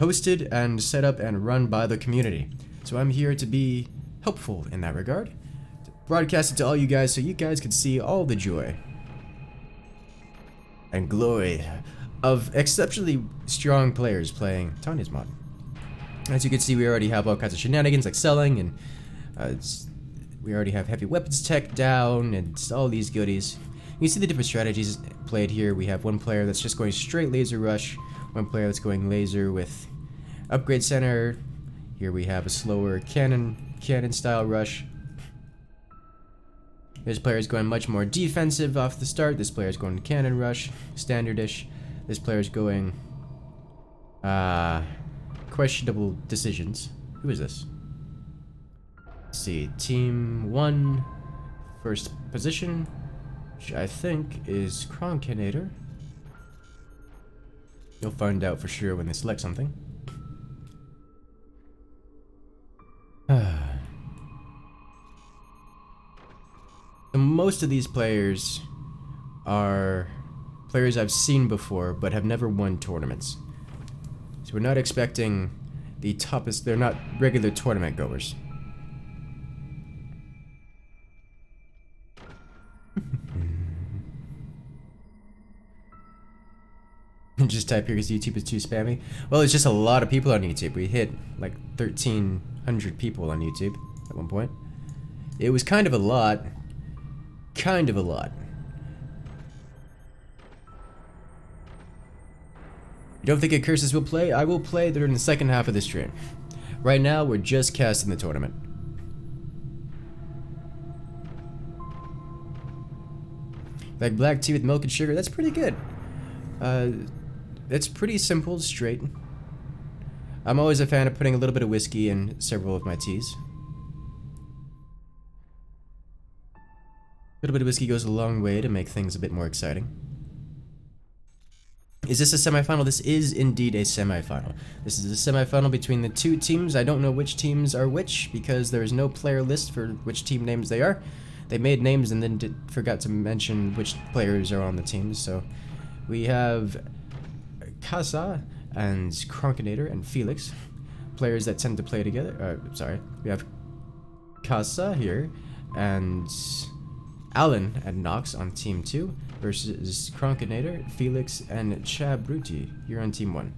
hosted and set up and run by the community. So I'm here to be helpful in that regard, to broadcast it to all you guys so you guys can see all the joy and glory of exceptionally strong players playing Tanya's mod. As you can see, we already have all kinds of shenanigans like selling, and we already have heavy weapons tech down and all these goodies. You see the different strategies played here. We have one player that's just going straight laser rush, one player that's going laser with upgrade center. Here we have a slower cannon style rush. This player is going much more defensive off the start. This player is going cannon rush, standardish. This player is going questionable decisions. Who is this? Let's see, team 1, first position, which I think is Cronkinator. You'll find out for sure when they select something. So most of these players are players I've seen before but have never won tournaments. So we're not expecting the toughest, they're not regular tournament goers. Just type here because YouTube is too spammy. Well, it's just a lot of people on YouTube. We hit like 1,300 people on YouTube at one point. It was kind of a lot. Kind of a lot. You don't think Incursus will play? I will play during the second half of the stream. Right now, we're just casting the tournament. Like black tea with milk and sugar, that's pretty good. It's pretty simple, straight. I'm always a fan of putting a little bit of whiskey in several of my teas. A little bit of whiskey goes a long way to make things a bit more exciting. Is this a semifinal? This is indeed a semifinal. This is a semifinal between the two teams. I don't know which teams are which because there is no player list for which team names they are. They made names and then forgot to mention which players are on the teams. So we have Casa and Cronkinator and Felix, players that tend to play together. We have Casa here and Alan and Nox on team 2 versus Cronkinator, Felix, and Chabruti here on team 1.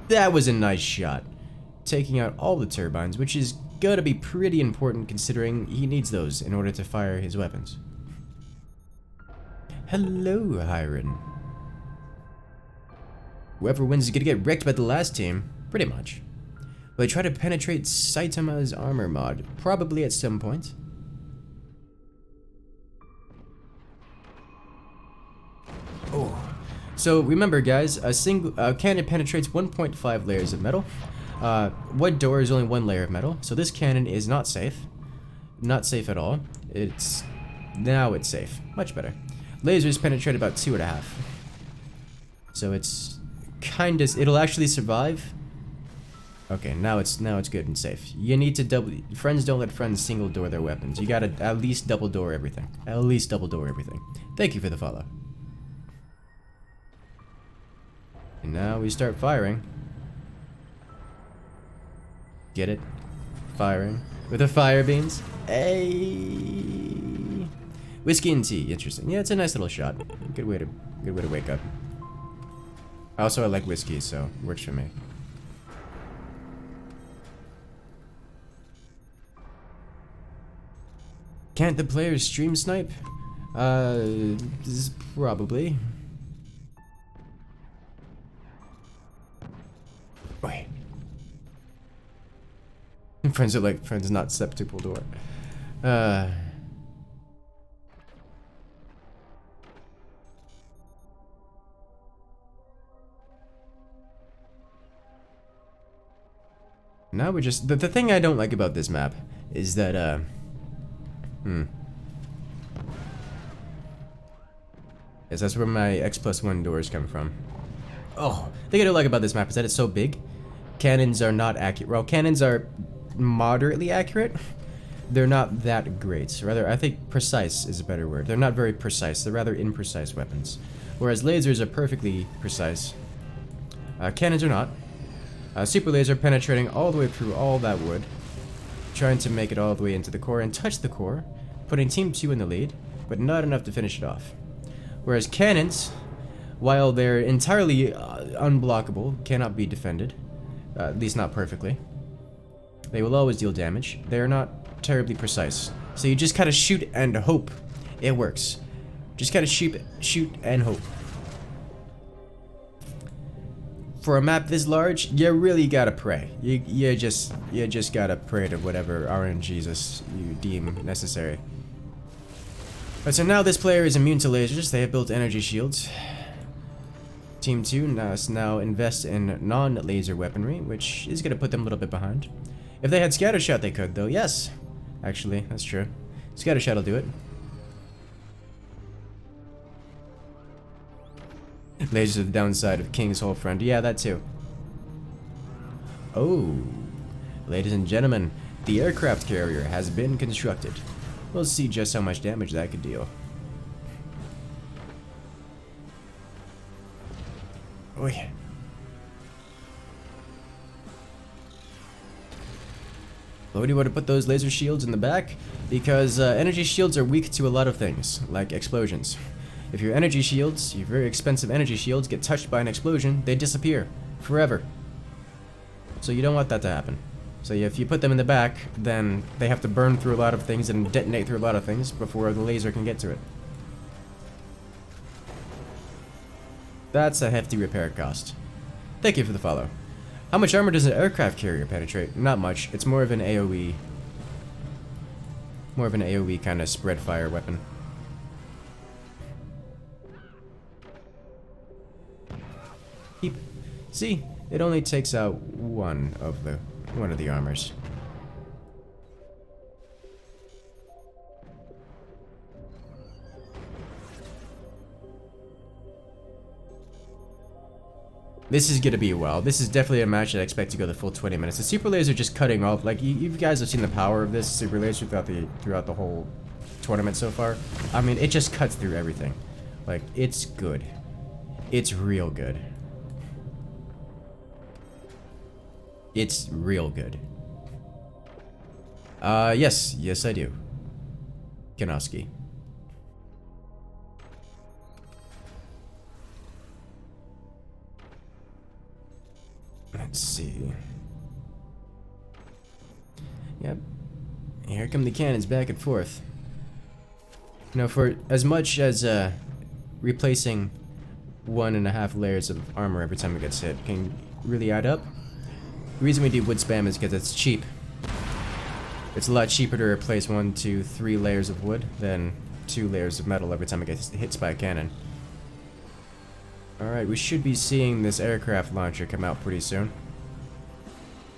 That was a nice shot, taking out all the turbines, which is gonna be pretty important considering he needs those in order to fire his weapons. Hello, Hiron. Whoever wins is gonna get wrecked by the last team, pretty much. Will they try to penetrate Saitama's armor mod? Probably at some point. Oh. So remember guys, a single cannon penetrates 1.5 layers of metal. Wood door is only 1 layer of metal, so this cannon is not safe. Not safe at all. Now it's safe. Much better. Lasers penetrate about 2.5. So it's kinda, it'll actually survive. Okay, now it's good and safe. You need to friends don't let friends single door their weapons. You gotta at least double door everything. At least double door everything. Thank you for the follow. And now we start firing. Get it? Firing. With the fire beams. Hey. Whiskey and tea, interesting. Yeah, it's a nice little shot. Good way to wake up. Also, I like whiskey, so it works for me. Can't the players stream snipe? Probably. Wait. Friends are like friends, not septuple door. Now we're just... The thing I don't like about this map is that, Yes, that's where my X+1 doors come from. Oh, the thing I don't like about this map is that it's so big. cannons are not accurate. Well, cannons are moderately accurate. They're not that great. Rather, I think precise is a better word. They're not very precise. They're rather imprecise weapons. Whereas lasers are perfectly precise. Cannons are not. Super laser penetrating all the way through all that wood. Trying to make it all the way into the core and touch the core. Putting Team 2 in the lead, but not enough to finish it off. Whereas cannons, while they're entirely unblockable, cannot be defended. At least not perfectly. They will always deal damage. They're not terribly precise. So you just kind of shoot and hope it works. Just kind of shoot and hope. For a map this large, you really gotta pray. You just gotta pray to whatever RNGesus you deem necessary. But so now this player is immune to lasers. They have built energy shields. Team 2 now invest in non-laser weaponry, which is gonna put them a little bit behind. If they had scattershot, they could though. Yes, actually, that's true. Scattershot will do it. Lasers are the downside of King's whole front. Yeah, that too. Oh, ladies and gentlemen, the aircraft carrier has been constructed. We'll see just how much damage that could deal. Oh yeah. Why do you want to put those laser shields in the back? Because energy shields are weak to a lot of things, like explosions. If your energy shields, your very expensive energy shields, get touched by an explosion, they disappear forever. So you don't want that to happen. So if you put them in the back, then they have to burn through a lot of things and detonate through a lot of things before the laser can get to it. That's a hefty repair cost. Thank you for the follow. How much armor does an aircraft carrier penetrate? Not much. It's more of an AoE. More of an AoE kind of spread fire weapon. See, it only takes out one of the armors. This is gonna be well. This is definitely a match that I expect to go the full 20 minutes. The super laser just cutting off. Like you guys have seen the power of this super laser throughout the whole tournament so far. I mean, it just cuts through everything. Like it's good. It's real good. It's real good. Yes I do. Kanowski. Let's see. Yep. Here come the cannons back and forth. You know, for as much as replacing 1.5 layers of armor every time it gets hit can really add up. The reason we do wood spam is because it's cheap. It's a lot cheaper to replace 1, 2, 3 layers of wood than 2 layers of metal every time it gets hit by a cannon. Alright, we should be seeing this aircraft launcher come out pretty soon.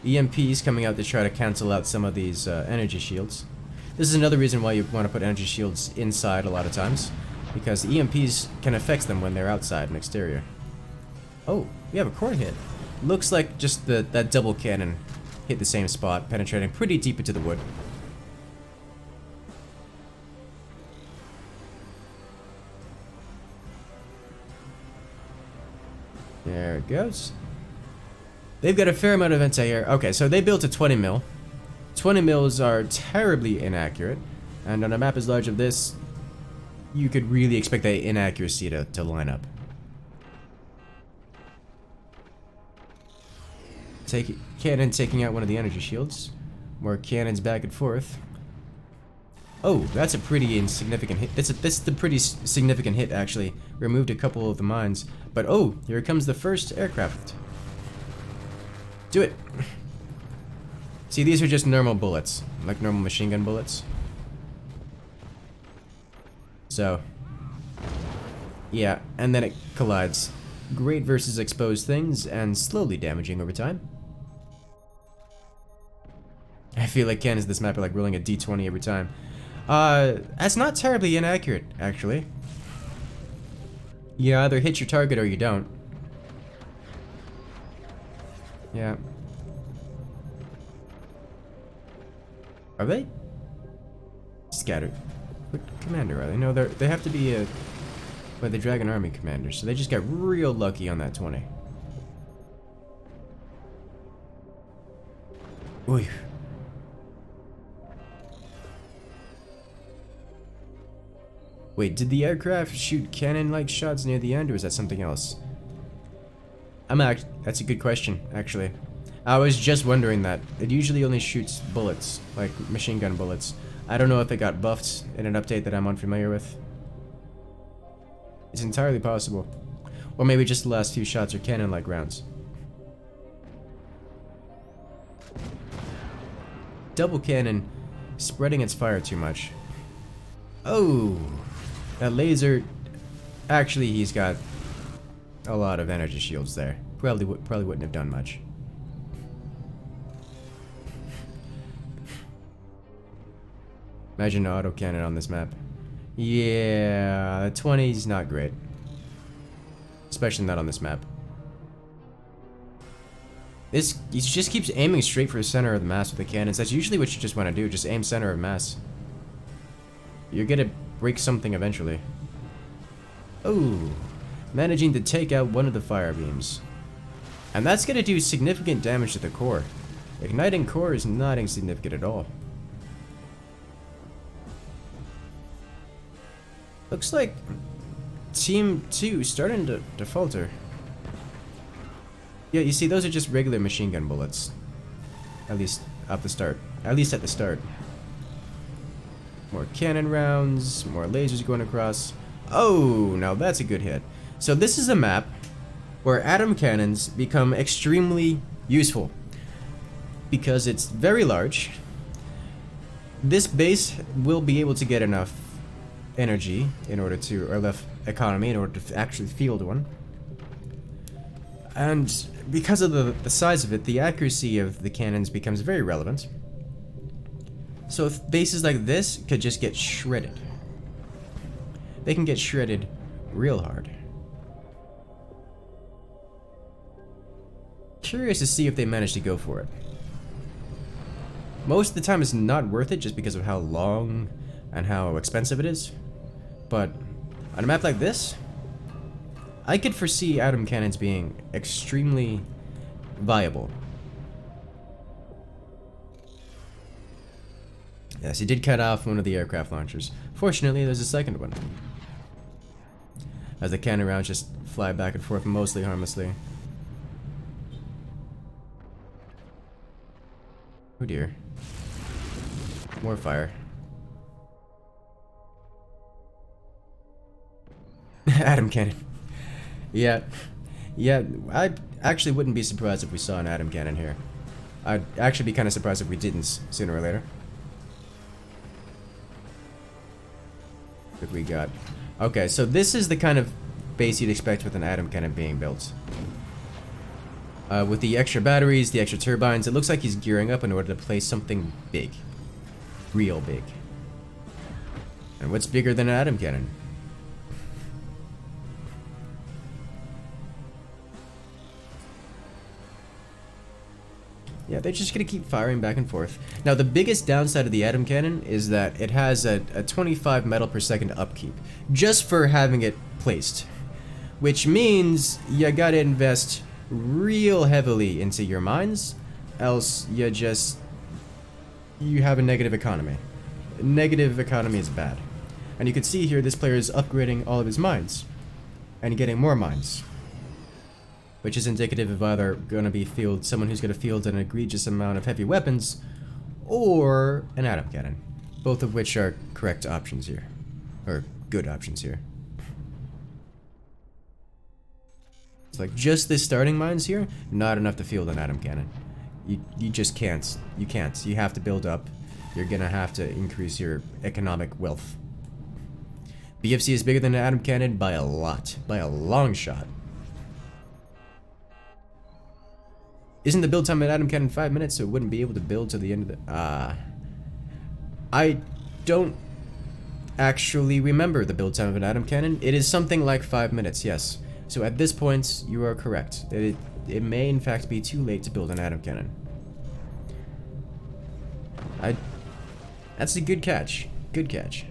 EMPs coming out to try to cancel out some of these energy shields. This is another reason why you want to put energy shields inside a lot of times, because the EMPs can affect them when they're outside and exterior. Oh, we have a core hit. Looks like just that double cannon hit the same spot, penetrating pretty deep into the wood. There it goes. They've got a fair amount of anti-air. Okay, so they built a 20 mil. 20 mils are terribly inaccurate, and on a map as large as this, you could really expect that inaccuracy to line up. Cannon taking out one of the energy shields. More cannons back and forth. Oh, that's a pretty insignificant hit. This is a pretty significant hit, actually. Removed a couple of the mines. But oh, here comes the first aircraft. Do it. See, these are just normal bullets. Like normal machine gun bullets. So. Yeah, and then it collides. Great versus exposed things, and slowly damaging over time. I feel like cannons this map are like rolling a d20 every time. That's not terribly inaccurate, actually. You either hit your target or you don't. Yeah. Are they? Scattered. What commander are they? No, they have to be the Dragon Army commander, so they just got real lucky on that 20. Oy. Wait, did the aircraft shoot cannon-like shots near the end, or is that something else? That's a good question, actually. I was just wondering that. It usually only shoots bullets, like machine gun bullets. I don't know if it got buffed in an update that I'm unfamiliar with. It's entirely possible. Or maybe just the last few shots are cannon-like rounds. Double cannon spreading its fire too much. Oh! That laser... Actually, he's got a lot of energy shields there. Probably wouldn't have done much. Imagine an autocannon on this map. Yeah, the 20's not great. Especially not on this map. He just keeps aiming straight for the center of the mass with the cannons. That's usually what you just want to do, just aim center of mass. You're gonna break something eventually. Oh, managing to take out one of the fire beams. And that's gonna do significant damage to the core. Igniting core is not insignificant at all. Looks like Team 2 starting to falter. Yeah, you see, those are just regular machine gun bullets. At least at the start. At least at the start. More cannon rounds, more lasers going across. Oh, now that's a good hit. So this is a map where atom cannons become extremely useful. Because it's very large. This base will be able to get enough energy in order to, or enough economy in order to actually field one. And because of the size of it, the accuracy of the cannons becomes very relevant. So if bases like this could just get shredded. They can get shredded real hard. Curious to see if they manage to go for it. Most of the time it's not worth it just because of how long and how expensive it is. But on a map like this, I could foresee atom cannons being extremely viable. Yes, he did cut off one of the aircraft launchers. Fortunately, there's a second one. As the cannon rounds just fly back and forth mostly harmlessly. Oh dear. More fire. Atom cannon. Yeah. Yeah, I actually wouldn't be surprised if we saw an atom cannon here. I'd actually be kind of surprised if we didn't sooner or later. What we got? Okay, so this is the kind of base you'd expect with an atom cannon being built. With the extra batteries, the extra turbines, it looks like he's gearing up in order to place something big. Real big. And what's bigger than an atom cannon? Yeah, they're just gonna keep firing back and forth. Now, the biggest downside of the atom cannon is that it has a 25 metal per second upkeep, just for having it placed. Which means you gotta invest real heavily into your mines, else you have a negative economy. Negative economy is bad. And you can see here this player is upgrading all of his mines, and getting more mines. Which is indicative of either going to be someone who's going to field an egregious amount of heavy weapons, or an atom cannon. Both of which are correct options here. Or good options here. It's like just this starting mines here, not enough to field an atom cannon. You just can't. You can't. You have to build up. You're going to have to increase your economic wealth. BFC is bigger than an atom cannon by a lot. By a long shot. Isn't the build time at atom cannon 5 minutes, so it wouldn't be able to build to the end of the... I don't actually remember the build time of an atom cannon. It is something like 5 minutes, yes. So at this point, you are correct. It may in fact be too late to build an atom cannon. That's a good catch. Good catch.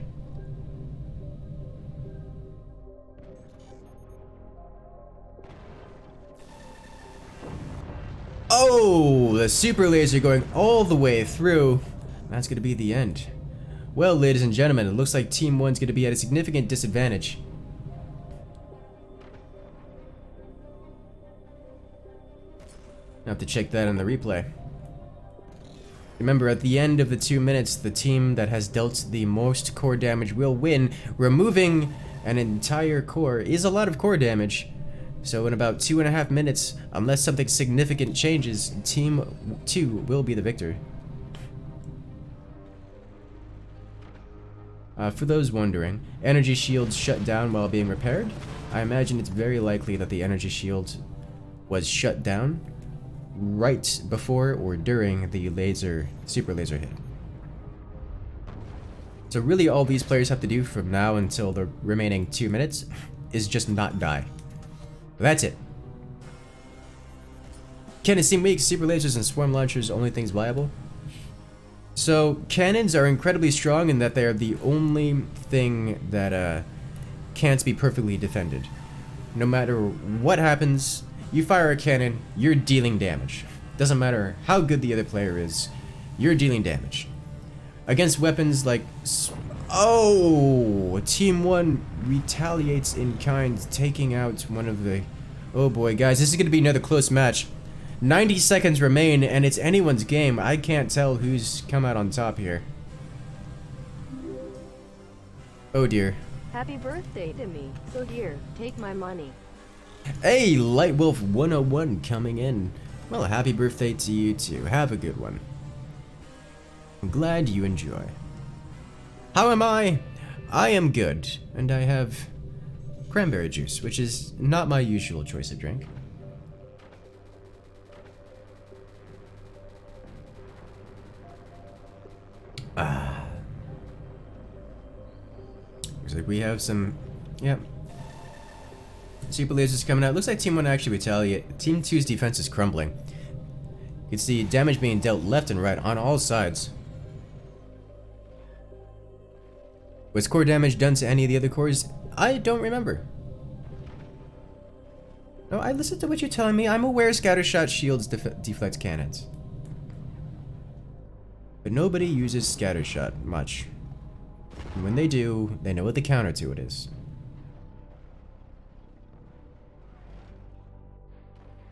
Oh, the super laser going all the way through. That's going to be the end. Well, ladies and gentlemen, it looks like Team 1's going to be at a significant disadvantage. I'll have to check that on the replay. Remember, at the end of the 2 minutes, the team that has dealt the most core damage will win. Removing an entire core is a lot of core damage. So in about 2.5 minutes, unless something significant changes, Team 2 will be the victor. For those wondering, energy shields shut down while being repaired. I imagine it's very likely that the energy shield was shut down right before or during the super laser hit. So really all these players have to do from now until the remaining 2 minutes is just not die. That's it. Cannons seem weak, super lasers and swarm launchers only things viable. So cannons are incredibly strong in that they are the only thing that can't be perfectly defended. No matter what happens, you fire a cannon, you're dealing damage. Doesn't matter how good the other player is, you're dealing damage. Against weapons like... Oh! Team 1 retaliates in kind, taking out one of the... Oh boy, guys, this is going to be another close match. 90 seconds remain, and it's anyone's game. I can't tell who's come out on top here. Oh dear. Happy birthday to me. So here, take my money. Hey, Lightwolf 101 coming in. Well, happy birthday to you too. Have a good one. I'm glad you enjoy. How am I? I am good, and I have cranberry juice, which is not my usual choice of drink. Looks like we have some, yep. Super lasers coming out. Looks like Team 1 actually retaliate. Team 2's defense is crumbling. You can see damage being dealt left and right on all sides. Was core damage done to any of the other cores? I don't remember. No, I listened to what you're telling me. I'm aware scattershot shields deflect cannons. But nobody uses scattershot much. And when they do, they know what the counter to it is.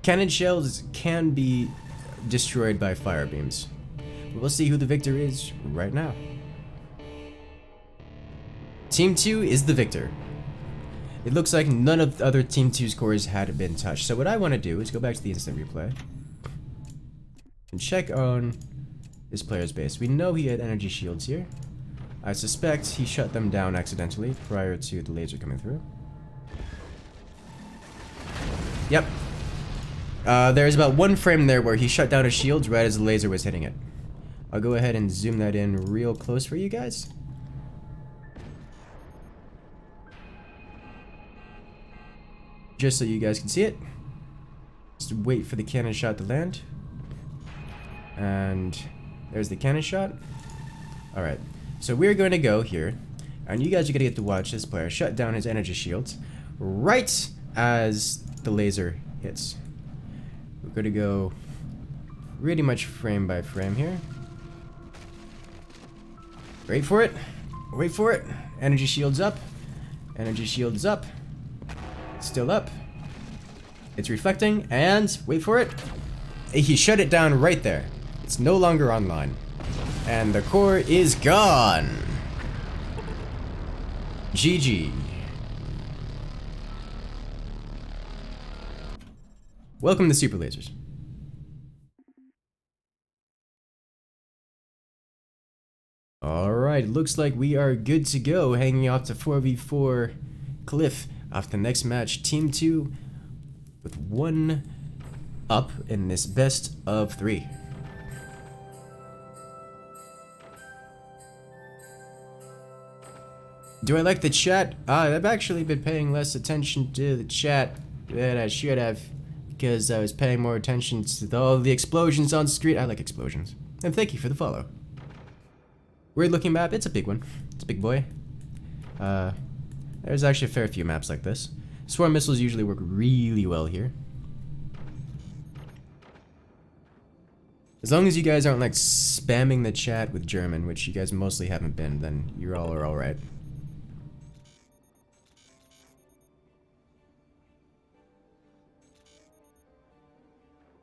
Cannon shells can be destroyed by fire beams. But we'll see who the victor is right now. Team 2 is the victor. It looks like none of the other Team 2's cores had been touched. So what I want to do is go back to the instant replay and check on this player's base. We know he had energy shields here. I suspect he shut them down accidentally prior to the laser coming through. Yep. There's about 1 frame there where he shut down his shields right as the laser was hitting it. I'll go ahead and zoom that in real close for you guys. Just so you guys can see it. Just wait for the cannon shot to land. And there's the cannon shot. Alright, so we're going to go here. And you guys are going to get to watch this player shut down his energy shields right as the laser hits. We're going to go pretty much frame by frame here. Wait for it. Wait for it. Energy shields up. Energy shields up. Still up. It's reflecting, and wait for it. He shut it down right there. It's no longer online. And the core is gone. GG. Welcome to Super Lasers. Alright, looks like we are good to go, hanging off to 4v4 Cliff. After the next match, Team 2 with 1 up in this best of 3. Do I like the chat? I've actually been paying less attention to the chat than I should have, because I was paying more attention to all the explosions on screen. I like explosions. And thank you for the follow. Weird looking map. It's a big one. It's a big boy. There's actually a fair few maps like this. Swarm missiles usually work really well here. As long as you guys aren't like spamming the chat with German, which you guys mostly haven't been, then you all are alright.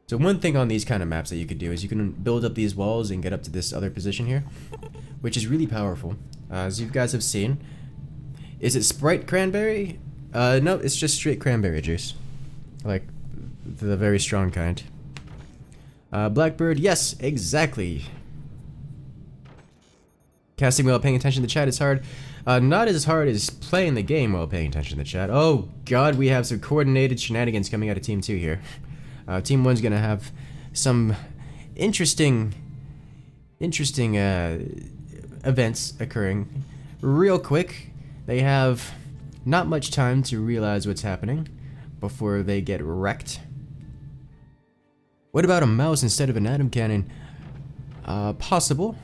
So one thing on these kind of maps that you could do is you can build up these walls and get up to this other position here, which is really powerful. As you guys have seen. Is it Sprite cranberry? No, it's just straight cranberry juice. Like, the very strong kind. Blackbird, yes, exactly. Casting while paying attention to the chat is hard. Not as hard as playing the game while paying attention to the chat. Oh god, we have some coordinated shenanigans coming out of Team 2 here. Team 1's gonna have some interesting events occurring real quick. They have not much time to realize what's happening before they get wrecked. What about a mouse instead of an atom cannon? Possible.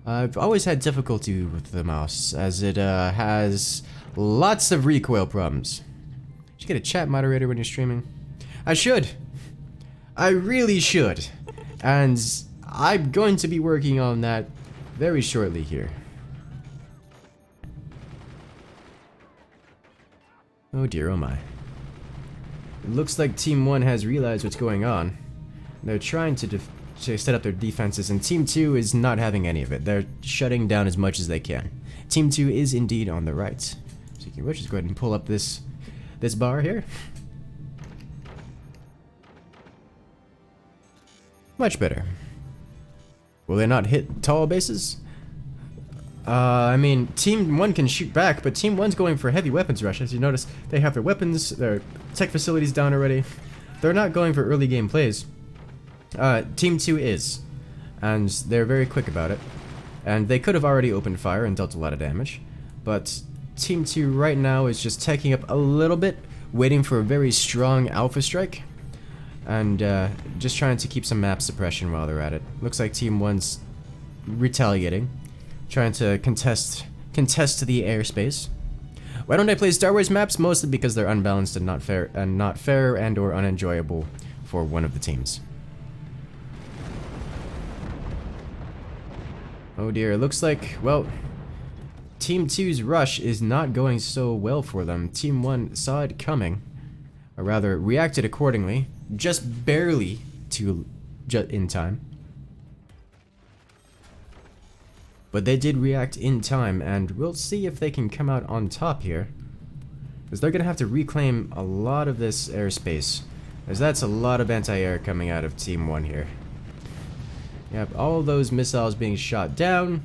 I've always had difficulty with the mouse, as it has lots of recoil problems. Should you get a chat moderator when you're streaming? I should. I really should. And I'm going to be working on that very shortly here. Oh dear, oh my. It looks like Team 1 has realized what's going on. They're trying to set up their defenses, and Team 2 is not having any of it. They're shutting down as much as they can. Team 2 is indeed on the right. So you can just go ahead and pull up this bar here. Much better. Will they not hit tall bases? I mean, Team 1 can shoot back, but Team 1's going for heavy weapons rush. As you notice, they have their weapons, their tech facilities down already. They're not going for early game plays. Team 2 is, and they're very quick about it. And they could have already opened fire and dealt a lot of damage, but Team 2 right now is just taking up a little bit, waiting for a very strong alpha strike, and just trying to keep some map suppression while they're at it. Looks like Team 1's retaliating, trying to contest the airspace. Why don't I play Star Wars maps? Mostly because they're unbalanced and not fair and or unenjoyable for one of the teams. Oh dear, it looks like, well, Team 2's rush is not going so well for them. Team 1 saw it coming, or rather reacted accordingly, just barely in time. But they did react in time, and we'll see if they can come out on top here. Because they're going to have to reclaim a lot of this airspace. As that's a lot of anti-air coming out of Team 1 here. Yep, all those missiles being shot down.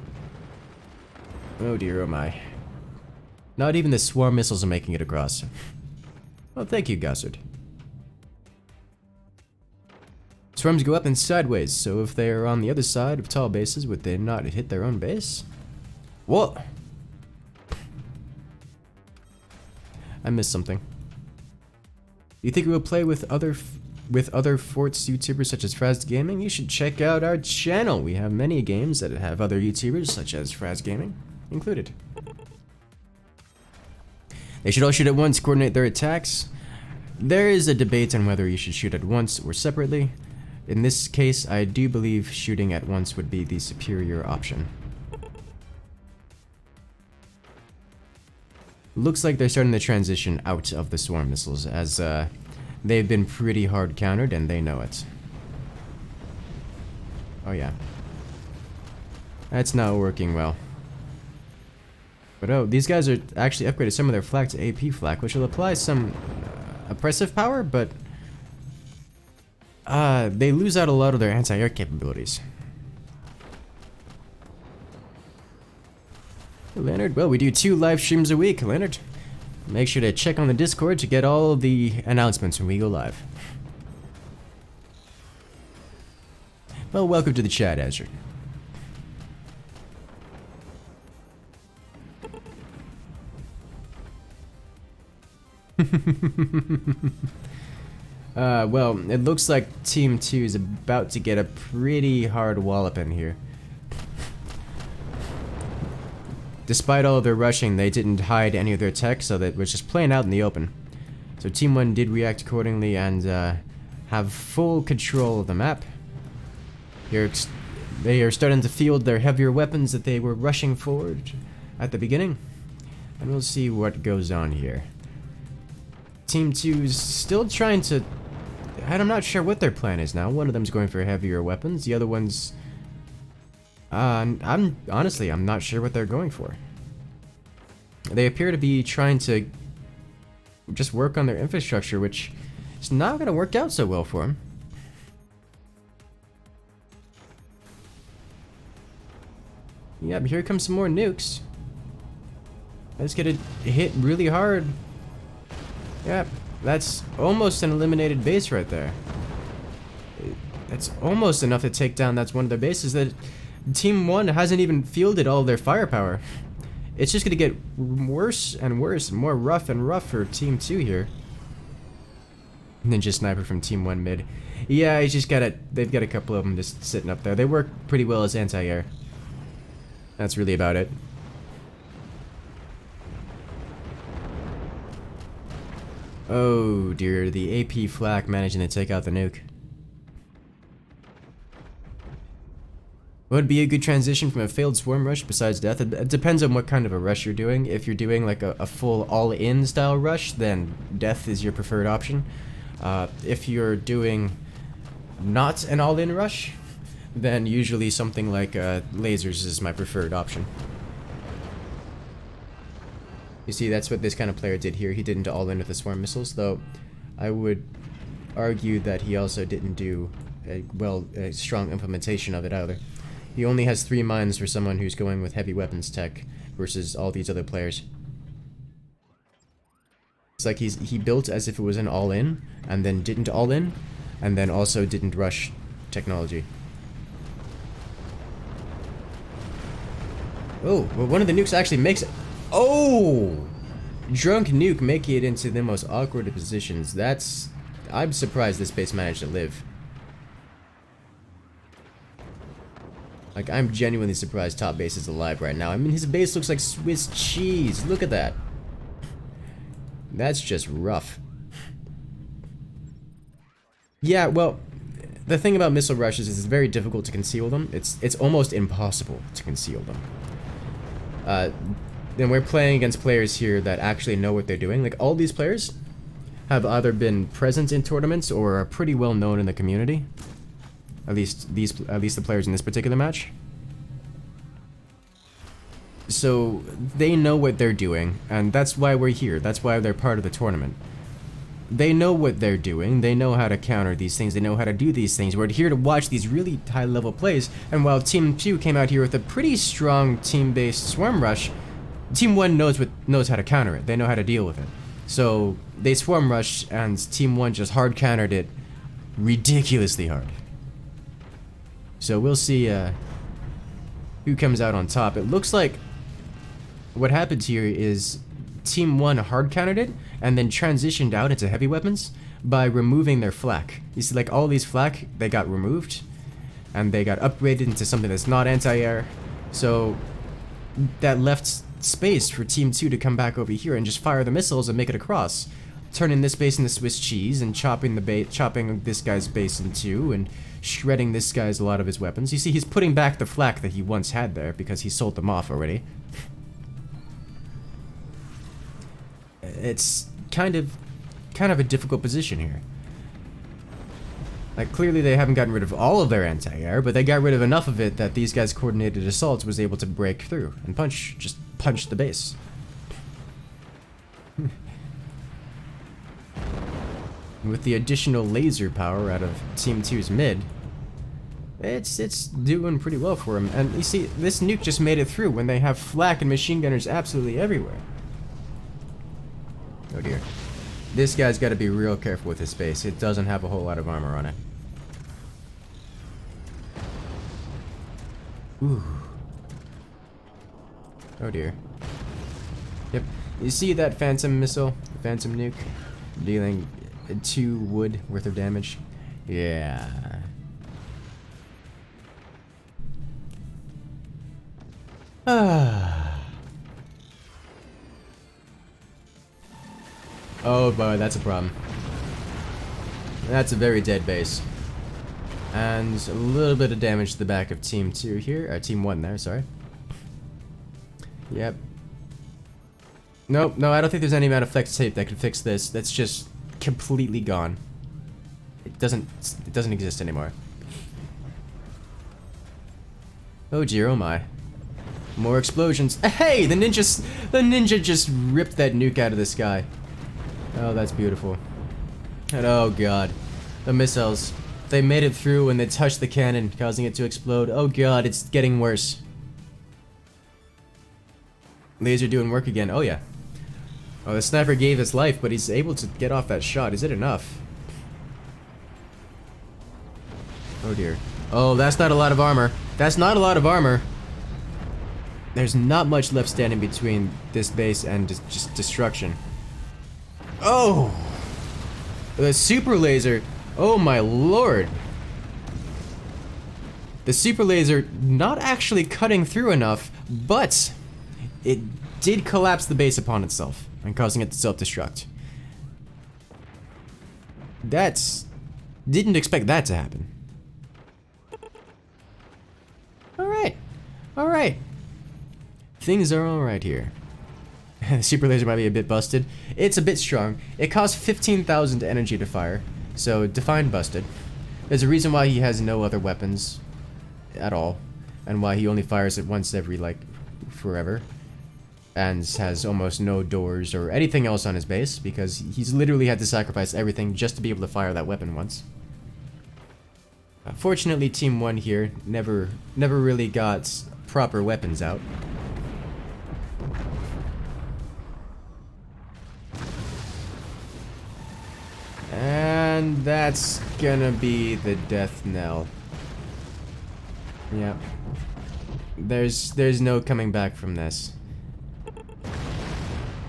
Oh dear, oh my. Not even the swarm missiles are making it across. Well, thank you, Gossard. Swarms go up and sideways, so if they are on the other side of tall bases, would they not hit their own base? What? I missed something. Do you think we will play with other Forts YouTubers such as Fraz Gaming? You should check out our channel. We have many games that have other YouTubers such as Fraz Gaming included. They should all shoot at once, coordinate their attacks. There is a debate on whether you should shoot at once or separately. In this case, I do believe shooting at once would be the superior option. Looks like they're starting to transition out of the swarm missiles, as they've been pretty hard countered and they know it. Oh yeah. That's not working well. But oh, these guys are actually upgraded some of their flak to AP flak, which will apply some oppressive power, but they lose out a lot of their anti-air capabilities. Hey, Leonard, well, we do 2 live streams a week, Leonard. Make sure to check on the Discord to get all of the announcements when we go live. Well, welcome to the chat, Azure. Well, it looks like Team 2 is about to get a pretty hard wallop in here. despite all of their rushing, they didn't hide any of their tech, so that it was just playing out in the open. So Team 1 did react accordingly and have full control of the map. They are starting to field their heavier weapons that they were rushing forward at the beginning. And we'll see what goes on here. Team 2's still trying to... I'm not sure what their plan is now. One of them's going for heavier weapons. The other one's... honestly, I'm not sure what they're going for. They appear to be trying to just work on their infrastructure, which is not going to work out so well for them. Yep, here comes some more nukes. Let's get it hit really hard. Yep, that's almost an eliminated base right there. That's almost enough to take down. That's one of their bases that Team 1 hasn't even fielded all their firepower. It's just gonna get worse and worse, more rough and rough for Team 2 here. Ninja Sniper from Team 1 mid. Yeah, he's just got it. They've got a couple of them just sitting up there. They work pretty well as anti-air. That's really about it. Oh dear, the AP flak managing to take out the nuke. What would be a good transition from a failed swarm rush besides death? It depends on what kind of a rush you're doing. If you're doing like a full all-in style rush, then death is your preferred option. If you're doing not an all-in rush, then usually something like lasers is my preferred option. You see, that's what this kind of player did here. He didn't all in with the swarm missiles, though I would argue that he also didn't do a strong implementation of it either. He only has 3 mines for someone who's going with heavy weapons tech versus all these other players. It's like he built as if it was an all-in, and then didn't all-in, and then also didn't rush technology. Oh, well, one of the nukes actually makes it. Oh! Drunk nuke making it into the most awkward of positions. That's... I'm surprised this base managed to live. Like, I'm genuinely surprised top base is alive right now. I mean, his base looks like Swiss cheese. Look at that. That's just rough. Yeah, well, the thing about missile rushes is it's very difficult to conceal them. It's almost impossible to conceal them. Then we're playing against players here that actually know what they're doing. Like, all these players have either been present in tournaments or are pretty well known in the community. At least the players in this particular match. So they know what they're doing, and that's why we're here. That's why they're part of the tournament. They know what they're doing. They know how to counter these things. They know how to do these things. We're here to watch these really high-level plays. And while Team 2 came out here with a pretty strong team-based swarm rush, Team 1 knows how to counter it. They know how to deal with it. So they swarm rushed, and Team 1 just hard countered it ridiculously hard. So we'll see who comes out on top. It looks like what happened here is Team 1 hard countered it and then transitioned out into heavy weapons by removing their flak. You see, like, all these flak, they got removed and they got upgraded into something that's not anti-air. So that left space for Team 2 to come back over here and just fire the missiles and make it across, turning this base into Swiss cheese and chopping this guy's base in two and shredding this guy's a lot of his weapons. You see, he's putting back the flak that he once had there because he sold them off already. It's kind of a difficult position here. Like, clearly they haven't gotten rid of all of their anti-air, but they got rid of enough of it that these guys' coordinated assaults was able to break through and just punch the base. With the additional laser power out of Team 2's mid, it's doing pretty well for him. And you see, this nuke just made it through when they have flak and machine gunners absolutely everywhere. Oh dear. This guy's got to be real careful with his base. It doesn't have a whole lot of armor on it. Ooh. Oh dear. Yep. You see that phantom missile? The phantom nuke? Dealing 2 wood worth of damage? Yeah. Oh boy, that's a problem. That's a very dead base. And a little bit of damage to the back of Team 2 here. Team 1 there, sorry. Yep. Nope, no, I don't think there's any amount of flex tape that could fix this. That's just completely gone. It doesn't exist anymore. Oh dear, oh my. More explosions. Hey, the ninja just ripped that nuke out of the sky. Oh, that's beautiful. And oh god, the missiles. They made it through and they touched the cannon, causing it to explode. Oh god, it's getting worse. Laser doing work again. Oh yeah. Oh, the sniper gave his life, but he's able to get off that shot. Is it enough? Oh dear. Oh, that's not a lot of armor. That's not a lot of armor. There's not much left standing between this base and just destruction. Oh! The super laser. Oh my lord. The super laser not actually cutting through enough, but it did collapse the base upon itself and causing it to self-destruct. Didn't expect that to happen. Alright. Alright. Things are alright here. The super laser might be a bit busted. It's a bit strong. It costs 15,000 energy to fire, so define busted. There's a reason why he has no other weapons at all, and why he only fires it once every, like, forever. And has almost no doors or anything else on his base, because he's literally had to sacrifice everything just to be able to fire that weapon once. Fortunately, Team 1 here never really got proper weapons out. And that's gonna be the death knell. Yep. There's no coming back from this.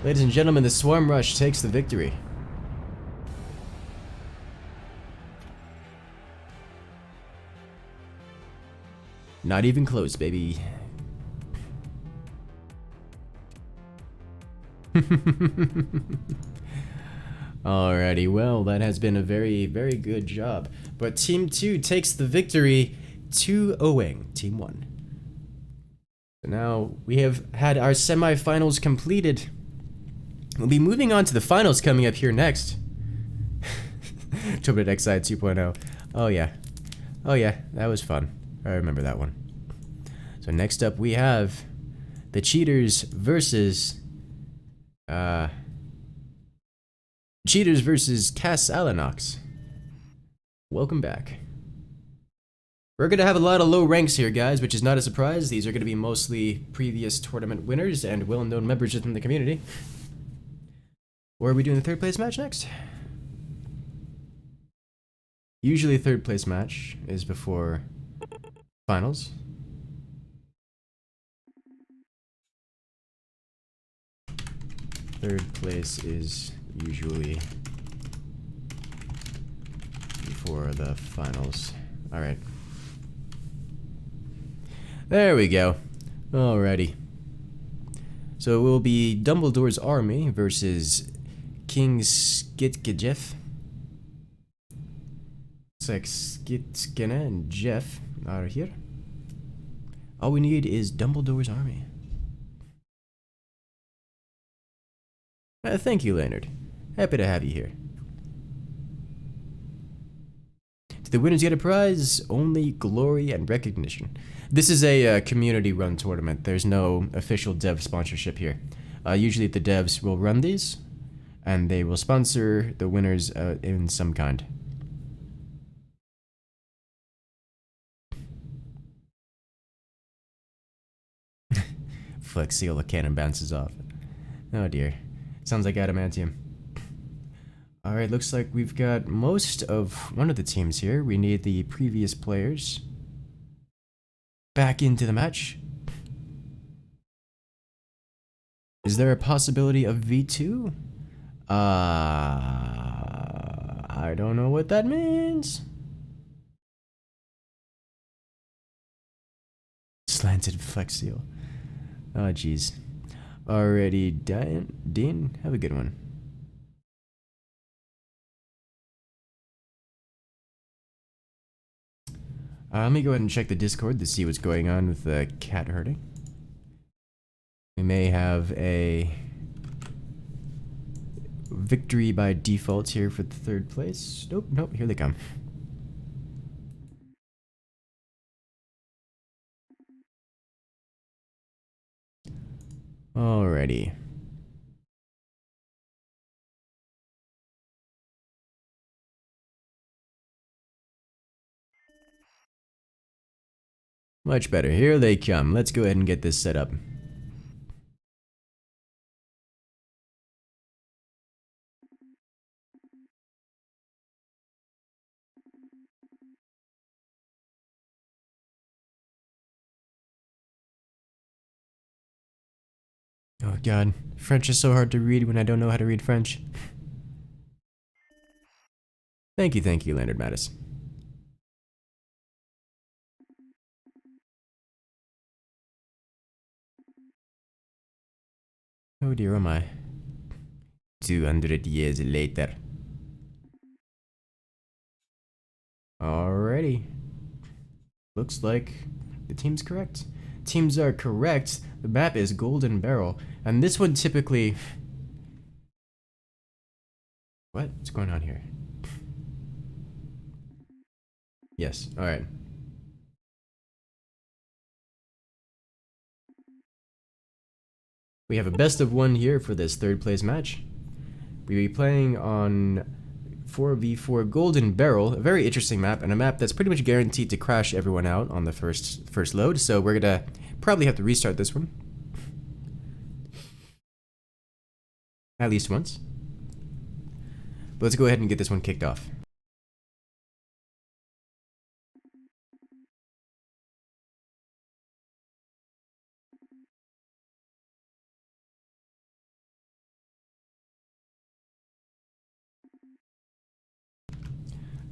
Ladies and gentlemen, the Swarm Rush takes the victory. Not even close, baby. Alrighty, well, that has been a very, very good job. But Team 2 takes the victory 2-0ing Team 1. So now we have had our semifinals completed. We'll be moving on to the finals coming up here next. Tournament XII 2.0. Oh yeah. Oh yeah, that was fun. I remember that one. So next up we have the Cheaters versus Cass Alanox. Welcome back. We're gonna have a lot of low ranks here, guys, which is not a surprise. These are gonna be mostly previous tournament winners and well-known members within the community. Or are we doing the third place match next? Usually third place match is before finals. Third place is usually before the finals. Alright. There we go. Alrighty. So it will be Dumbledore's army versus King Skitgejeff. Looks like Skitskina and Jeff are here. All we need is Dumbledore's army. Thank you, Leonard. Happy to have you here. Do the winners get a prize? Only glory and recognition. This is a community-run tournament. There's no official dev sponsorship here. Usually the devs will run these, and they will sponsor the winners in some kind. Flex seal, the cannon bounces off. Oh dear. Sounds like adamantium. Alright, looks like we've got most of one of the teams here. We need the previous players back into the match. Is there a possibility of V2? I don't know what that means. Slanted flex seal. Oh, jeez. Alrighty, Dean, have a good one. Let me go ahead and check the Discord to see what's going on with the cat herding. We may have a victory by default here for the third place. Nope, here they come. Alrighty. Much better. Here they come. Let's go ahead and get this set up. Oh god, French is so hard to read when I don't know how to read French. Thank you, Leonard Mattis. Oh dear, oh my. 200 years later. Alrighty. Looks like the team's correct. Teams are correct. The map is Golden Barrel. And this one typically... What's going on here? Yes, alright. We have a best of one here for this third place match. We'll be playing on 4v4 Golden Barrel, a very interesting map, and a map that's pretty much guaranteed to crash everyone out on the first load, so we're gonna probably have to restart this one. At least once. But let's go ahead and get this one kicked off.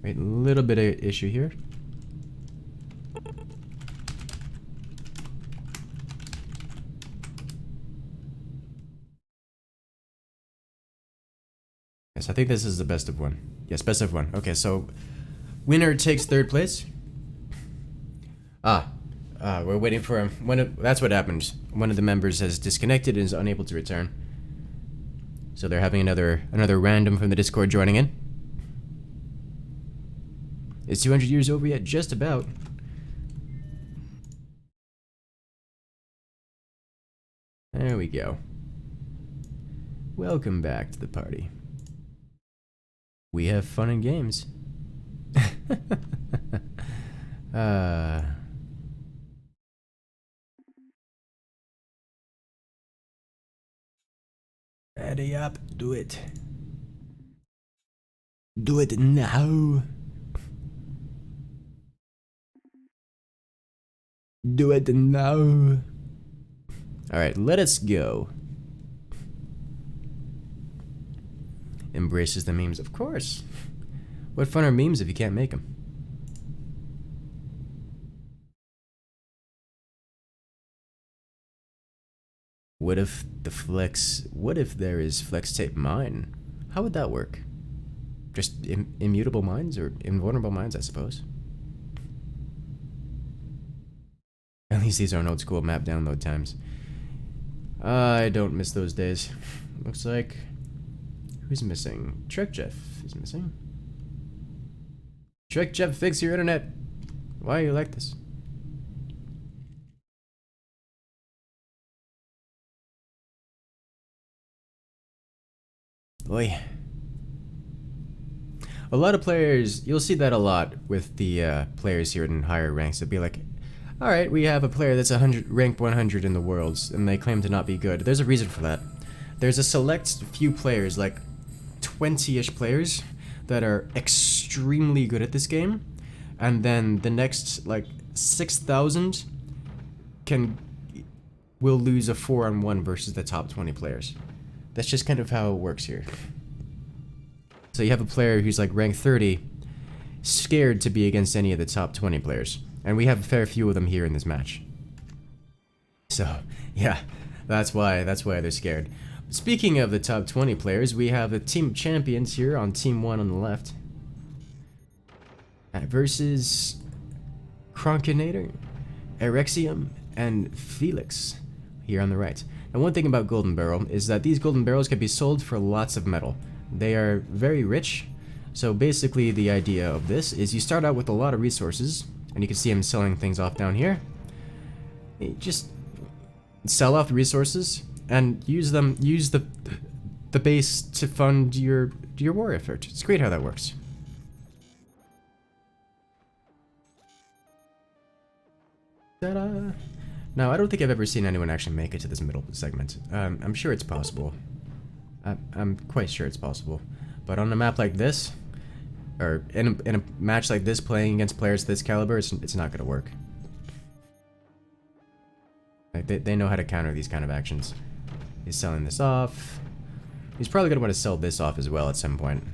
Right, a little bit of issue here. Yes, I think this is the best of one. Yes, best of one. Okay, so winner takes third place. We're waiting for him. That's what happened. One of the members has disconnected and is unable to return. So they're having another random from the Discord joining in. Is 200 years over yet? Just about. There we go. Welcome back to the party. We have fun and games. Ready up, do it. Do it now. Do it now. Alright, let us go. Embraces the memes, of course. What fun are memes if you can't make them? What if there is flex tape mine? How would that work? Just immutable mines or invulnerable mines, I suppose. At least these aren't old school map download times. I don't miss those days. Looks like... Who's missing? Trek Jeff is missing. Trek Jeff, fix your internet. Why are you like this? Oi. A lot of players, you'll see that a lot with the players here in higher ranks. They'll be like, alright, we have a player that's ranked 100 in the worlds, and they claim to not be good. There's a reason for that. There's a select few players, like 20-ish players, that are extremely good at this game, and then the next, like, 6,000 will lose a 4-on-1 versus the top 20 players. That's just kind of how it works here. So you have a player who's like rank 30, scared to be against any of the top 20 players. And we have a fair few of them here in this match. So, yeah, that's why they're scared. Speaking of the top 20 players, we have the team champions here on team 1 on the left. Versus Cronkinator, Erexium, and Felix here on the right. And one thing about Golden Barrel is that these golden barrels can be sold for lots of metal. They are very rich, so basically the idea of this is you start out with a lot of resources, and you can see him selling things off down here. You just sell off the resources and use the base to fund your war effort. It's great how that works. Ta-da! Now, I don't think I've ever seen anyone actually make it to this middle segment. I'm sure it's possible. I'm quite sure it's possible. But on a map like this, or in a match like this, playing against players this caliber, it's not going to work. Like, they know how to counter these kind of actions. He's selling this off. He's probably going to want to sell this off as well at some point,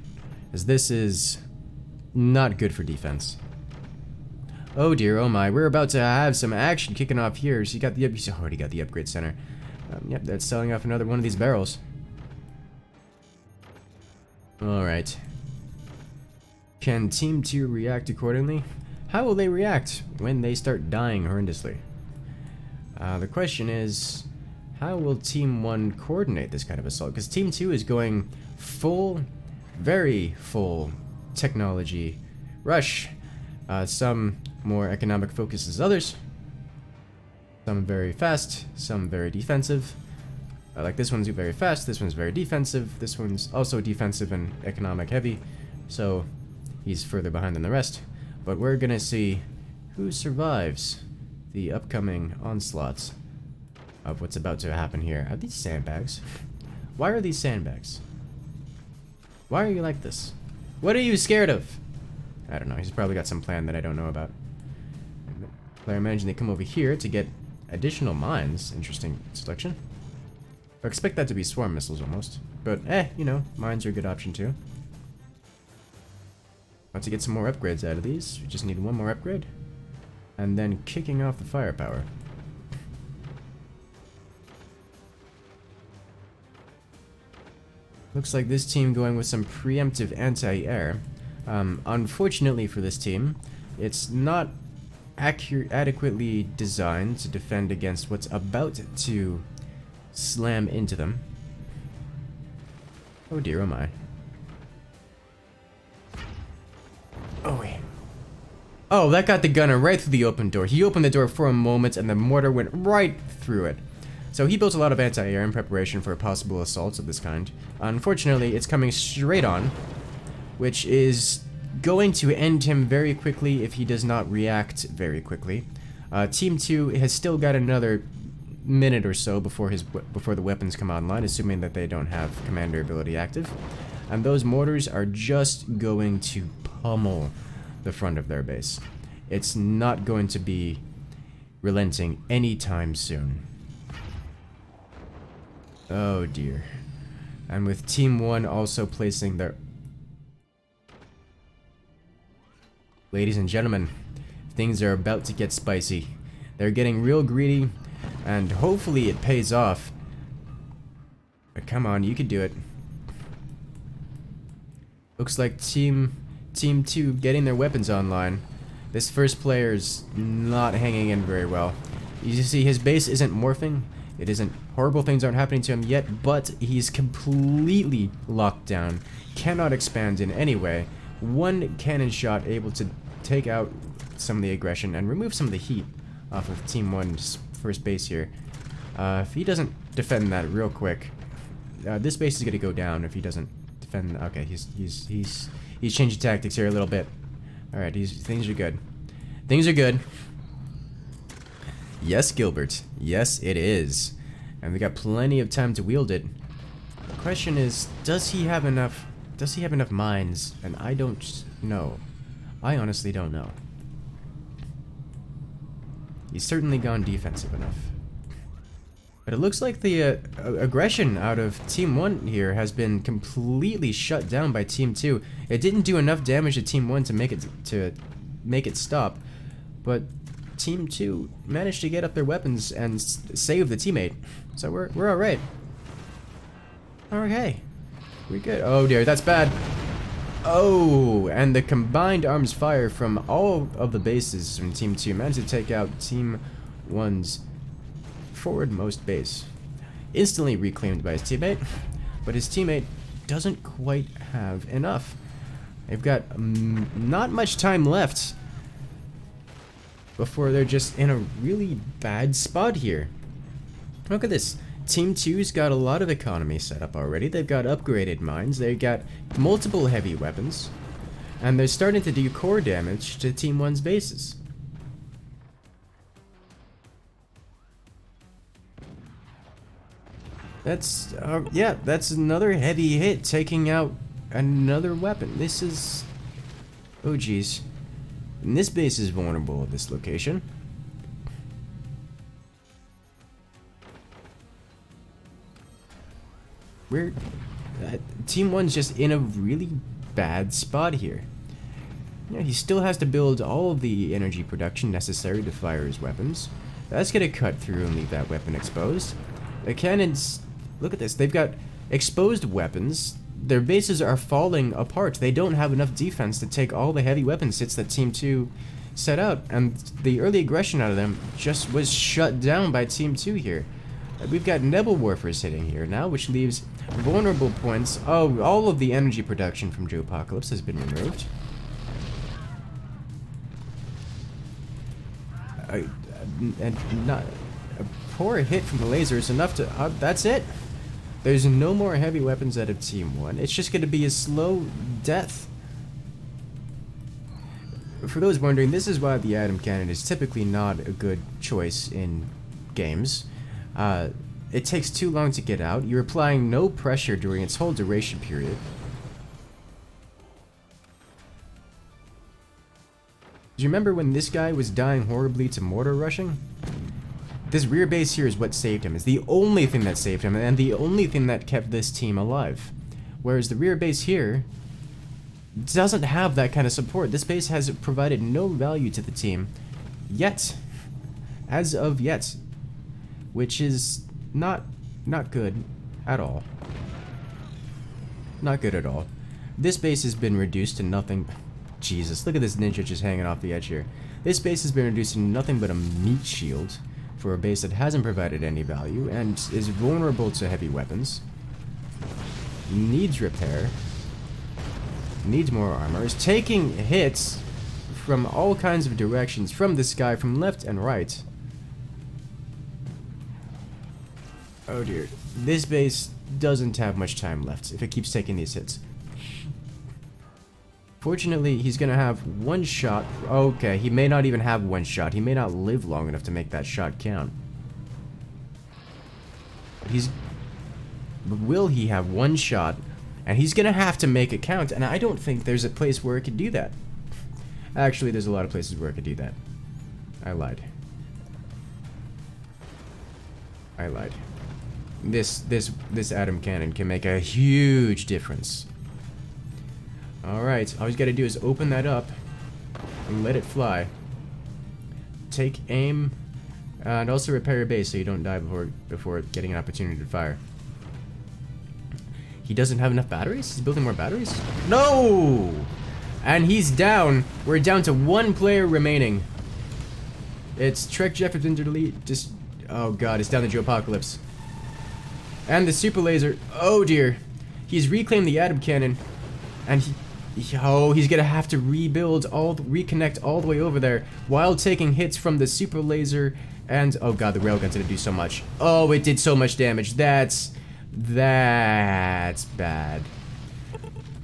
as this is not good for defense. Oh dear, oh my, we're about to have some action kicking off here. So you got the he's already got the upgrade center. Yep, that's selling off another one of these barrels. Alright. Can Team 2 react accordingly? How will they react when they start dying horrendously? The question is, how will Team 1 coordinate this kind of assault? Because Team 2 is going full, very full technology rush. Some more economic focus as others. Some very fast, some very defensive. Like this one's very fast, this one's very defensive, this one's also defensive and economic heavy, so he's further behind than the rest. But we're gonna see who survives the upcoming onslaughts of what's about to happen here. Are these sandbags? Why are these sandbags? Why are you like this? What are you scared of? I don't know, he's probably got some plan that I don't know about. Player managing to come over here to get additional mines. Interesting selection. I expect that to be swarm missiles almost. But, you know, mines are a good option too. Want to get some more upgrades out of these. We just need one more upgrade. And then kicking off the firepower. Looks like this team going with some preemptive anti-air. Unfortunately for this team, it's not adequately designed to defend against what's about to slam into them. Oh dear, oh my. Oh wait. Oh, that got the gunner right through the open door. He opened the door for a moment and the mortar went right through it. So he built a lot of anti-air in preparation for possible assaults of this kind. Unfortunately, it's coming straight on, which is going to end him very quickly if he does not react very quickly. Team 2 has still got another minute or so before the weapons come online, assuming that they don't have commander ability active. And those mortars are just going to pummel the front of their base. It's not going to be relenting anytime soon. Oh dear. And with Team 1 also placing their... Ladies and gentlemen, things are about to get spicy. They're getting real greedy, and hopefully it pays off. But come on, you can do it. Looks like Team 2 getting their weapons online. This first player's not hanging in very well. You see, his base isn't morphing. It isn't... Horrible things aren't happening to him yet, but he's completely locked down. Cannot expand in any way. One cannon shot able to take out some of the aggression and remove some of the heat off of Team 1's first base here. If he doesn't defend that real quick, this base is gonna go down if he doesn't defend. Okay, he's changing tactics here a little bit. All right, things are good. Things are good. Yes, Gilbert. Yes, it is. And we got plenty of time to wield it. The question is, does he have enough mines? And I don't know. I honestly don't know. He's certainly gone defensive enough. But it looks like the aggression out of Team 1 here has been completely shut down by Team 2. It didn't do enough damage to Team 1 to make it stop, but Team 2 managed to get up their weapons and save the teammate. So we're all right. Okay, we're good. Oh dear, that's bad. Oh, and the combined arms fire from all of the bases from Team 2 managed to take out Team 1's forwardmost base. Instantly reclaimed by his teammate, but his teammate doesn't quite have enough. They've got not much time left before they're just in a really bad spot here. Look at this. Team 2's got a lot of economy set up already. They've got upgraded mines. They've got multiple heavy weapons. And they're starting to do core damage to Team 1's bases. That's, yeah, that's another heavy hit taking out another weapon. This is... Oh, geez. And this base is vulnerable at this location. We're... Team 1's just in a really bad spot here. Yeah, he still has to build all of the energy production necessary to fire his weapons. That's gonna cut through and leave that weapon exposed. The cannons... Look at this. They've got exposed weapons. Their bases are falling apart. They don't have enough defense to take all the heavy weapons hits that Team 2 set out. And the early aggression out of them just was shut down by Team 2 here. We've got Nebel Warfers hitting here now, which leaves vulnerable points. Oh, all of the energy production from Joe Apocalypse has been removed. And not a poor hit from the laser is enough to... that's it. There's no more heavy weapons out of Team 1. It's just going to be a slow death. For those wondering, this is why the atom cannon is typically not a good choice in games. It takes too long to get out. You're applying no pressure during its whole duration period. Do you remember when this guy was dying horribly to mortar rushing? This rear base here is what saved him. It's the only thing that saved him, and the only thing that kept this team alive. Whereas the rear base here doesn't have that kind of support. This base has provided no value to the team yet. As of yet. Which is not good at all. Not good at all. This base has been reduced to nothing. Jesus, look at this ninja just hanging off the edge here. This base has been reduced to nothing but a meat shield for a base that hasn't provided any value and is vulnerable to heavy weapons. Needs repair. Needs more armor. Is taking hits from all kinds of directions from this guy, from left and right. Oh dear. This base doesn't have much time left if it keeps taking these hits. Fortunately, he's gonna have one shot. Okay, he may not even have one shot. He may not live long enough to make that shot count. But will he have one shot? And he's gonna have to make it count, and I don't think there's a place where it could do that. Actually, there's a lot of places where it could do that. I lied. I lied. This atom cannon can make a huge difference. Alright, all he's got to do is open that up and let it fly. Take aim, and also repair your base so you don't die before getting an opportunity to fire. He doesn't have enough batteries? He's building more batteries? No! And he's down. We're down to one player remaining. It's Trek Jeffers interdelete. Just, oh god, it's down to Joe Apocalypse. And the super laser. Oh dear. He's reclaimed the atom cannon, and he's gonna have to reconnect all the way over there while taking hits from the super laser and oh god, the railgun's gonna do so much. Oh, it did so much damage. That's bad.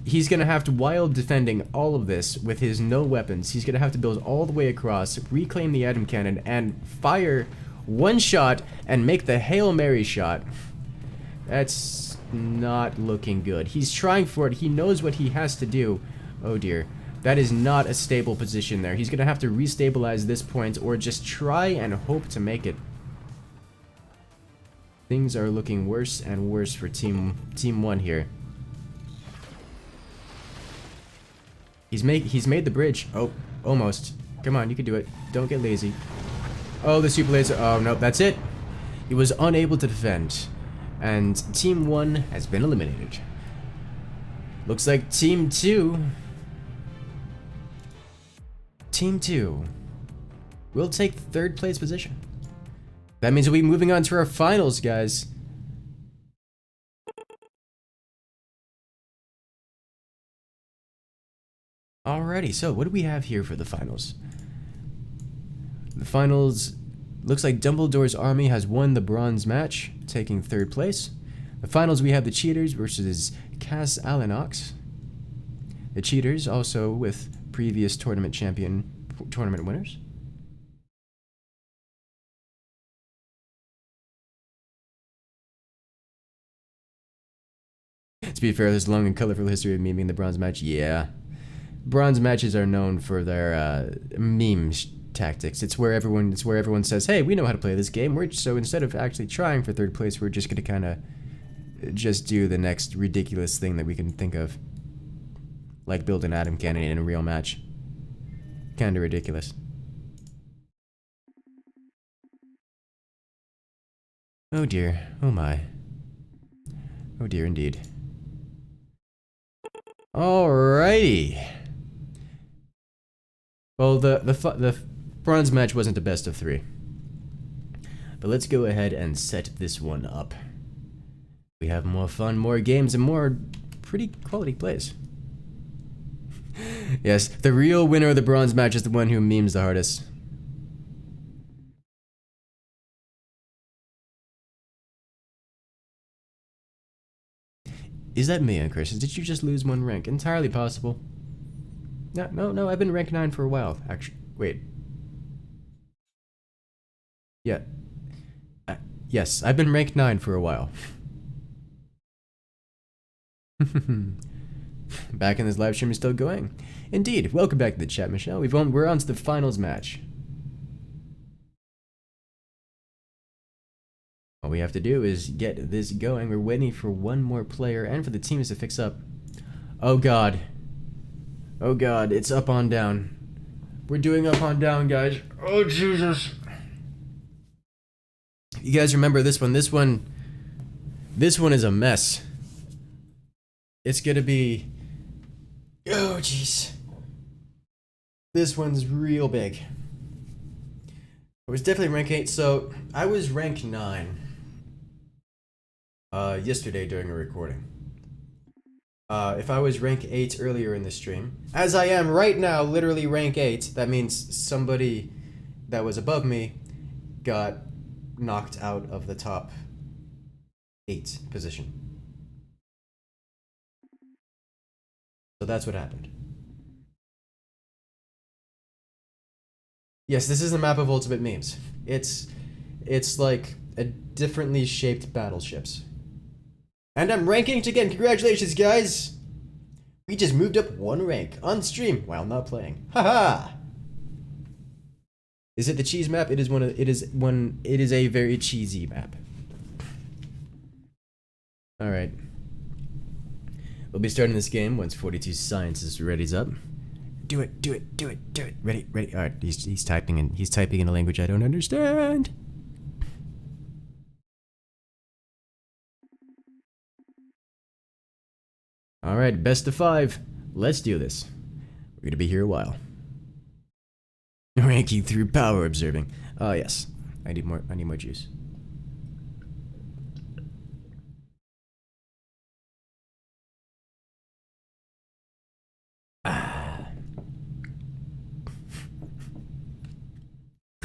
He's gonna have to, while defending all of this with his no weapons, he's gonna have to build all the way across, reclaim the atom cannon, and fire one shot and make the Hail Mary shot. That's not looking good. He's trying for it. He knows what he has to do. Oh dear. That is not a stable position there. He's gonna have to restabilize this point or just try and hope to make it. Things are looking worse and worse for Team 1 here. He's made the bridge. Oh, almost. Come on, you can do it. Don't get lazy. Oh, the super laser. Oh no, that's it. He was unable to defend. And Team 1 has been eliminated. Looks like Team 2. Team 2 will take third place position. That means we'll be moving on to our finals, guys. Alrighty, so what do we have here for the finals? The finals looks like Dumbledore's army has won the bronze match, taking third place. The finals we have the Cheaters versus Cass Alenox. The Cheaters also with previous tournament winners. To be fair, there's a long and colorful history of memeing the bronze match. Yeah. Bronze matches are known for their meme tactics. It's where everyone says, "Hey, we know how to play this game." So instead of actually trying for third place, we're just gonna kind of just do the next ridiculous thing that we can think of, like build an atom cannon in a real match. Kinda ridiculous. Oh dear. Oh my. Oh dear, indeed. Alrighty. Well, the bronze match wasn't the best of 3. But let's go ahead and set this one up. We have more fun, more games, and more pretty quality plays. Yes, the real winner of the bronze match is the one who memes the hardest. Is that me, Incursus? Did you just lose 1 rank? Entirely possible. No, I've been rank 9 for a while, actually. Wait. Yeah. Yes, I've been rank 9 for a while. Back in this live stream is still going. Indeed. Welcome back to the chat, Michelle. We're on to the finals match. All we have to do is get this going. We're waiting for one more player and for the teams to fix up. Oh god. Oh god, it's up on down. We're doing up on down, guys. Oh Jesus. You guys remember this one? This one is a mess. It's gonna be... Oh jeez. This one's real big. I was definitely rank 8, so I was rank 9 yesterday during a recording. If I was rank 8 earlier in the stream, as I am right now, literally rank 8, that means somebody that was above me got knocked out of the top 8 position. So that's what happened. Yes, this is a map of ultimate memes. It's like a differently shaped battleships. And I'm rank 8 again. Congratulations, guys! We just moved up 1 rank on stream while not playing. Haha! Is it the cheese map? It is a very cheesy map. Alright. We'll be starting this game once 42 Science is ready's up. Do it. Ready. Alright, he's typing in a language I don't understand. Alright, best of 5. Let's do this. We're gonna be here a while. Ranking through power observing. Oh yes. I need more juice.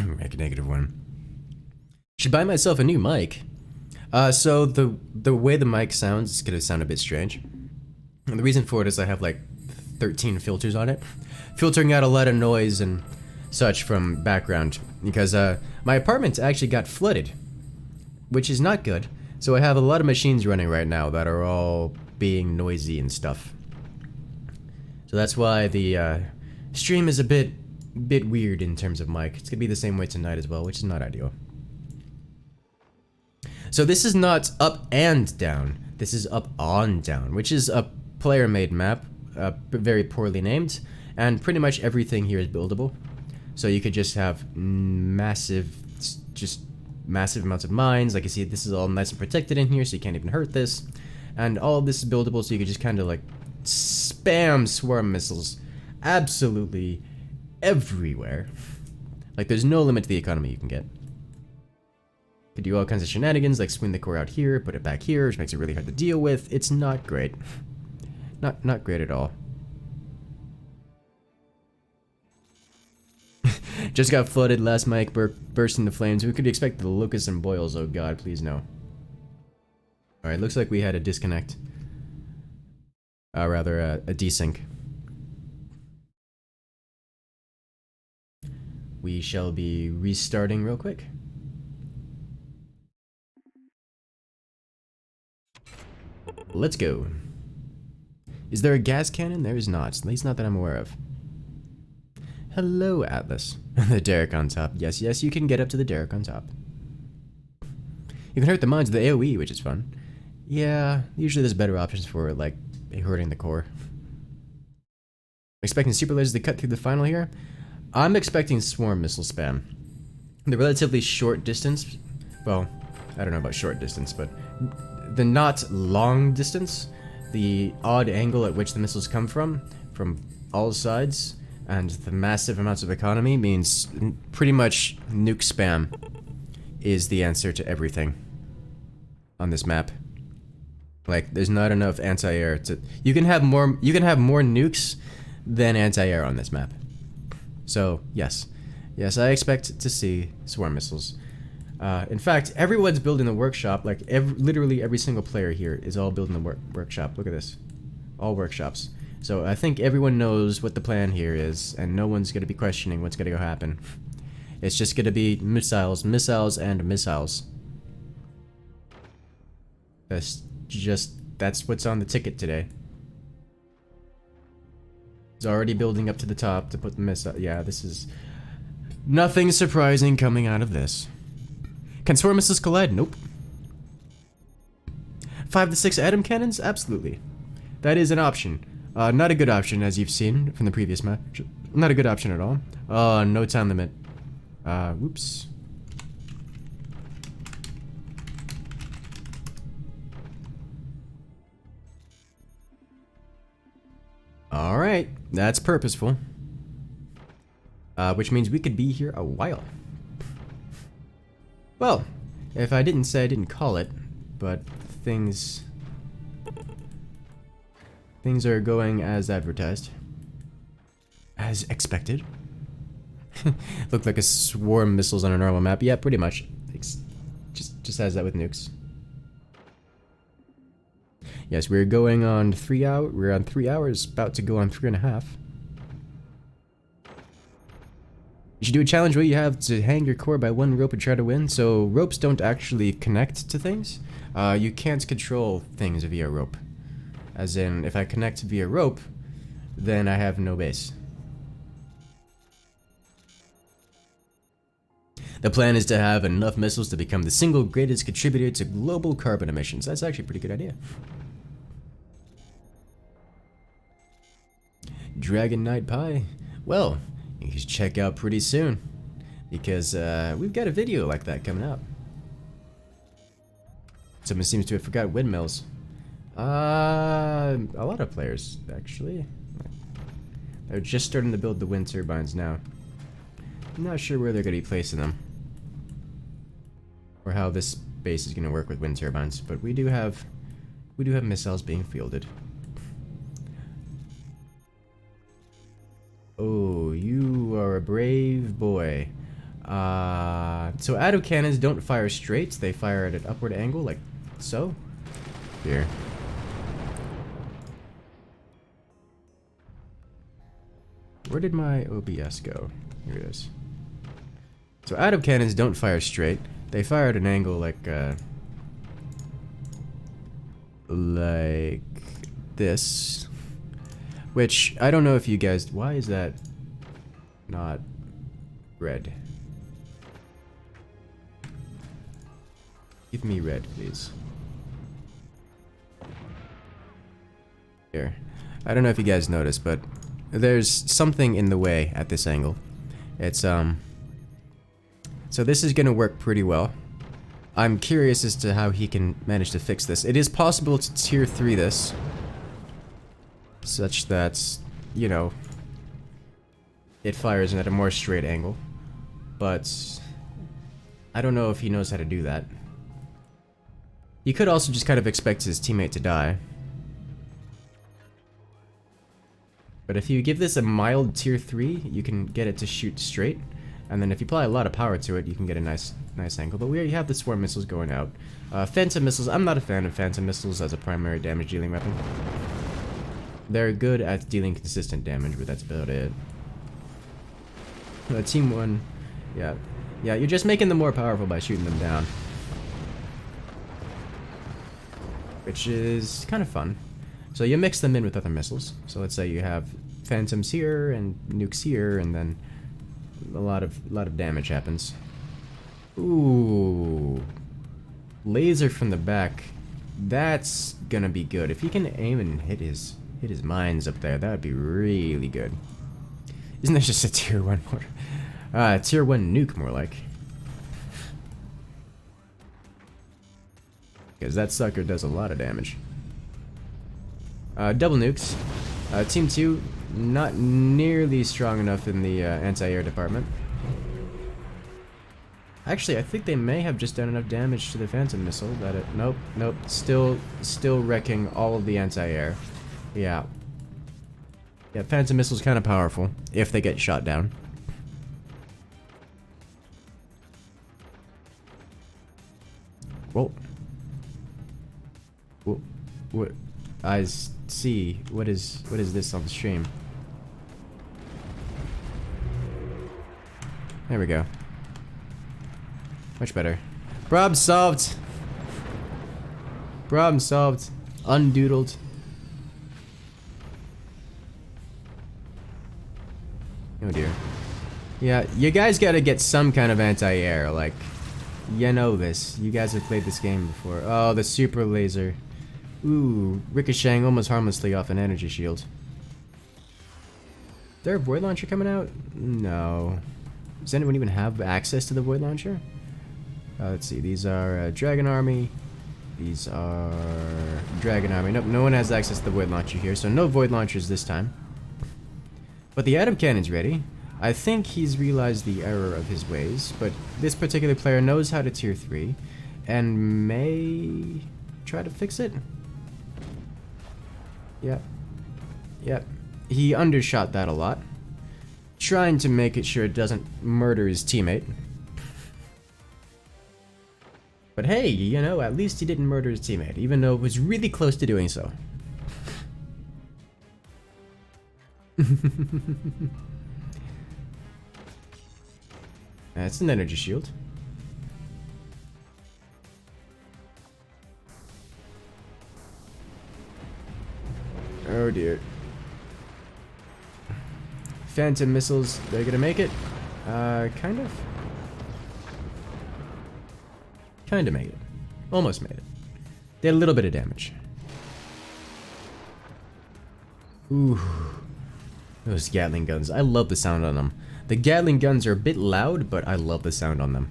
Rank -1. Should buy myself a new mic. So the way the mic sounds is gonna sound a bit strange. And the reason for it is I have like 13 filters on it, filtering out a lot of noise and such from background, because my apartment actually got flooded, which is not good. So I have a lot of machines running right now that are all being noisy and stuff. So that's why the stream is a bit weird in terms of mic. It's gonna be the same way tonight as well, which is not ideal. So this is not up and down. This is up on down, which is a player-made map, very poorly named, and pretty much everything here is buildable. So you could just have massive amounts of mines. Like you see, this is all nice and protected in here, so you can't even hurt this. And all of this is buildable, so you could just kind of like spam swarm missiles absolutely everywhere. Like, there's no limit to the economy you can get. Could do all kinds of shenanigans, like swing the core out here, put it back here, which makes it really hard to deal with. It's not great. Not great at all. Just got flooded, last mic burst into flames. We could expect the locusts and boils, oh god, please no. Alright, looks like we had a disconnect. Rather, a desync. We shall be restarting real quick. Let's go. Is there a gas cannon? There is not, at least not that I'm aware of. Hello, Atlas. The derrick on top. Yes, yes, you can get up to the derrick on top. You can hurt the mines with the AoE, which is fun. Yeah, usually there's better options for, like, hurting the core. Expecting super lasers to cut through the final here? I'm expecting swarm missile spam. The relatively short distance, well, I don't know about short distance, but the not long distance, the odd angle at which the missiles come from all sides, and the massive amounts of economy means pretty much nuke spam is the answer to everything on this map. Like, there's not enough anti-air to... You can have more nukes than anti-air on this map. So, yes. Yes, I expect to see swarm missiles. In fact, everyone's building the workshop. Like, literally every single player here is all building the workshop. Look at this. All workshops. So I think everyone knows what the plan here is, and no one's going to be questioning what's going to go happen. It's just going to be missiles, missiles, and missiles. That's what's on the ticket today. It's already building up to the top to put the missile. Yeah, this is nothing surprising coming out of this. Can swarm missiles collide? Nope. 5 to 6 atom cannons? Absolutely. That is an option. Not a good option, as you've seen from the previous match. Not a good option at all. No time limit. Whoops. Alright, that's purposeful. Which means we could be here a while. Well, if I didn't say I didn't call it, but things are going as advertised. As expected. Looked like a swarm missiles on a normal map. Yeah, pretty much. Just has that with nukes. Yes, we're going on 3 hours. We're on 3 hours, about to go on 3.5. You should do a challenge where you have to hang your core by one rope and try to win. So ropes don't actually connect to things. You can't control things via rope. As in, if I connect via rope, then I have no base. The plan is to have enough missiles to become the single greatest contributor to global carbon emissions. That's actually a pretty good idea. Dragon Knight Pie. Well, you should check out pretty soon, because we've got a video like that coming up. Someone seems to have forgot windmills. A lot of players, actually. They're just starting to build the wind turbines now. I'm not sure where they're going to be placing them, or how this base is going to work with wind turbines, but we do have missiles being fielded. Oh, you are a brave boy. So atom cannons don't fire straight, they fire at an upward angle, like so. Here. Where did my OBS go? Here it is. So atom cannons don't fire straight, they fire at an angle like this. Which, I don't know if you guys... Why is that not red? Give me red, please. Here. I don't know if you guys noticed, but there's something in the way at this angle. It's, so this is gonna work pretty well. I'm curious as to how he can manage to fix this. It is possible to tier 3 this. such that, you know, it fires at a more straight angle. But I don't know if he knows how to do that. You could also just kind of expect his teammate to die. But if you give this a mild tier 3, you can get it to shoot straight. And then if you apply a lot of power to it, you can get a nice angle. But we already have the swarm missiles going out. Phantom missiles, I'm not a fan of phantom missiles as a primary damage dealing weapon. They're good at dealing consistent damage, but that's about it. Team 1, yeah, you're just making them more powerful by shooting them down. Which is kind of fun. So you mix them in with other missiles. So let's say you have phantoms here and nukes here, and then a lot of damage happens. Ooh, laser from the back. That's gonna be good. If he can aim and hit his mines up there, that would be really good. Isn't this just a tier 1 mortar? Tier 1 nuke, more like. Because that sucker does a lot of damage. Double nukes. Team 2, not nearly strong enough in the anti-air department. Actually, I think they may have just done enough damage to the phantom missile that it... Nope. Still wrecking all of the anti-air. Yeah, phantom missile's kind of powerful if they get shot down. Whoa. What? I see. What is this on the stream? There we go. Much better. Problem solved. Problem solved. Undoodled. Oh dear. Yeah, you guys gotta get some kind of anti-air, like, you know this. You guys have played this game before. Oh, the super laser. Ooh, ricocheting almost harmlessly off an energy shield. Is there a void launcher coming out? No. Does anyone even have access to the void launcher? Let's see, these are Dragon Army. These are Dragon Army. Nope, no one has access to the void launcher here, so no void launchers this time. But the atom cannon's ready. I think he's realized the error of his ways, but this particular player knows how to tier 3 and may try to fix it. Yep. He undershot that a lot, trying to make it sure it doesn't murder his teammate. But hey, you know, at least he didn't murder his teammate, even though it was really close to doing so. That's an energy shield. Oh dear. Phantom missiles, they're gonna make it? Kind of. Kinda made it. Almost made it. Did a little bit of damage. Ooh. Those Gatling guns. I love the sound on them. The Gatling guns are a bit loud, but I love the sound on them.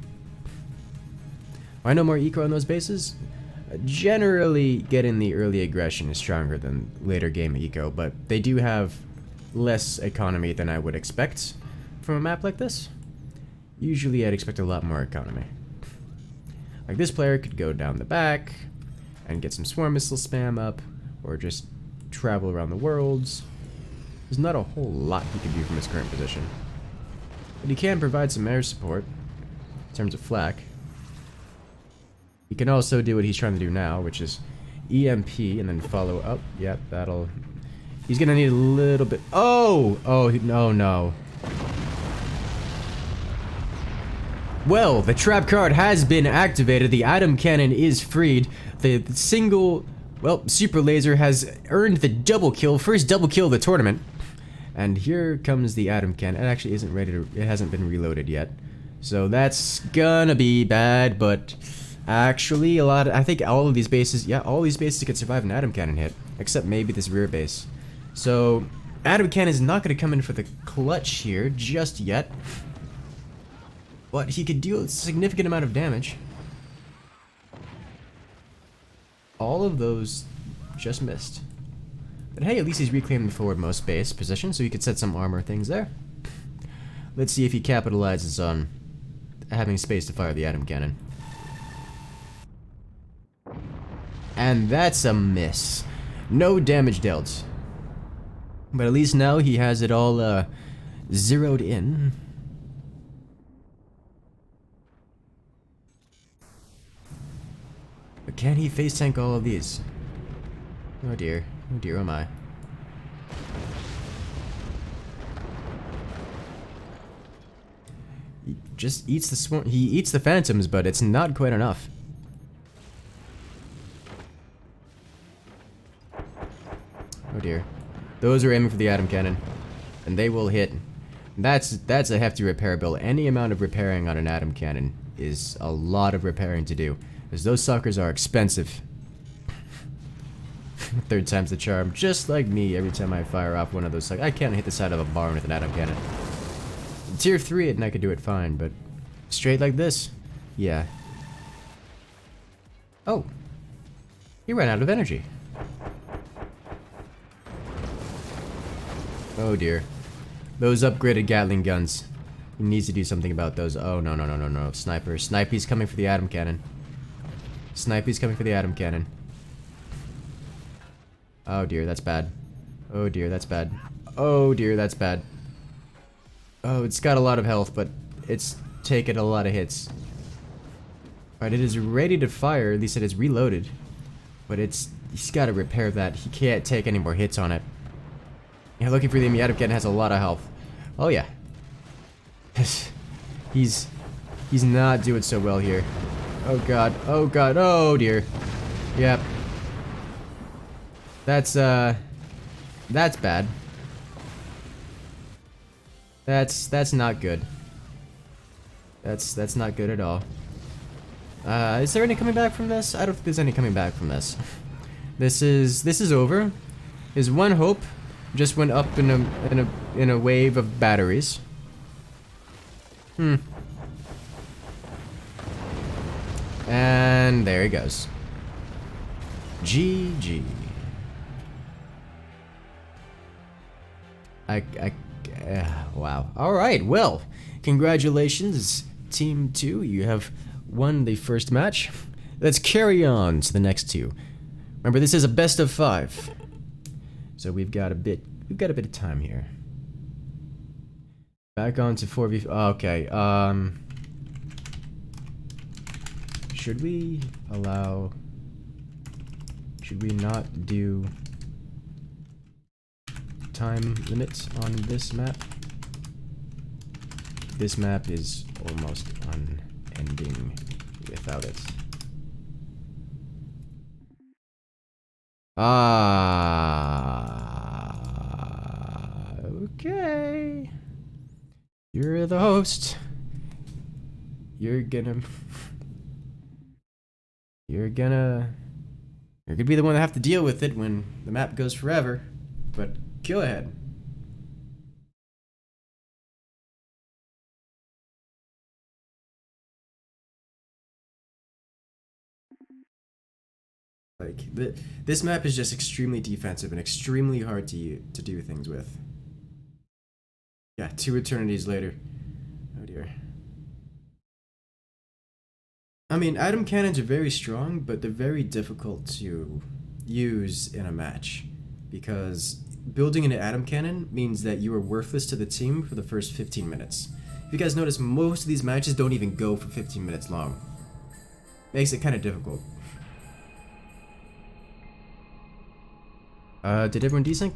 Why no more eco on those bases? Generally, getting the early aggression is stronger than later game eco, but they do have less economy than I would expect from a map like this. Usually I'd expect a lot more economy. Like this player could go down the back and get some swarm missile spam up, or just travel around the worlds. There's not a whole lot he can do from his current position. But he can provide some air support in terms of flak. He can also do what he's trying to do now, which is EMP and then follow up. Yep, that'll... He's gonna need a little bit... Oh! Oh, no. Well, the trap card has been activated. The atom cannon is freed. The single... Well, super laser has earned the double kill. First double kill of the tournament. And here comes the atom cannon. It actually isn't ready to... It hasn't been reloaded yet. So that's gonna be bad, but... Actually, I think all of these bases... Yeah, all these bases could survive an atom cannon hit. Except maybe this rear base. So, atom cannon is not gonna come in for the clutch here just yet. But he could deal a significant amount of damage. All of those just missed. But hey, at least he's reclaimed the forwardmost base position, so he could set some armor things there. Let's see if he capitalizes on having space to fire the atom cannon. And that's a miss. No damage dealt. But at least now he has it all zeroed in. But can he face tank all of these? Oh dear. Oh dear, oh my. He just eats the swarm. He eats the phantoms, but it's not quite enough. Oh dear. Those are aiming for the atom cannon. And they will hit. That's a hefty repair bill. Any amount of repairing on an atom cannon is a lot of repairing to do. Because those suckers are expensive. Third time's the charm. Just like me every time I fire off one of those suckers. I can't hit the side of a barn with an atom cannon. Tier 3 and I could do it fine, but straight like this? Yeah. Oh. He ran out of energy. Oh dear. Those upgraded Gatling guns. He needs to do something about those. Oh, no, no, no, no, no. Sniper. Snipey's coming for the atom cannon. Snipey's coming for the atom cannon. Oh dear, that's bad. Oh dear, that's bad. Oh dear, that's bad. Oh, it's got a lot of health, but it's taken a lot of hits. Alright, it is ready to fire. At least it is reloaded. But he's got to repair that. He can't take any more hits on it. Yeah, looking for the atom cannon has a lot of health. Oh yeah. He's not doing so well here. Oh god. Oh god. Oh dear. Yep. That's bad. That's not good. That's not good at all. Is there any coming back from this? I don't think there's any coming back from this. This is over. His one hope just went up in a wave of batteries. And there he goes. GG. Wow. All right. Well, congratulations, Team 2. You have won the first match. Let's carry on to the next two. Remember, this is a best of 5. So we've got a bit of time here. Back on to 4v. Okay. Should we not do time limits on this map? This map is almost unending without it. Okay. You're the host. You're gonna be the one that have to deal with it when the map goes forever. But go ahead. Like, this map is just extremely defensive and extremely hard to do things with. Yeah, 2 eternities later. Oh dear. I mean, atom cannons are very strong, but they're very difficult to use in a match. Because building an atom cannon means that you are worthless to the team for the first 15 minutes. If you guys notice, most of these matches don't even go for 15 minutes long. Makes it kind of difficult. Did everyone desync?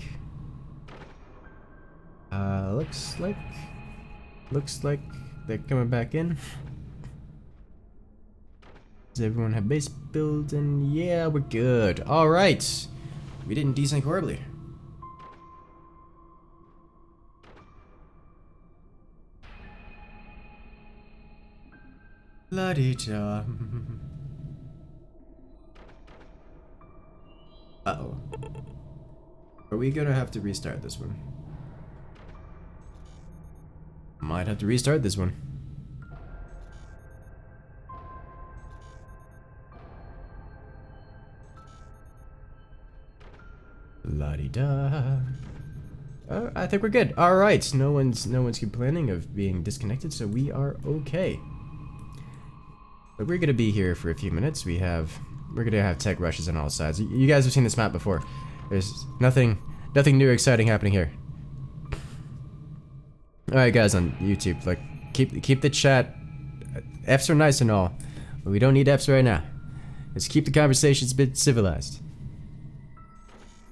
Looks like they're coming back in. Does everyone have base build? And yeah, we're good. All right, we didn't desync horribly. La-di-da. Uh-oh. Are we gonna have to restart this one? Might have to restart this one. La-di-da. I think we're good. All right, no one's complaining of being disconnected, so we are okay. But we're gonna be here for a few minutes. We're gonna have tech rushes on all sides. You guys have seen this map before. There's nothing new or exciting happening here. All right, guys on YouTube, like keep the chat. Fs are nice and all, but we don't need Fs right now. Let's keep the conversations a bit civilized.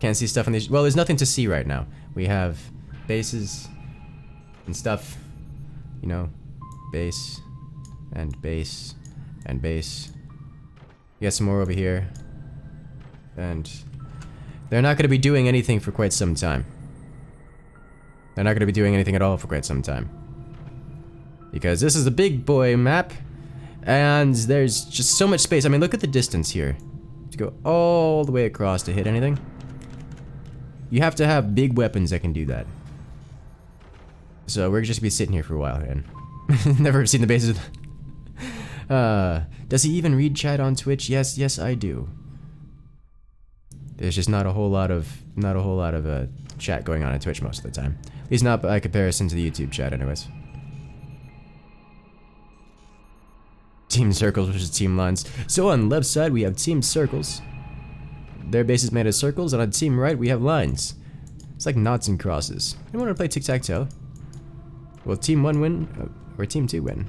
Can't see stuff on these. Well, there's nothing to see right now. We have bases and stuff. You know, base and base and base. We got some more over here. And they're not going to be doing anything for quite some time. They're not going to be doing anything at all for quite some time. Because this is a big boy map. And there's just so much space. I mean, look at the distance here. To go all the way across to hit anything. You have to have big weapons that can do that. So we're just gonna be sitting here for a while, man. Never seen the bases. Does he even read chat on Twitch? Yes, I do. There's just not a whole lot of chat going on Twitch most of the time. At least not by comparison to the YouTube chat, anyways. Team circles versus team lines. So on the left side we have team circles. Their base is made of circles, and on team right we have lines. It's like knots and crosses. Anyone want to play tic-tac-toe? Will team 1 win, or team 2 win?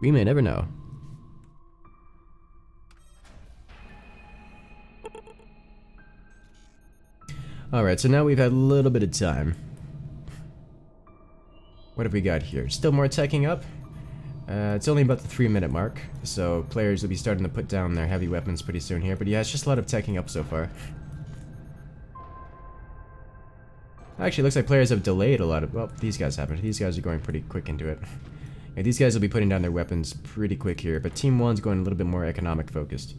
We may never know. Alright, so now we've had a little bit of time. What have we got here? Still more teching up. It's only about the 3-minute mark, so players will be starting to put down their heavy weapons pretty soon here, but yeah, it's just a lot of teching up so far. Actually, it looks like players have delayed a lot of... Well, these guys haven't. These guys are going pretty quick into it. Yeah, these guys will be putting down their weapons pretty quick here, but Team 1's going a little bit more economic focused.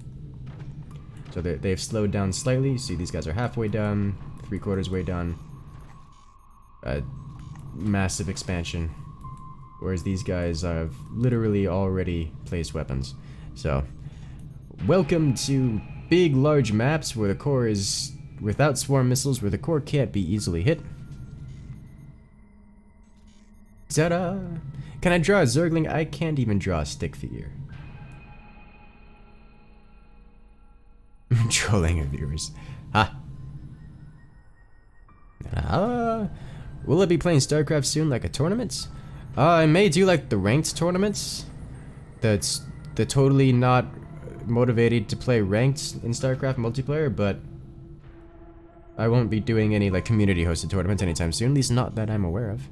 So they've slowed down slightly. See, these guys are halfway done, 3/4 way done. Massive expansion. Whereas these guys have literally already placed weapons. So, welcome to big, large maps where the core is without swarm missiles, where the core can't be easily hit. Ta-da! Can I draw a Zergling? I can't even draw a stick figure. Trolling your viewers. Ha! Will it be playing StarCraft soon, like a tournament? I may do like the ranked tournaments. They're totally not motivated to play ranked in StarCraft multiplayer, but I won't be doing any like community hosted tournaments anytime soon, at least not that I'm aware of.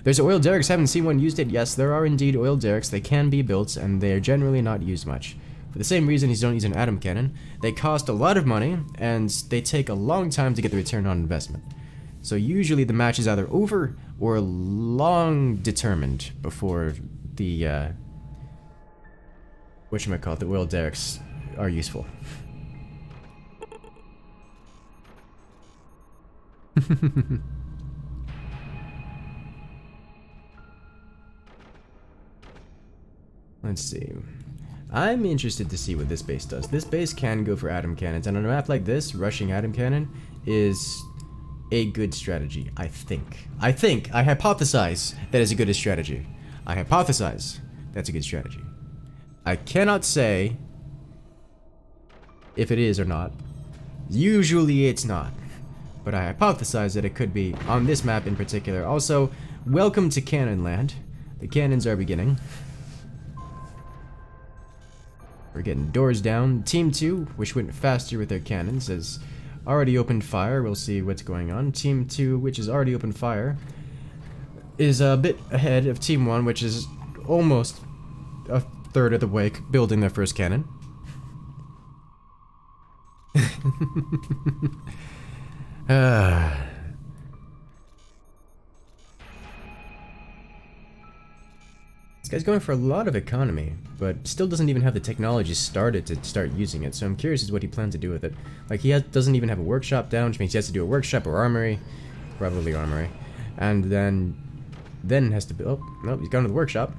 There's oil derricks, haven't seen one used it. Yes, there are indeed oil derricks. They can be built, and they're generally not used much. For the same reason you don't use an atom cannon. They cost a lot of money, and they take a long time to get the return on investment. So usually the match is either over or long determined before the whatchamacallit, the oil derricks are useful. Let's see. I'm interested to see what this base does. This base can go for atom cannons, and on a map like this, rushing atom cannon is a good strategy, I think. I hypothesize that is a good strategy. I hypothesize that's a good strategy. I cannot say if it is or not. Usually it's not. But I hypothesize that it could be on this map in particular. Also, welcome to Cannon Land. The cannons are beginning. We're getting doors down. Team 2, which went faster with their cannons, has already opened fire. We'll see what's going on. Team 2, which has already opened fire, is a bit ahead of Team 1, which is almost a third of the way building their first cannon. This guy's going for a lot of economy, but still doesn't even have the technology started to start using it, so I'm curious as to what he plans to do with it. Like, he doesn't even have a workshop down, which means he has to do a workshop or armory. Probably armory. And then has to build... Oh, no, he's gone to the workshop.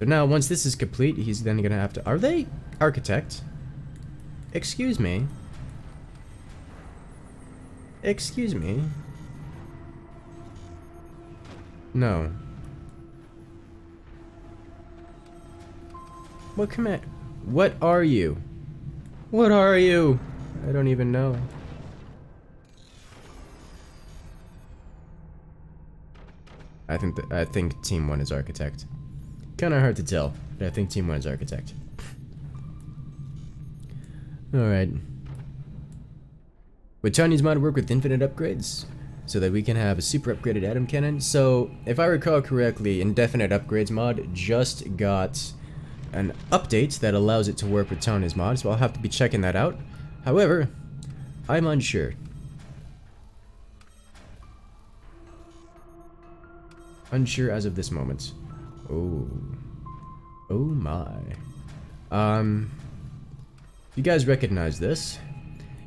So now, once this is complete, he's then gonna have to... Are they architect? Excuse me. Excuse me. No. What command? What are you? What are you? I don't even know. I think Team 1 is Architect. Kinda hard to tell, but I think Team 1 is Architect. Alright. Would Tanya's mod work with infinite upgrades? So that we can have a super upgraded atom cannon? So, if I recall correctly, Indefinite Upgrades mod just got an update that allows it to work with Tanya's mod, so I'll have to be checking that out. However, I'm unsure. Unsure as of this moment. Oh. Oh my. You guys recognize this?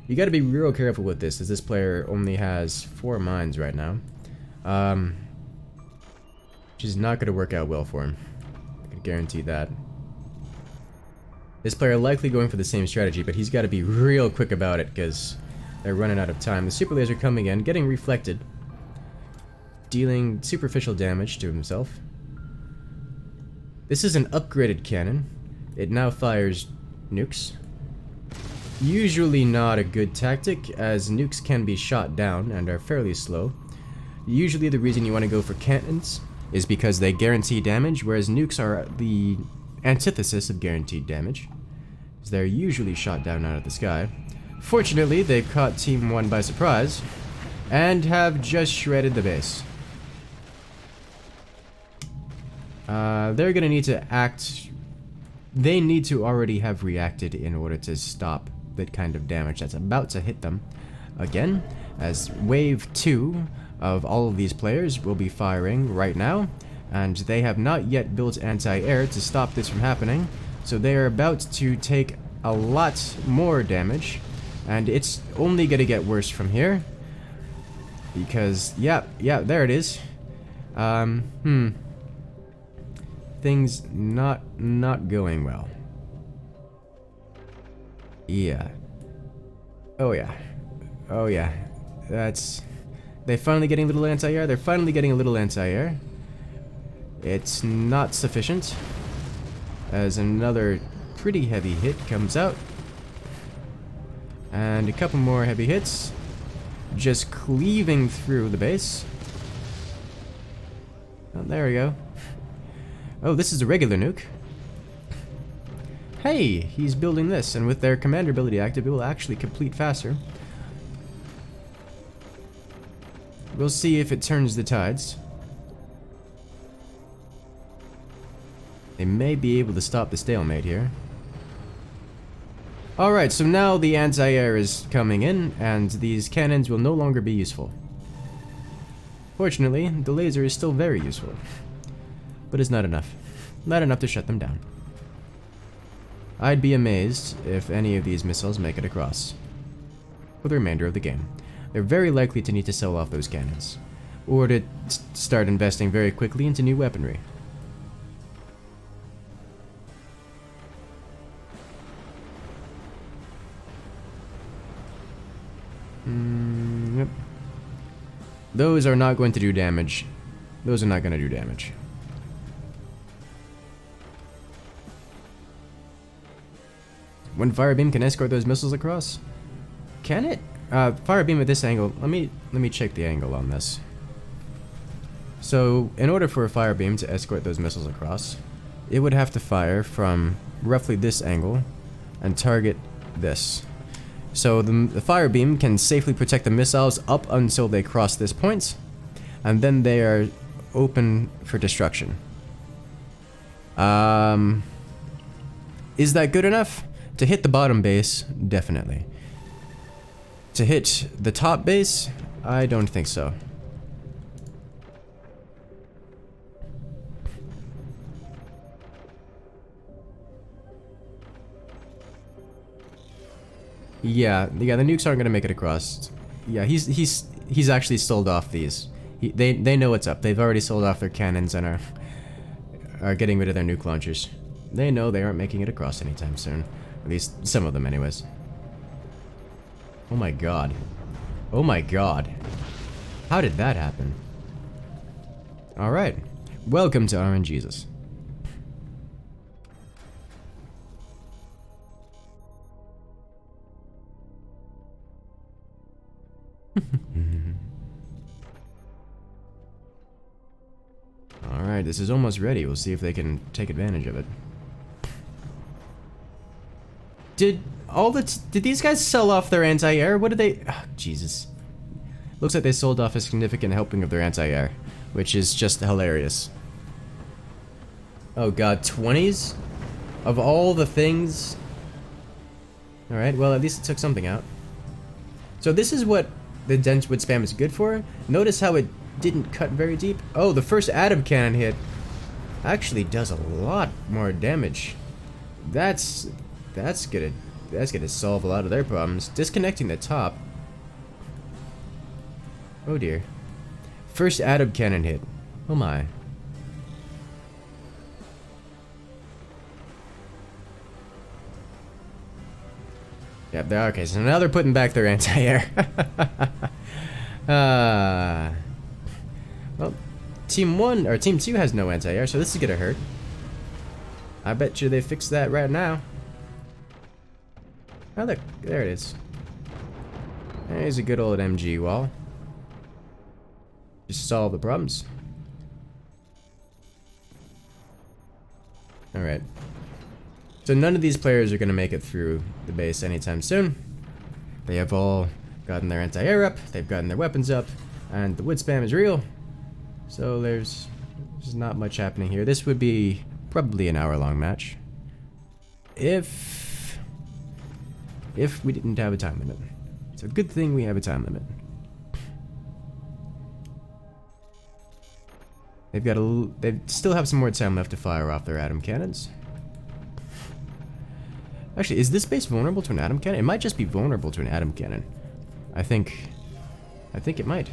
You gotta be real careful with this, as this player only has 4 mines right now. Which is not gonna work out well for him. I can guarantee that. This player likely going for the same strategy, but he's gotta be real quick about it, because they're running out of time. The super laser coming in, getting reflected. Dealing superficial damage to himself. This is an upgraded cannon. It now fires nukes. Usually not a good tactic, as nukes can be shot down and are fairly slow. Usually the reason you want to go for cannons is because they guarantee damage, whereas nukes are the antithesis of guaranteed damage, as they're usually shot down out of the sky. Fortunately, they've caught Team 1 by surprise, and have just shredded the base. They're gonna need to act... They need to already have reacted in order to stop the kind of damage that's about to hit them again, as wave 2 of all of these players will be firing right now, and they have not yet built anti-air to stop this from happening, so they are about to take a lot more damage, and it's only gonna get worse from here, because, yeah, there it is. Things not going well. Yeah. Oh yeah. Oh yeah. They're finally getting a little anti-air. They're finally getting a little anti-air. It's not sufficient, as another pretty heavy hit comes out. And a couple more heavy hits. Just cleaving through the base. Oh, there we go. Oh, this is a regular nuke. Hey, he's building this, and with their commander ability active, it will actually complete faster. We'll see if it turns the tides. They may be able to stop the stalemate here. Alright, so now the anti-air is coming in, and these cannons will no longer be useful. Fortunately, the laser is still very useful. But it's not enough. Not enough to shut them down. I'd be amazed if any of these missiles make it across for the remainder of the game. They're very likely to need to sell off those cannons, or to start investing very quickly into new weaponry. Yep. Those are not going to do damage. Those are not going to do damage. One fire beam can escort those missiles across? Can it? Fire beam at this angle. Let me check the angle on this. So, in order for a fire beam to escort those missiles across, it would have to fire from roughly this angle and target this. So the fire beam can safely protect the missiles up until they cross this point, and then they are open for destruction. Is that good enough? To hit the bottom base, definitely. To hit the top base, I don't think so. Yeah, the nukes aren't gonna make it across. Yeah, he's actually sold off these. They know what's up. They've already sold off their cannons and are getting rid of their nuke launchers. They know they aren't making it across anytime soon. At least some of them, anyways. Oh my god. Oh my god. How did that happen? Alright. Welcome to RNGesus. Alright, this is almost ready. We'll see if they can take advantage of it. Did these guys sell off their anti-air? What did they... Oh, Jesus. Looks like they sold off a significant helping of their anti-air, which is just hilarious. Oh god, 20s? Of all the things... Alright, well at least it took something out. So this is what the dense wood spam is good for. Notice how it didn't cut very deep. Oh, the first atom cannon hit actually does a lot more damage. That's gonna solve a lot of their problems. Disconnecting the top. Oh dear. First atom cannon hit. Oh my. Yep, they're okay. So now they're putting back their anti-air. Well, Team 1 or Team 2 has no anti-air, so this is gonna hurt. I bet you they fixed that right now. Oh, look, there it is. There's a good old MG wall. Just solve the problems. Alright. So none of these players are going to make it through the base anytime soon. They have all gotten their anti-air up, they've gotten their weapons up, and the wood spam is real. So there's not much happening here. This would be probably an hour-long match. If we didn't have a time limit. It's a good thing we have a time limit. They still have some more time left to fire off their atom cannons. Actually, is this base vulnerable to an atom cannon? It might just be vulnerable to an atom cannon. I think it might.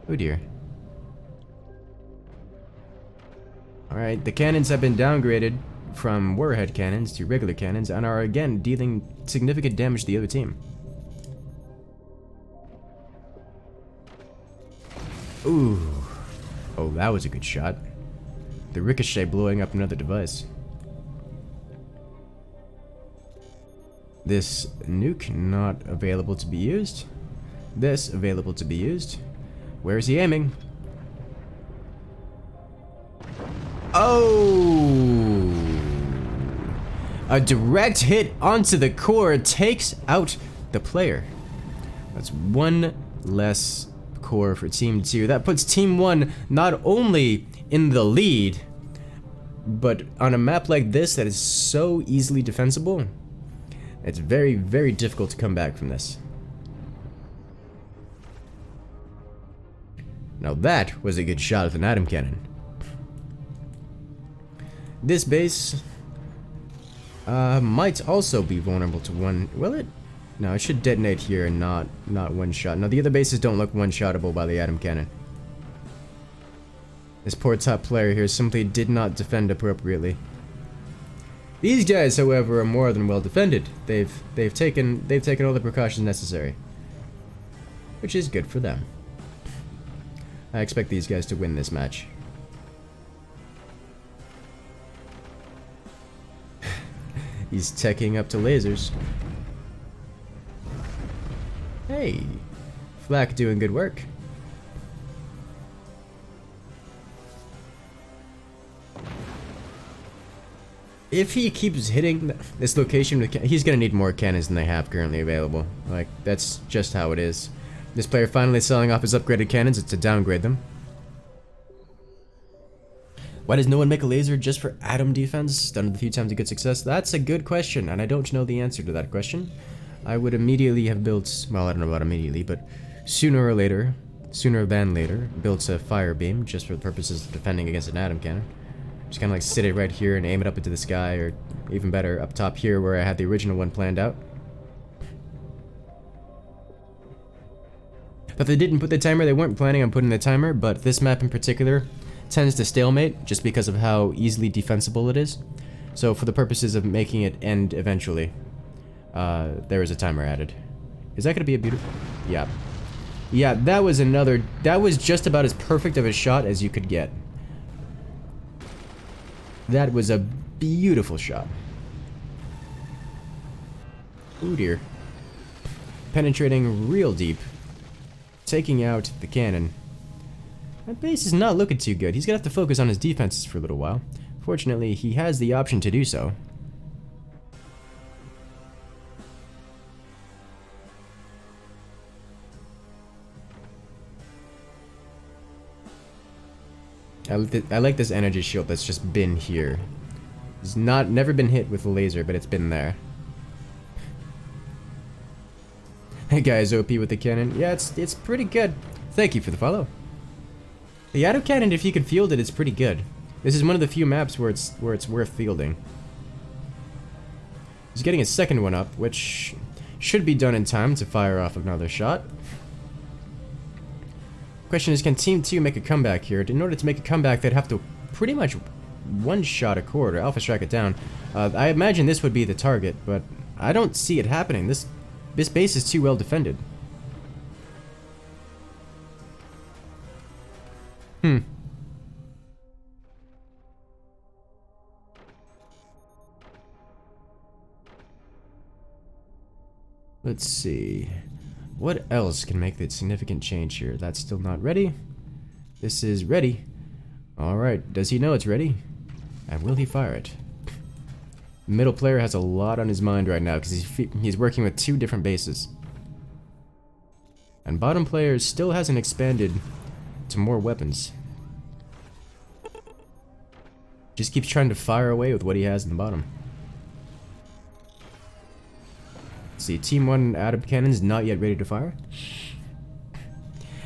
Oh dear. Alright, the cannons have been downgraded from warhead cannons to regular cannons and are again dealing significant damage to the other team. Ooh. Oh, that was a good shot. The ricochet blowing up another device. This nuke not available to be used. This available to be used. Where is he aiming? Oh! A direct hit onto the core takes out the player. That's one less core for Team 2. That puts Team 1 not only in the lead, but on a map like this that is so easily defensible, it's very, very difficult to come back from this. Now that was a good shot with an atom cannon. This base might also be vulnerable to one. Will it? No, it should detonate here and not one shot. No, the other bases don't look one-shottable by the atom cannon. This poor top player here simply did not defend appropriately. These guys, however, are more than well defended. They've taken all the precautions necessary, which is good for them. I expect these guys to win this match. He's teching up to lasers. Hey, Flak doing good work. If he keeps hitting this location with he's gonna need more cannons than they have currently available. Like, that's just how it is. This player finally selling off his upgraded cannons to downgrade them. Why does no one make a laser just for atom defense? Done it a few times to good success? That's a good question, and I don't know the answer to that question. I would immediately have built, well, I don't know about immediately, but sooner than later, built a fire beam just for the purposes of defending against an atom cannon. Just kind of like sit it right here and aim it up into the sky, or even better, up top here where I had the original one planned out. But they didn't put the timer, they weren't planning on putting the timer, but this map in particular tends to stalemate just because of how easily defensible it is. So for the purposes of making it end eventually, there is a timer added. Is that gonna be a beautiful... Yeah. Yeah, that was another... That was just about as perfect of a shot as you could get. That was a beautiful shot. Oh dear. Penetrating real deep. Taking out the cannon. That base is not looking too good. He's gonna have to focus on his defenses for a little while. Fortunately, he has the option to do so. I like this energy shield that's just been here. It's never been hit with a laser, but it's been there. That guy is OP with the cannon. Yeah, it's pretty good. Thank you for the follow. The atom cannon, if you can field it, is pretty good. This is one of the few maps where it's worth fielding. He's getting a second one up, which should be done in time to fire off another shot. Question is, can Team 2 make a comeback here? In order to make a comeback, they'd have to pretty much one-shot a cord or alpha strike it down. I imagine this would be the target, but I don't see it happening. This base is too well defended. Let's see. What else can make the significant change here? That's still not ready. This is ready. Alright, does he know it's ready? And will he fire it? Middle player has a lot on his mind right now because he's working with two different bases. And bottom player still hasn't expanded to more weapons. Just keeps trying to fire away with what he has in the bottom. See, Team 1 atom cannon's not yet ready to fire.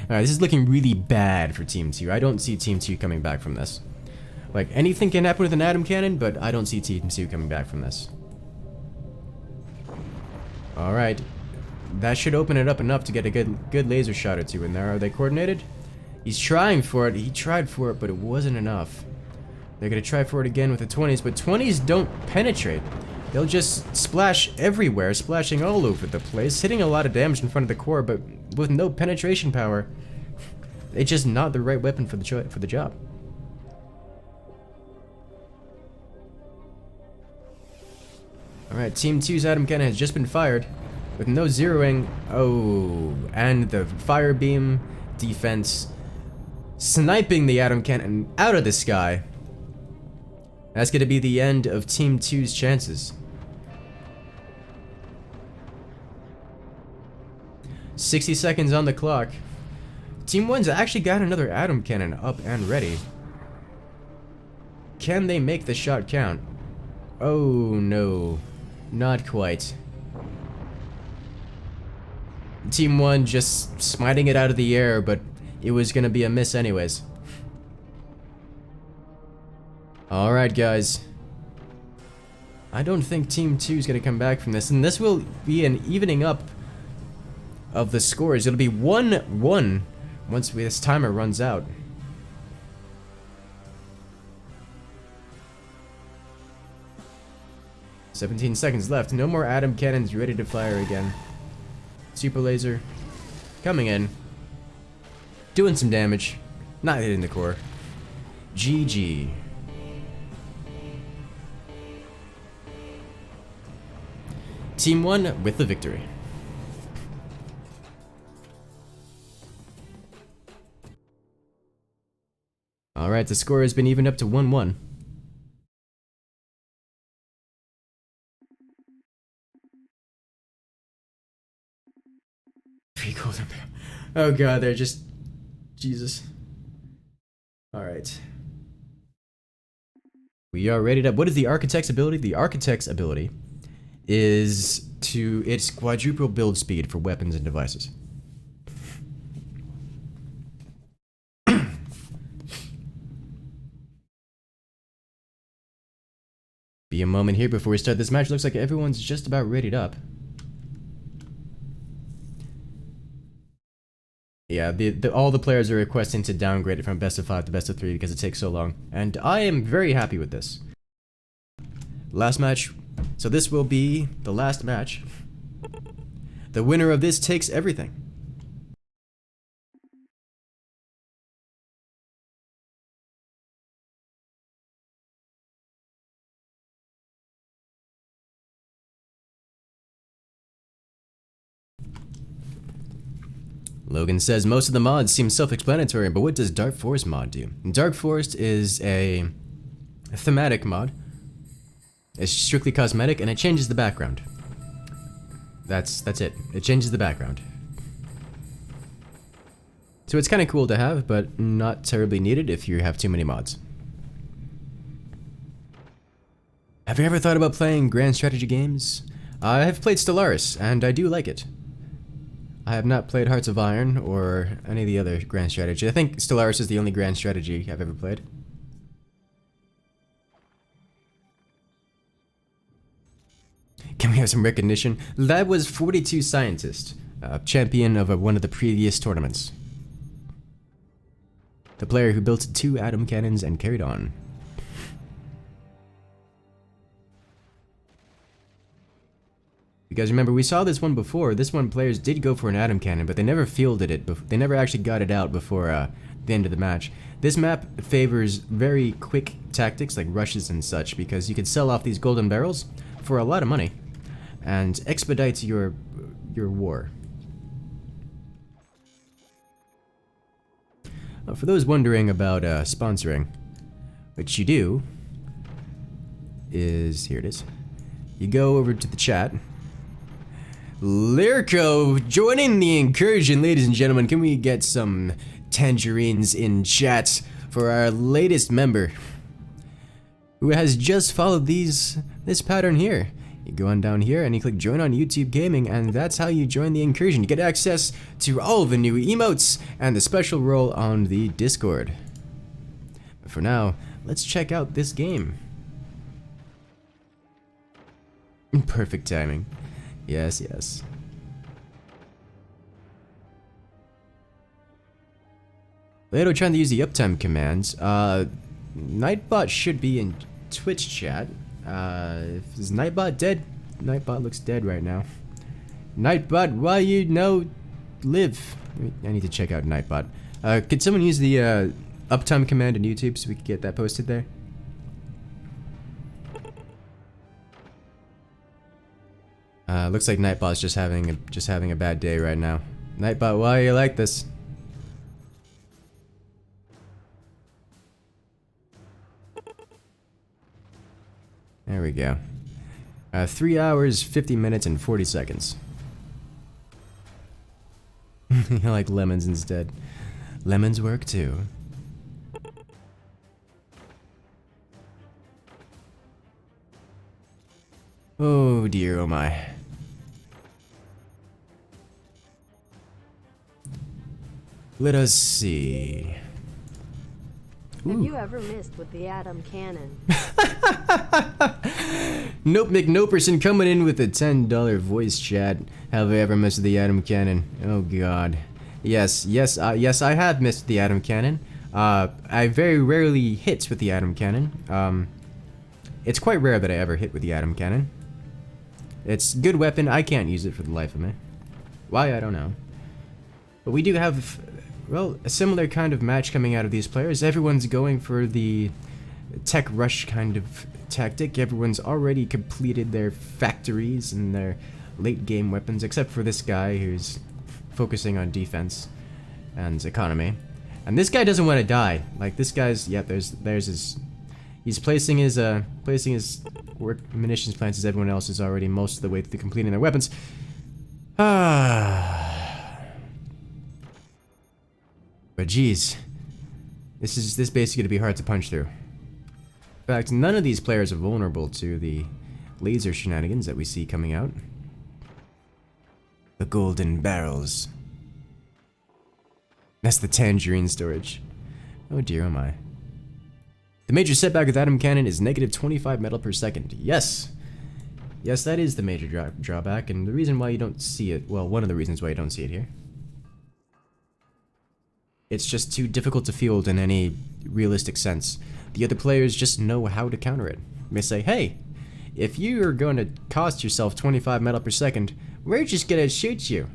Alright, this is looking really bad for Team 2. I don't see Team 2 coming back from this. Like, anything can happen with an atom cannon, but I don't see Team 2 coming back from this. Alright. That should open it up enough to get a good laser shot or two in there. Are they coordinated? He's trying for it. He tried for it, but it wasn't enough. They're gonna try for it again with the 20s, but 20s don't penetrate. They'll just splash everywhere, splashing all over the place, hitting a lot of damage in front of the core, but with no penetration power. It's just not the right weapon for the job. Alright, Team 2's atom cannon has just been fired, with no zeroing. Oh, and the fire beam defense sniping the atom cannon out of the sky. That's gonna be the end of Team 2's chances. 60 seconds on the clock. Team 1's actually got another atom cannon up and ready. Can they make the shot count? Oh no, not quite. Team 1 just smiting it out of the air, but it was gonna be a miss anyways. Alright guys, I don't think Team 2 is going to come back from this, and this will be an evening up of the scores. It'll be 1-1 once this timer runs out. "17 seconds left, no more atom cannons ready to fire again. Super laser, coming in, doing some damage, not hitting the core. GG. Team 1 with the victory. Alright, the score has been evened up to 1-1. Pretty cool. Oh god, they're just... Jesus. Alright. We are rated up. What is the Architect's ability? The Architect's ability is to its quadruple build speed for weapons and devices. Be a moment here before we start this match. Looks like everyone's just about readied up. Yeah, all the players are requesting to downgrade it from best of 5 to best of 3 because it takes so long, and I am very happy with this. Last match. So this will be the last match. The winner of this takes everything. Logan says most of the mods seem self-explanatory, but what does Dark Forest mod do? Dark Forest is a thematic mod. It's strictly cosmetic and it changes the background. That's it. It changes the background. So it's kind of cool to have, but not terribly needed if you have too many mods. Have you ever thought about playing grand strategy games? I have played Stellaris, and I do like it. I have not played Hearts of Iron or any of the other grand strategy. I think Stellaris is the only grand strategy I've ever played. Can we have some recognition? That was 42 Scientist, champion of one of the previous tournaments. The player who built 2 atom cannons and carried on. You guys remember, we saw this one before. This one, players did go for an atom cannon, but they never fielded it. They never actually got it out before the end of the match. This map favors very quick tactics like rushes and such, because you can sell off these golden barrels for a lot of money and expedite your war. For those wondering about sponsoring, what you do is, here it is. You go over to the chat. Lyrico joining the incursion, ladies and gentlemen. Can we get some tangerines in chat for our latest member who has just followed this pattern here? You go on down here and you click join on YouTube Gaming, and that's how you join the incursion. You get access to all the new emotes and the special role on the Discord. But for now, let's check out this game. Perfect timing. Yes, yes. Later trying to use the uptime commands. Nightbot should be in Twitch chat. Is Nightbot dead? Nightbot looks dead right now. Nightbot, why you no live? I need to check out Nightbot. Could someone use the uptime command in YouTube so we could get that posted there? Looks like Nightbot's just having a bad day right now. Nightbot, why are you like this? There we go. 3 hours, 50 minutes, and 40 seconds. You like lemons instead. Lemons work too. Oh dear, oh my. Let us see. Have you ever missed with the atom cannon? Nope, McNoperson coming in with a $10 voice chat. Have I ever missed the atom cannon? Oh god. Yes, I have missed the atom cannon. I very rarely hit with the atom cannon. It's quite rare that I ever hit with the atom cannon. It's a good weapon. I can't use it for the life of me. Why, I don't know. But we do have, well, a similar kind of match coming out of these players. Everyone's going for the tech rush kind of tactic. Everyone's already completed their factories and their late game weapons, except for this guy who's focusing on defense and economy. And this guy doesn't want to die. Like, this guy's, yeah, there's his, he's placing his work munitions plants as everyone else is already most of the way through completing their weapons. But geez, this basically gonna be hard to punch through. In fact, none of these players are vulnerable to the laser shenanigans that we see coming out. The golden barrels. That's the tangerine storage. Oh dear, oh my. The major setback with atom cannon is negative 25 metal per second. Yes! Yes, that is the major drawback, and the reason why you don't see it, well, one of the reasons why you don't see it here. It's just too difficult to field in any realistic sense. The other players just know how to counter it. They say, hey, if you are going to cost yourself 25 metal per second, we're just gonna shoot you.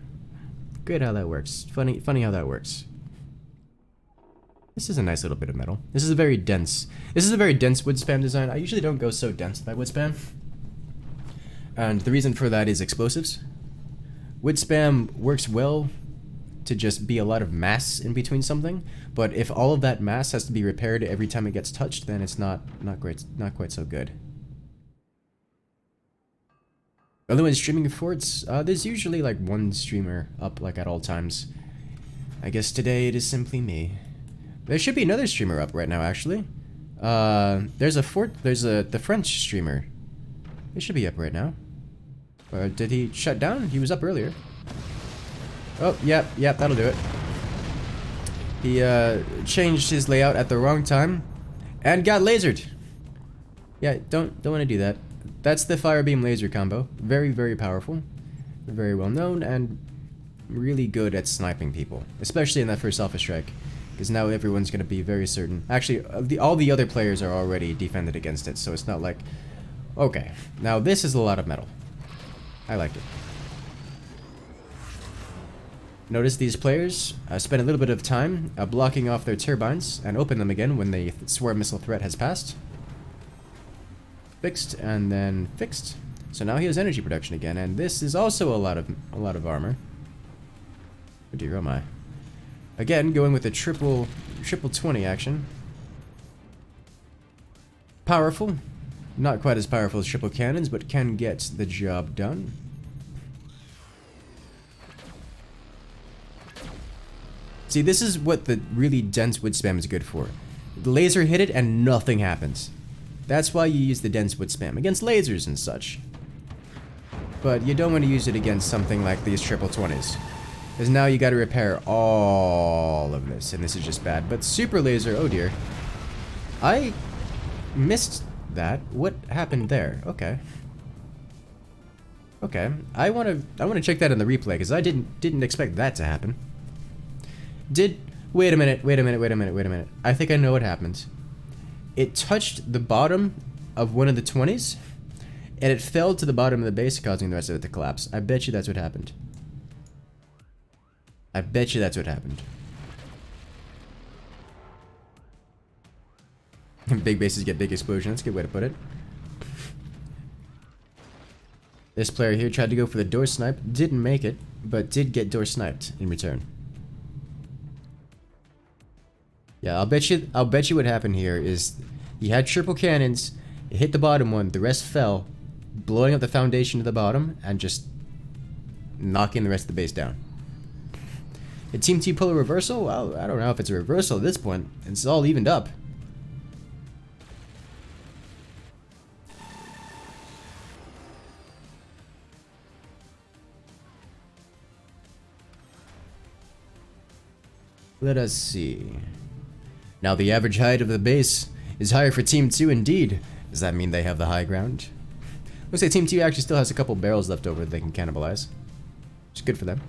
Great how that works. Funny how that works. This is a nice little bit of metal. This is a very dense wood spam design. I usually don't go so dense with my wood spam. And the reason for that is explosives. Wood spam works well to just be a lot of mass in between something, but if all of that mass has to be repaired every time it gets touched, then it's not quite so good. Although when streaming Forts, there's usually like one streamer up like at all times. I guess today it is simply me. There should be another streamer up right now, actually. There's the French streamer. He should be up right now. Or did he shut down? He was up earlier. Oh, yep, that'll do it. He changed his layout at the wrong time and got lasered. Yeah, don't want to do that. That's the fire beam laser combo. Very, very powerful. Very well known and really good at sniping people, especially in that first alpha strike. Because now everyone's going to be very certain. Actually, all the other players are already defended against it, so it's not like... Okay, now this is a lot of metal. I like it. Notice these players spend a little bit of time blocking off their turbines and open them again when the swarm missile threat has passed. Fixed and then fixed. So now he has energy production again, and this is also a lot of armor. Oh dear, oh my. Again, going with the triple 20 action. Powerful. Not quite as powerful as triple cannons, but can get the job done. See, this is what the really dense wood spam is good for. The laser hit it and nothing happens. That's why you use the dense wood spam against lasers and such. But you don't want to use it against something like these triple 20s. Because now you gotta repair all of this, and this is just bad. But super laser, oh dear. I missed that. What happened there? Okay. Okay. I wanna check that in the replay, because I didn't expect that to happen. Wait a minute. I think I know what happened. It touched the bottom of one of the 20s, and it fell to the bottom of the base, causing the rest of it to collapse. I bet you that's what happened. Big bases get big explosions. That's a good way to put it. This player here tried to go for the door snipe, didn't make it, but did get door sniped in return. Yeah, I'll bet you what happened here is he had triple cannons, it hit the bottom one, the rest fell, blowing up the foundation to the bottom and just knocking the rest of the base down. A Team T pull a reversal? Well, I don't know if it's a reversal at this point. It's all evened up. Let us see. Now the average height of the base is higher for Team 2 indeed. Does that mean they have the high ground? Looks like Team 2 actually still has a couple barrels left over that they can cannibalize. Which is good for them.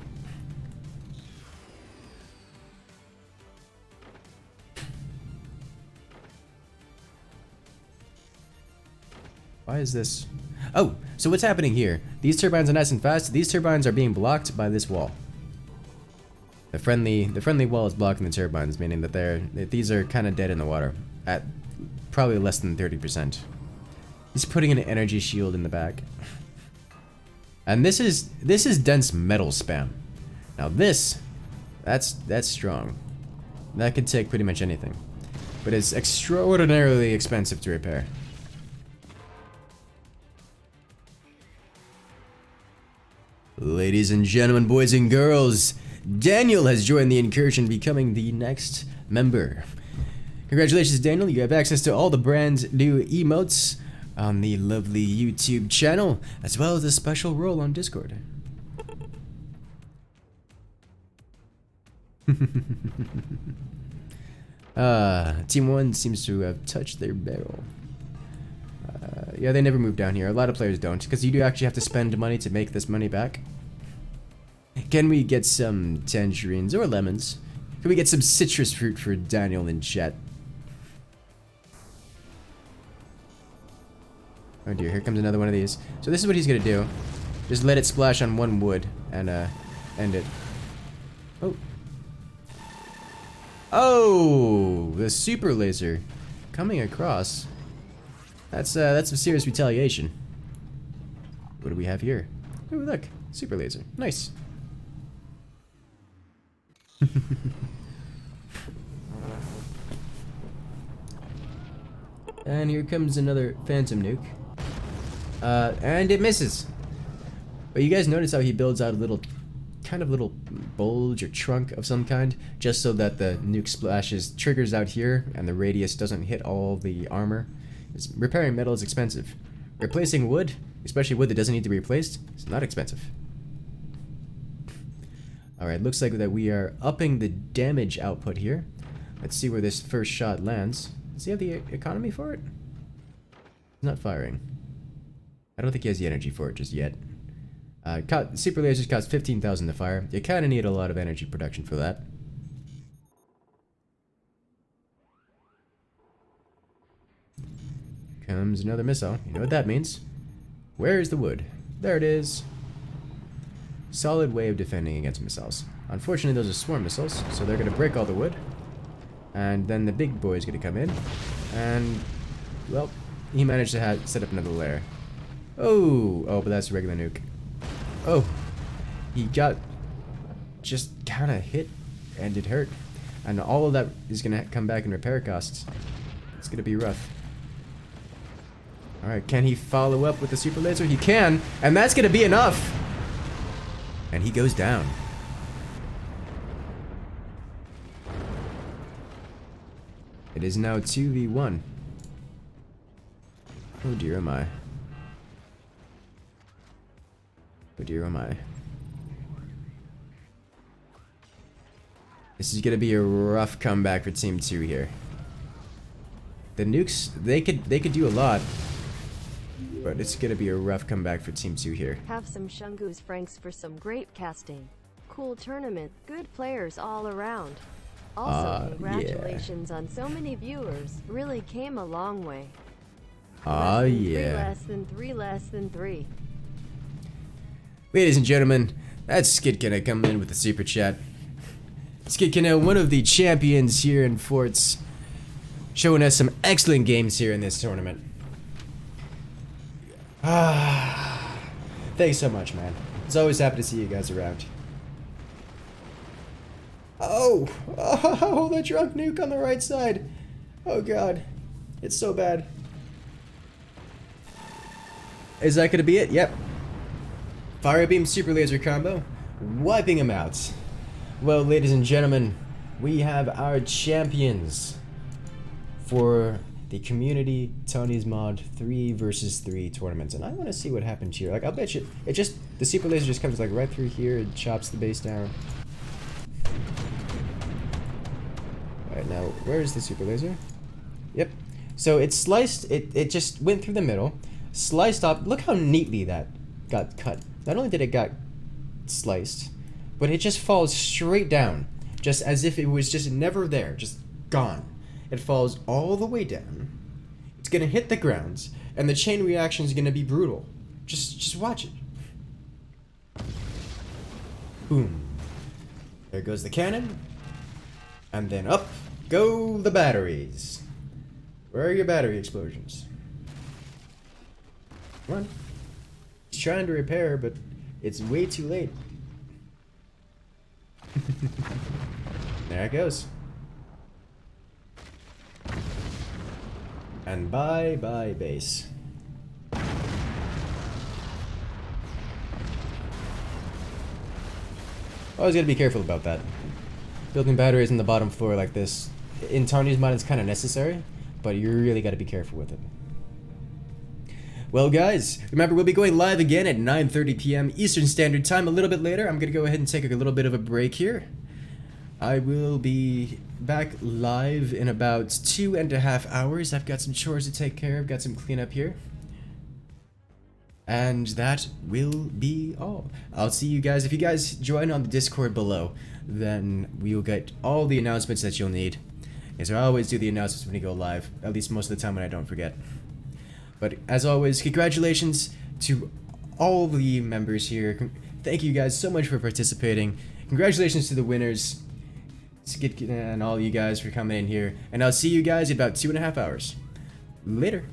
Why is this? Oh, so what's happening here? These turbines are nice and fast. These turbines are being blocked by this wall. The friendly wall is blocking the turbines, meaning that these are kind of dead in the water at probably less than 30%. He's putting an energy shield in the back. And this is dense metal spam. Now that's strong. That could take pretty much anything. But it's extraordinarily expensive to repair. Ladies and gentlemen, boys and girls, Daniel has joined the incursion, becoming the next member. Congratulations, Daniel. You have access to all the brand new emotes on the lovely YouTube channel, as well as a special role on Discord. Team 1 seems to have touched their barrel. Yeah, they never move down here. A lot of players don't, because you do actually have to spend money to make this money back. Can we get some tangerines or lemons? Can we get some citrus fruit for Daniel in chat? Oh dear, here comes another one of these. So this is what he's gonna do. Just let it splash on one wood and end it. Oh. Oh, the super laser coming across. That's some serious retaliation. What do we have here? Oh, look, super laser. Nice. And here comes another phantom nuke. And it misses. But you guys notice how he builds out a little bulge or trunk of some kind, just so that the nuke splashes triggers out here and the radius doesn't hit all the armor. Repairing metal is expensive. Replacing wood, especially wood that doesn't need to be replaced, is not expensive. Alright, looks like that we are upping the damage output here. Let's see where this first shot lands. Does he have the economy for it? He's not firing. I don't think he has the energy for it just yet. Super lasers cost 15,000 to fire. You kind of need a lot of energy production for that. Comes another missile. You know what that means. Where's the wood? There it is. Solid way of defending against missiles. Unfortunately, those are swarm missiles, so they're going to break all the wood. And then the big boy is going to come in. And, well, he managed to set up another lair. Oh, but that's a regular nuke. Oh, he got just kind of hit and it hurt. And all of that is going to come back in repair costs. It's going to be rough. Alright, can he follow up with the super laser? He can, and that's going to be enough. And he goes down. It is now 2v1. Oh dear, am I. Oh dear, am I. This is gonna be a rough comeback for Team 2 here. The nukes, they could do a lot, but it's gonna be a rough comeback for Team 2 here. Have some Shungus Franks for some great casting. Cool tournament, good players all around. Also, congratulations on so many viewers. Really came a long way. Yeah. Three less than three. Ladies and gentlemen, that's Skidkina coming in with the super chat. Skidkina, one of the champions here in Forts, showing us some excellent games here in this tournament. Thanks so much, man. It's always happy to see you guys around. Oh, the drunk nuke on the right side. Oh god, it's so bad. Is that gonna be it? Yep. Fire beam super laser combo, wiping him out. Well, ladies and gentlemen, we have our champions for the community Tony's mod 3 versus 3 tournaments, and I want to see what happens here. Like, I'll bet you the super laser just comes like right through here and chops the base down. Alright, now where is the super laser? Yep. So it sliced, it just went through the middle, sliced off. Look how neatly that got cut. Not only did it got sliced, but it just falls straight down, just as if it was just never there, just gone. It falls all the way down. It's gonna hit the ground, and the chain reaction is gonna be brutal. Just watch it. Boom. There goes the cannon, and then up go the batteries. Where are your battery explosions? Come on. He's trying to repair, but it's way too late. There it goes. And bye-bye base. Always gotta be careful about that. Building batteries in the bottom floor like this, in Tanya's mod, it's kind of necessary, but you really gotta be careful with it. Well guys, remember we'll be going live again at 9:30 p.m. Eastern Standard Time a little bit later. I'm gonna go ahead and take a little bit of a break here. I will be back live in about 2.5 hours. I've got some chores to take care of, got some cleanup here. And that will be all. I'll see you guys. If you guys join on the Discord below, then we'll get all the announcements that you'll need. As I always do the announcements when you go live, at least most of the time when I don't forget. But as always, congratulations to all the members here. Thank you guys so much for participating. Congratulations to the winners, and all you guys for coming in here. And I'll see you guys in about 2.5 hours. Later.